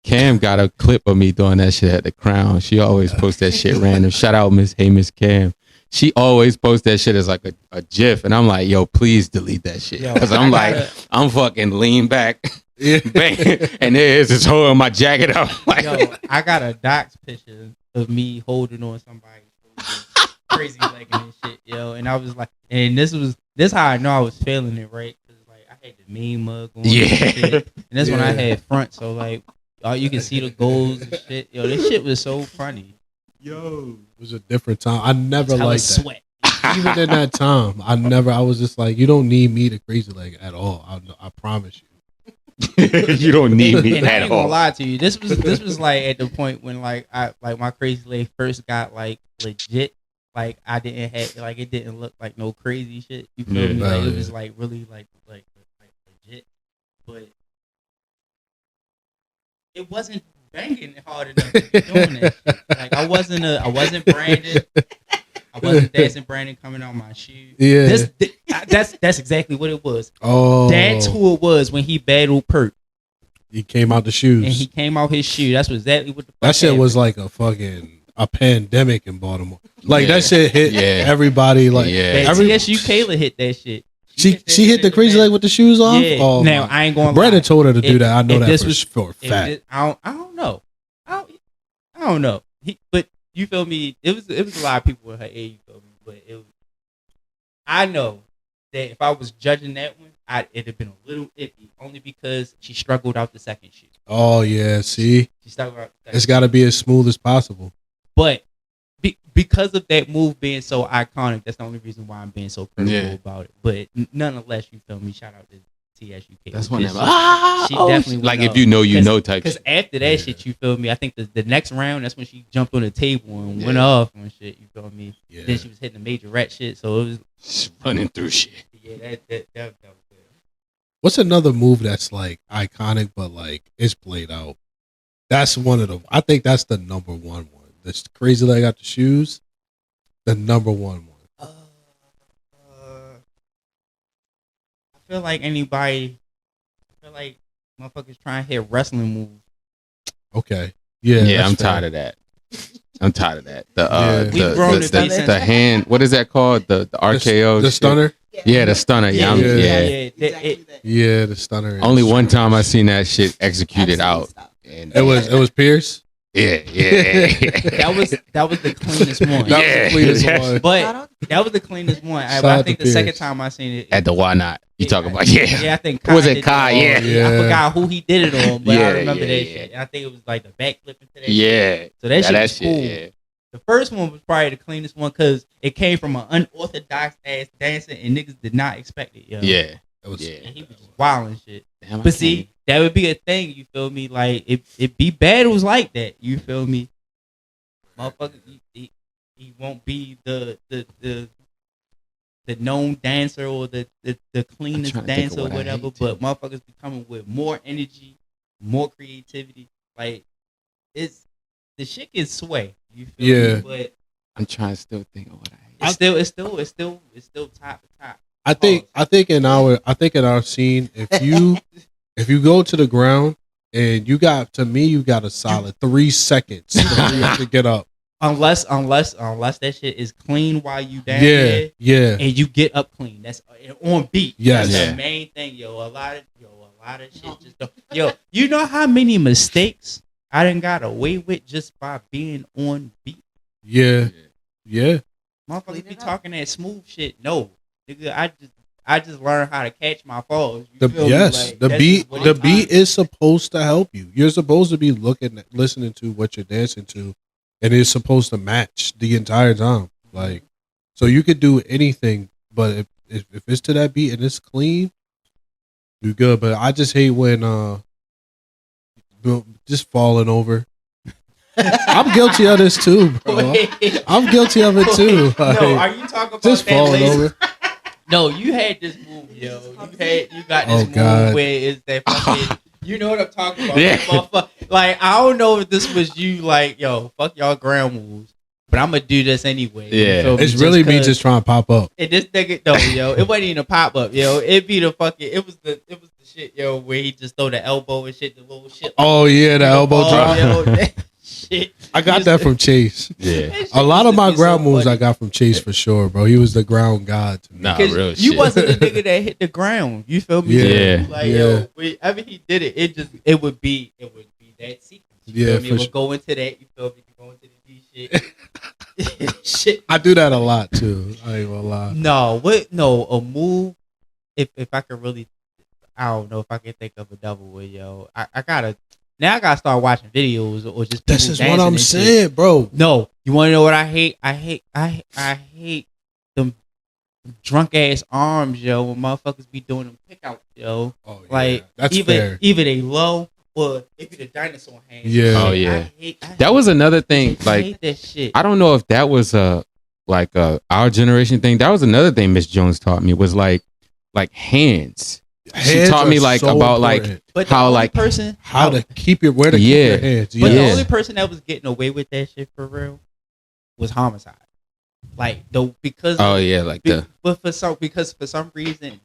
[SPEAKER 4] Cam got a clip of me doing that shit at the Crown. She always posts that shit random. Shout out Miss Cam. She always posts that shit as like a GIF, and I'm like, yo, please delete that shit
[SPEAKER 1] Yo,
[SPEAKER 4] because I'm like, I'm fucking lean back,
[SPEAKER 5] Yeah.
[SPEAKER 4] bang, and there's this hole in my jacket. I'm like,
[SPEAKER 1] Yo, I got a docs picture of me holding on somebody's shoulder, crazy legging and shit, yo. And I was like, and this how I know I was feeling it, right? Because like I had the mean mug on,
[SPEAKER 4] Yeah.
[SPEAKER 1] and shit. And that's when I
[SPEAKER 5] Yeah.
[SPEAKER 1] had front, so like, you can see the goals and shit. Yo, this shit was so funny. Yo,
[SPEAKER 5] It was a different time. I never
[SPEAKER 1] hella
[SPEAKER 5] liked that.
[SPEAKER 1] sweat.
[SPEAKER 5] Even in that time, I was just like, you don't need me to crazy leg at all. I promise you.
[SPEAKER 4] you don't need me
[SPEAKER 1] And I
[SPEAKER 4] at
[SPEAKER 1] ain't gonna
[SPEAKER 4] all.
[SPEAKER 1] lie to you. This was like at the point when like my crazy leg first got like legit. like I didn't have like it didn't look like no crazy shit. You feel me? Like it was like really like legit, but it wasn't banging hard enough to be doing that shit. Like I wasn't branded. I wasn't dancing Brandon coming on my shoe.
[SPEAKER 5] Yeah.
[SPEAKER 1] That's exactly what it was.
[SPEAKER 5] Oh,
[SPEAKER 1] That's who it was when he battled Perk.
[SPEAKER 5] He came out the shoes.
[SPEAKER 1] And he came out his shoe. That's exactly what the fuck
[SPEAKER 5] that shit
[SPEAKER 1] happened.
[SPEAKER 5] was like a pandemic in Baltimore. Like that shit hit everybody. Like
[SPEAKER 1] TSU Kayla hit that shit.
[SPEAKER 5] She hit the crazy leg with the shoes off.
[SPEAKER 1] Yeah.
[SPEAKER 5] Oh,
[SPEAKER 1] now I ain't going.
[SPEAKER 5] Brandon told her to do that. I know that
[SPEAKER 1] this
[SPEAKER 5] for,
[SPEAKER 1] was,
[SPEAKER 5] for a fact.
[SPEAKER 1] I don't know. I don't know. But you feel me? It was a lot of people in her age. You feel me? But it was. I know that if I was judging that one, it'd have been a little iffy, only because she struggled out the second shoe.
[SPEAKER 5] Oh yeah, see,
[SPEAKER 1] she struggled out the
[SPEAKER 5] it's got to be as smooth as possible.
[SPEAKER 1] But because of that move being so iconic, that's the only reason why I'm being so critical about it. But nonetheless, you feel me? Shout out to TSU.
[SPEAKER 4] That's one of them.
[SPEAKER 1] She definitely
[SPEAKER 4] like if you know, you know type.
[SPEAKER 1] Because after that shit, you feel me? I think the next round, that's when she jumped on the table and went off and shit. You feel me?
[SPEAKER 5] Yeah.
[SPEAKER 1] Then she was hitting the major rat shit, so it was
[SPEAKER 4] just running through shit.
[SPEAKER 1] Yeah, that was good.
[SPEAKER 5] What's another move that's like iconic but like it's played out? That's one of them. I think that's the number one. This crazy leg out the shoes, the number one.
[SPEAKER 1] I feel like motherfuckers trying to hit wrestling moves.
[SPEAKER 5] Okay. Yeah,
[SPEAKER 4] I'm tired of that. I'm tired of that. The hand, what is that called? The RKO?
[SPEAKER 5] The stunner?
[SPEAKER 4] Yeah, the stunner.
[SPEAKER 5] Yeah, the stunner.
[SPEAKER 4] Only one time I seen that shit executed out. And
[SPEAKER 5] it was Pierce?
[SPEAKER 4] Yeah.
[SPEAKER 1] That was the cleanest one.
[SPEAKER 5] That was the cleanest one.
[SPEAKER 1] But that was the cleanest one. I think the second time I seen it
[SPEAKER 4] at the Why Not. You talking about
[SPEAKER 1] I think Kai
[SPEAKER 4] was it Kai? Yeah.
[SPEAKER 1] I forgot who he did it on, but I remember that shit. And I think it was like the backflip into that shit. So that shit was cool.
[SPEAKER 4] Yeah.
[SPEAKER 1] The first one was probably the cleanest one because it came from an unorthodox ass dancer and niggas did not expect it. Yo.
[SPEAKER 4] Yeah.
[SPEAKER 1] And he was just wild and shit. Damn, but see, that would be a thing, you feel me? Like it be battles like that, you feel me? Motherfucker, he won't be the known dancer or the cleanest dancer or whatever, but motherfuckers be coming with more energy, more creativity. Like the shit can sway, you feel me? But
[SPEAKER 4] I'm trying to still think of what I hate.
[SPEAKER 1] It's still top to top.
[SPEAKER 5] I think in our scene, if you go to the ground and you got a solid 3 seconds to get up.
[SPEAKER 1] Unless that shit is clean while you down there, and you get up clean. That's on beat.
[SPEAKER 5] Yes.
[SPEAKER 1] That's the main thing, yo. A lot of shit just don't. Yo, you know how many mistakes I done got away with just by being on beat?
[SPEAKER 5] Yeah.
[SPEAKER 1] Motherfuckers be talking that smooth shit. No, nigga, I just learned how to catch my falls.
[SPEAKER 5] The beat is supposed to help you. You're supposed to be listening to what you're dancing to, and it's supposed to match the entire time. Like, so you could do anything, but if it's to that beat and it's clean, you're good. But I just hate when just falling over. I'm guilty of this too, bro. I'm guilty of it too. Like,
[SPEAKER 1] no, are you talking about
[SPEAKER 5] just falling over?
[SPEAKER 1] No, you had this move, yo. You got this move where it's that fucking. You know what I'm talking about?
[SPEAKER 4] Yeah.
[SPEAKER 1] Like I don't know if this was you. Like yo, fuck y'all ground moves, but I'm gonna do this anyway.
[SPEAKER 4] Yeah,
[SPEAKER 5] it's really me just trying to pop up.
[SPEAKER 1] And this nigga, no, yo, it wasn't even a pop up, yo. It be the fucking. It was the shit, yo, where he just throw the elbow and shit, the little shit.
[SPEAKER 5] Oh yeah, the elbow drop.
[SPEAKER 1] Yo, shit.
[SPEAKER 5] I got that from Chase.
[SPEAKER 4] Yeah,
[SPEAKER 5] a lot of my ground moves I got from Chase for sure, bro. He was the ground god to me.
[SPEAKER 4] Nah, real shit.
[SPEAKER 1] You wasn't the nigga that hit the ground. You feel me?
[SPEAKER 4] Yeah.
[SPEAKER 1] Like yo, whenever he did it, it would be that sequence. You feel me? It would go into that. You feel me? Go into the D shit. Shit.
[SPEAKER 5] I do that a lot too. I ain't gonna lie.
[SPEAKER 1] No, a move. If I could really, I don't know if I can think of a double way, yo. I gotta start watching videos or just.
[SPEAKER 5] This is what I'm saying, bro.
[SPEAKER 1] No, you want to know what I hate? I hate them drunk ass arms, yo. When motherfuckers be doing them pickouts, yo.
[SPEAKER 5] Oh, yeah.
[SPEAKER 1] Like
[SPEAKER 5] that's fair.
[SPEAKER 1] Either they low or it be the dinosaur hand.
[SPEAKER 5] Yeah.
[SPEAKER 4] Oh yeah. That was another thing.
[SPEAKER 1] I
[SPEAKER 4] Like
[SPEAKER 1] hate that shit.
[SPEAKER 4] I don't know if that was a our generation thing. That was another thing Miss Jones taught me was like hands. She taught me like
[SPEAKER 5] so
[SPEAKER 4] about
[SPEAKER 5] important.
[SPEAKER 1] But
[SPEAKER 4] how
[SPEAKER 1] the only person
[SPEAKER 5] how to keep your keep your hands.
[SPEAKER 1] But
[SPEAKER 5] Yeah.
[SPEAKER 1] the only person that was getting away with that shit for real was homicide. Like because but for some reason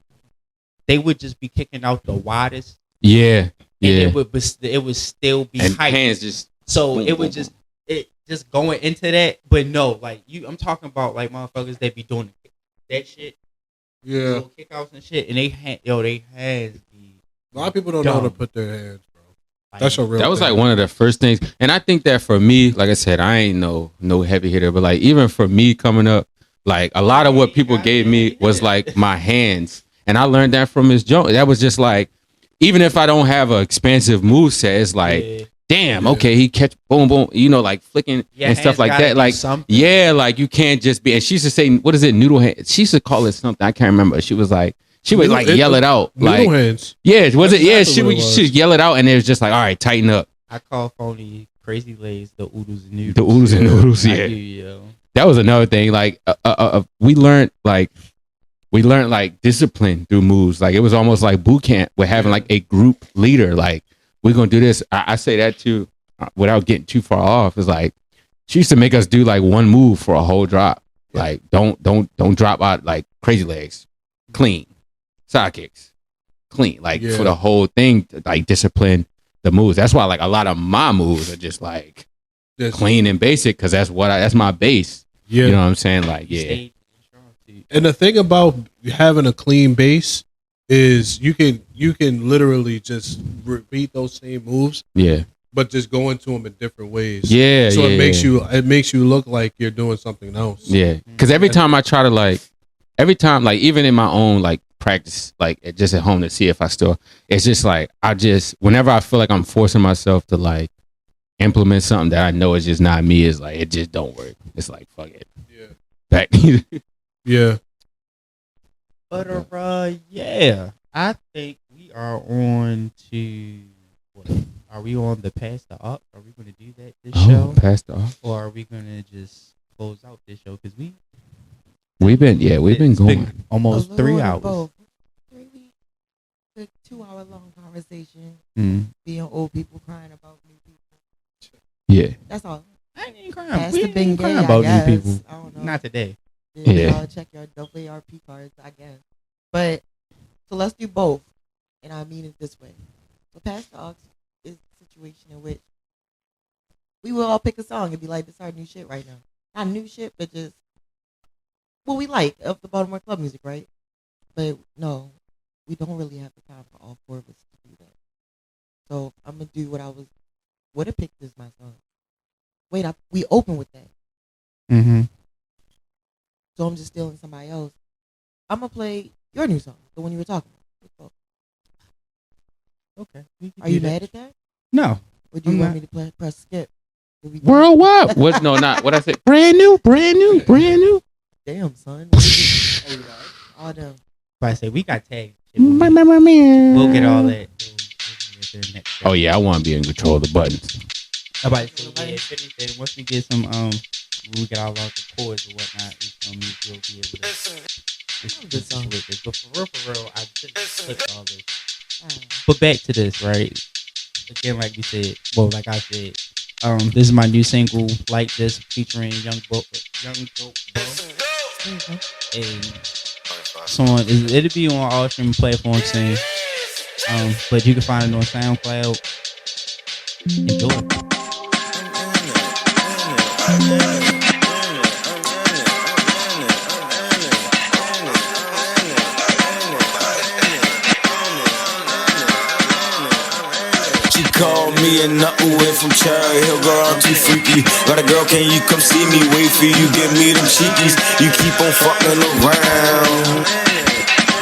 [SPEAKER 1] they would just be kicking out the widest.
[SPEAKER 4] Yeah. Yeah.
[SPEAKER 1] And it would still be
[SPEAKER 4] and
[SPEAKER 1] hype.
[SPEAKER 4] hands just
[SPEAKER 1] So
[SPEAKER 4] boom,
[SPEAKER 1] it would
[SPEAKER 4] boom,
[SPEAKER 1] just going into that, but no, like I'm talking about like motherfuckers that be doing that shit, little kickouts and shit, and they hands be.
[SPEAKER 5] A lot of people don't know how to put their hands, bro.
[SPEAKER 1] Like,
[SPEAKER 5] That's a real.
[SPEAKER 4] That was
[SPEAKER 5] thing.
[SPEAKER 4] like one of the first things, and I think that for me, like I said, I ain't no heavy hitter, but like even for me coming up, like a lot of what people gave me was like my hands, and I learned that from Miss Jones. That was just like, even if I don't have an expansive move set, it's like. Damn, okay, he catch boom, boom, like flicking and stuff like that. Like, like you can't just be. And she used to say, what is it, noodle hands? She used to call it something. I can't remember. She was like, she would like yell it out.
[SPEAKER 5] Noodle
[SPEAKER 4] like,
[SPEAKER 5] hands.
[SPEAKER 4] Yeah, was it?
[SPEAKER 5] That's
[SPEAKER 4] Yeah,
[SPEAKER 5] exactly
[SPEAKER 4] she would yell it out, and it was just like, all right, tighten up.
[SPEAKER 1] I call phony crazy legs the oodles and noodles.
[SPEAKER 4] The oodles and noodles, yeah. That was another thing. Like, we learned like discipline through moves. Like, it was almost like boot camp with having like a group leader. Like, we're gonna do this. I say that too, without getting too far off. It's like she used to make us do like one move for a whole drop. Like, don't drop out like crazy legs, clean, side kicks, clean. Like for the whole thing, like discipline the moves. That's why like a lot of my moves are just like clean and basic because that's my base. Yeah, you know what I'm saying? Like, yeah.
[SPEAKER 5] And the thing about having a clean base is you can literally just repeat those same moves. Yeah. But just go into them in different ways. Yeah. So it makes you look like you're doing something else.
[SPEAKER 4] Yeah. Because every time I try to like even in my own like practice, like just at home to see if I still, it's just like whenever I feel like I'm forcing myself to like implement something that I know is just not me, is like it just don't work. It's like fuck it. Yeah. Back.
[SPEAKER 5] Yeah.
[SPEAKER 1] But yeah, I think we are on to what? Are we on the Pass the Up? Are we going to do that this show?
[SPEAKER 4] Pass the Up.
[SPEAKER 1] Or are we going to just close out this show? Because
[SPEAKER 4] we've been going
[SPEAKER 1] almost 3 hours.
[SPEAKER 3] Both. 3 weeks. A 2-hour long conversation. Being old people crying about new people.
[SPEAKER 4] Yeah.
[SPEAKER 3] That's all.
[SPEAKER 1] I ain't even crying.
[SPEAKER 3] That's
[SPEAKER 1] We
[SPEAKER 3] the
[SPEAKER 1] ain't
[SPEAKER 3] big
[SPEAKER 1] crying
[SPEAKER 3] gay,
[SPEAKER 1] about
[SPEAKER 3] I
[SPEAKER 1] new
[SPEAKER 3] guess.
[SPEAKER 1] people.
[SPEAKER 3] I don't know.
[SPEAKER 1] Not today.
[SPEAKER 3] Y'all check your AARP cards, I guess. But so let's do both, and I mean it this way. So Pass the Aux is a situation in which we will all pick a song and be like, "This is our new shit right now." Not new shit, but just what we like of the Baltimore Club music, right? But no, we don't really have the time for all four of us to do that. So I'm gonna do what I would have picked as my song. Wait, we open with that.
[SPEAKER 1] Mm-hmm.
[SPEAKER 3] So I'm just stealing somebody else. I'm going to play your new song, the one you were talking about.
[SPEAKER 1] Okay.
[SPEAKER 3] Are you mad at that?
[SPEAKER 1] No.
[SPEAKER 3] Or do you want me to press skip?
[SPEAKER 4] Worldwide. What? No, not what I said. Brand new.
[SPEAKER 3] Damn, son. All them.
[SPEAKER 1] But I say we got tagged. We'll get all that.
[SPEAKER 4] Oh yeah, I want to be in control of the buttons.
[SPEAKER 1] Once we get some we get all the chords or whatnot, we'll be able to this song with this. But for real, I just clicked all this. But back to this, right? Again, like we said, like I said, this is my new single, Like This, featuring Young Goat Bro. And it'll be on all streaming platforms soon. But you can find it on SoundCloud. Enjoy it.
[SPEAKER 6] She called me a nut away from Cherry Hill, girl, I'm too freaky. Got a girl, can you come see me? Wait for you, give me them cheekies. You keep on fucking around.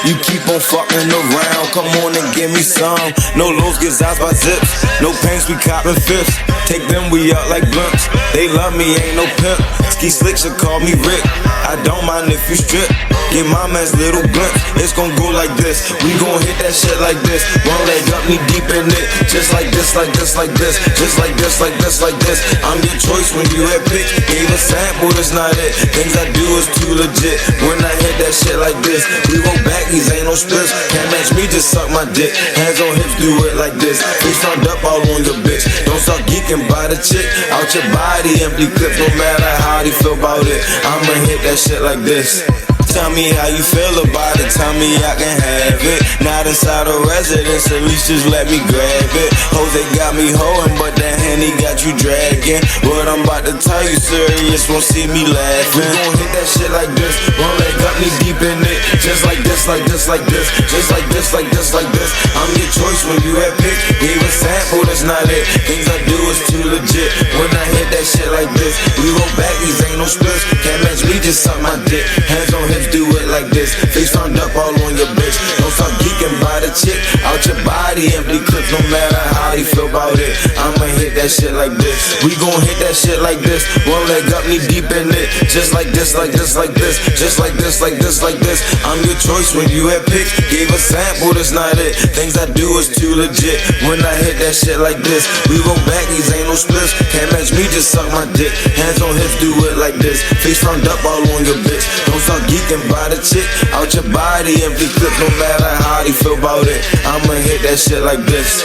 [SPEAKER 6] You keep on fucking around, come on and give me some. No lows get eyes by zips, no pains, we copping fifths. Take them, we out like blunts. They love me, ain't no pimp. Ski slick should call me Rick. I don't mind if you strip. Get my man's little blunt. It's gon' go like this. We gon' hit that shit like this. One leg up, me deep in it. Just like this, like this, like this. Just like this, like this, like this. I'm your choice when you had pick. Gave a sample, that's not it. Things I do is too legit. When I hit that shit like this, we roll back, these ain't no splits. Can't match me, just suck my dick. Hands on hips, do it like this. We front up all on your bitch. Don't start geeking by the chick. Out your body, empty clips, no matter how they feel about it. I'ma hit that shit like this. Tell me how you feel about it, tell me I can have it. Not inside a residence, at least just let me grab it. Jose got me hoeing, but that Henny got you dragging. What I'm about to tell you serious, won't see me laughing. We gon' hit that shit like this, one leg up, me deep in it. Just like this, like this, like this. Just like this, like this, like this. I'm your choice when you had pick. Gave a sample, that's not it. Things I do is too legit. When I hit that shit like this, we roll back, these ain't no splits. Can't match me, just suck my dick. Hands on hips, do it like this. Face turned up all on your bitch. Don't start geeking by the chick. Out your body, empty clips, no matter how they feel about it. I'ma hit that shit like this. We gon' hit that shit like this. One leg up, me deep in it. Just like this, like this, like this. Just like this, like this, like this. I'm your choice when you had pick. Gave a sample, that's not it. Things I do is too legit. When I hit that shit like this, we roll back, these ain't no splits. Can't match me, just suck my dick. Hands on hips, do it like this. Face turned up all on your bitch. Don't start geeking by the chick. Out your body, empty clip, no matter how they feel about it. I'ma hit that shit like this.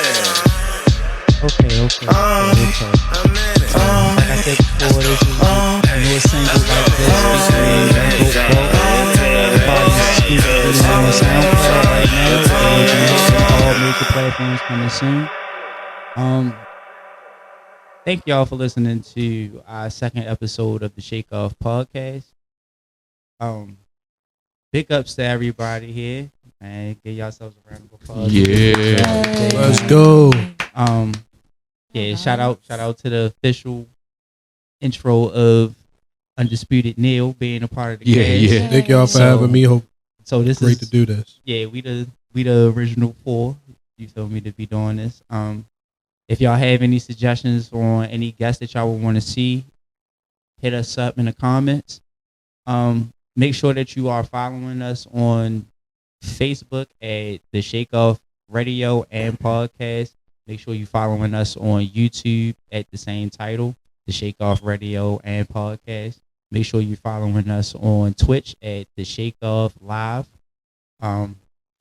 [SPEAKER 1] Okay. Like I said before, this is a new single like this featuring Everybody exclusively on SoundCloud right now. All major platforms coming soon. Thank y'all for listening to our second episode of the ShakeOff Podcast. Big ups to everybody here, and give yourselves a round of applause.
[SPEAKER 4] Yeah.
[SPEAKER 5] Let's go.
[SPEAKER 1] Yeah, shout out to the official intro of Undisputed Neal being a part of the cast.
[SPEAKER 4] Yeah.
[SPEAKER 5] Thank y'all for having me. Hope
[SPEAKER 1] So this
[SPEAKER 5] great
[SPEAKER 1] is
[SPEAKER 5] to do this.
[SPEAKER 1] Yeah, we the original four. You feel me, to be doing this. If y'all have any suggestions on any guests that y'all would want to see, hit us up in the comments. Make sure that you are following us on Facebook at the ShakeOff Radio and Podcast. Make sure you're following us on YouTube at the same title, the ShakeOff Radio and Podcast. Make sure you're following us on Twitch at the ShakeOff Live.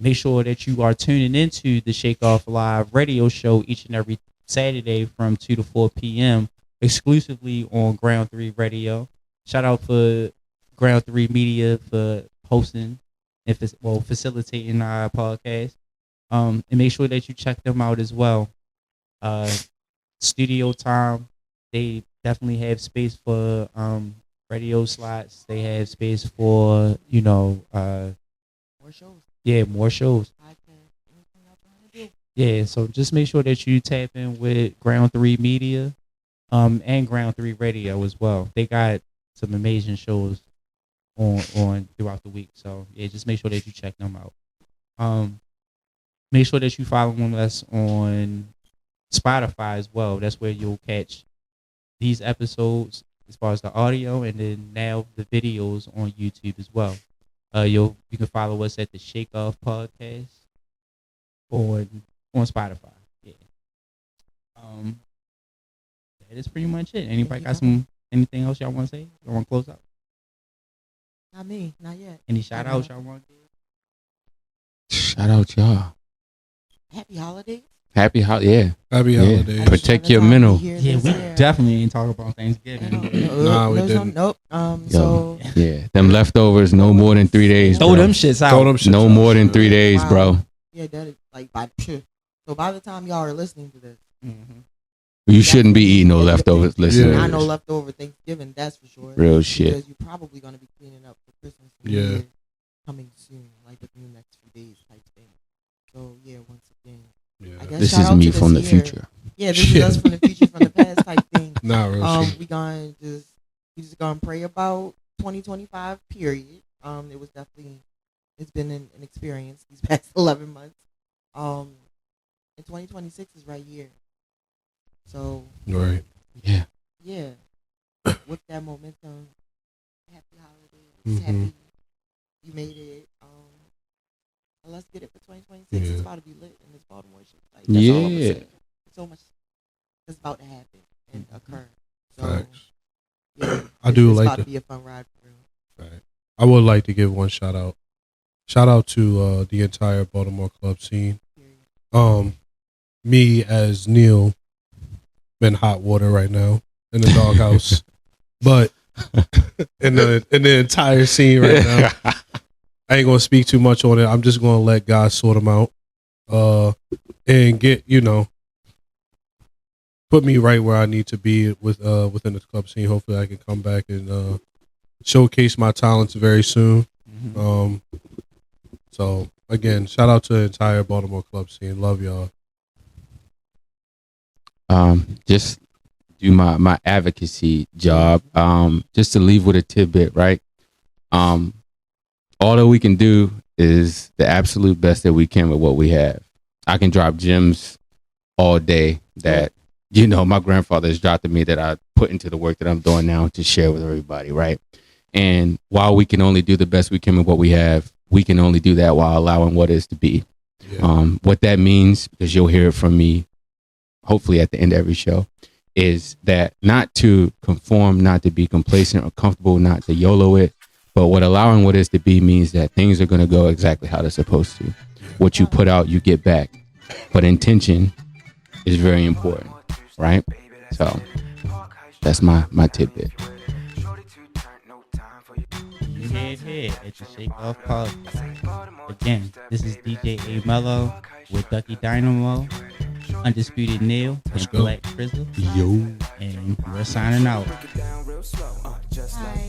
[SPEAKER 1] Make sure that you are tuning into the ShakeOff Live radio show each and every Saturday from 2 to 4 p.m. exclusively on Ground 3 Radio. Shout out for Ground 3 Media for hosting and facilitating our podcast. And make sure that you check them out as well. Studio time, they definitely have space for radio slots. They have space for
[SPEAKER 3] More shows.
[SPEAKER 1] Yeah, more shows.
[SPEAKER 3] Podcast, anything y'all trying to do.
[SPEAKER 1] Yeah, so just make sure that you tap in with Ground 3 Media and Ground 3 Radio as well. They got some amazing shows on throughout the week. So yeah, just make sure that you check them out. Make sure that you following us on Spotify as well. That's where you'll catch these episodes as far as the audio, and then now the videos on YouTube as well. You can follow us at the ShakeOff Podcast on Spotify. Yeah. That is pretty much it. Anybody got anything else y'all want to say? Y'all want to close out?
[SPEAKER 3] Not me, not yet.
[SPEAKER 1] Any shout outs y'all want to do?
[SPEAKER 4] Shout out y'all.
[SPEAKER 3] Happy holidays.
[SPEAKER 4] Happy holidays.
[SPEAKER 5] Holidays.
[SPEAKER 4] Protect your mental.
[SPEAKER 1] Yeah, we definitely ain't talking about Thanksgiving.
[SPEAKER 5] Nah, we didn't.
[SPEAKER 3] Nope.
[SPEAKER 4] Yo, yeah, them leftovers no more than 3 days.
[SPEAKER 1] Throw them shits out.
[SPEAKER 4] No more than 3 days, bro.
[SPEAKER 3] Yeah, that is like so by the time y'all are listening to this,
[SPEAKER 4] You shouldn't be eating no leftovers. Listen,
[SPEAKER 3] I know leftover Thanksgiving, that's for sure.
[SPEAKER 4] Real shit.
[SPEAKER 3] Because you're probably gonna be cleaning up for Christmas.
[SPEAKER 5] Yeah.
[SPEAKER 3] Coming soon, like within the next few days, type thing. So yeah, once again.
[SPEAKER 5] Yeah.
[SPEAKER 3] I guess
[SPEAKER 4] This
[SPEAKER 3] shout
[SPEAKER 4] is
[SPEAKER 3] out
[SPEAKER 4] me
[SPEAKER 3] to
[SPEAKER 4] from the
[SPEAKER 3] this year.
[SPEAKER 4] future.
[SPEAKER 3] Yeah, this is us from the future, from the past type thing.
[SPEAKER 5] Nah, real shit.
[SPEAKER 3] We just gonna pray about 2025. Period. It was definitely it's been an experience these past 11 months. And 2026 is right here. So
[SPEAKER 5] Right.
[SPEAKER 4] Yeah.
[SPEAKER 3] yeah, with that momentum, happy holidays,
[SPEAKER 5] Mhm.
[SPEAKER 3] happy you made it. And let's get it for 2026.
[SPEAKER 5] Yeah.
[SPEAKER 3] It's about to be lit in this Baltimore shit. Like, that's all I'm gonna
[SPEAKER 4] Yeah.
[SPEAKER 3] say. So much that's about to happen and occur. So
[SPEAKER 5] Facts.
[SPEAKER 3] yeah,
[SPEAKER 5] I do
[SPEAKER 3] it's
[SPEAKER 5] like
[SPEAKER 3] about
[SPEAKER 5] the-
[SPEAKER 3] to be a fun ride for real.
[SPEAKER 5] Right. I would like to give one shout out. Shout out to the entire Baltimore Club scene.
[SPEAKER 3] Period.
[SPEAKER 5] Me as Neal, in hot water right now in the doghouse, but in the entire scene right now, I ain't gonna speak too much on it. I'm just gonna let God sort them out, and get put me right where I need to be within the club scene. Hopefully, I can come back and showcase my talents very soon.
[SPEAKER 1] Mhm.
[SPEAKER 5] So again, shout out to the entire Baltimore club scene. Love y'all.
[SPEAKER 4] Just do my advocacy job. Just to leave with a tidbit, right? All that we can do is the absolute best that we can with what we have. I can drop gems all day that my grandfather has dropped to me that I put into the work that I'm doing now to share with everybody, right? And while we can only do the best we can with what we have, we can only do that while allowing what is to be.
[SPEAKER 5] Yeah.
[SPEAKER 4] What that means, because you'll hear it from me, hopefully at the end of every show, is that not to conform, not to be complacent or comfortable, not to YOLO it, but what allowing what is to be means that things are going to go exactly how they're supposed to. What you put out, you get back. But intention is very important, right? So that's my tidbit.
[SPEAKER 1] Head at the ShakeOff Podcast. Again, this is DJ AyyMello with Ducky Dynamo, Undisputed Neal, and
[SPEAKER 5] go.
[SPEAKER 1] BlkTrza.
[SPEAKER 5] Yo.
[SPEAKER 1] And we're signing out.
[SPEAKER 3] Bye.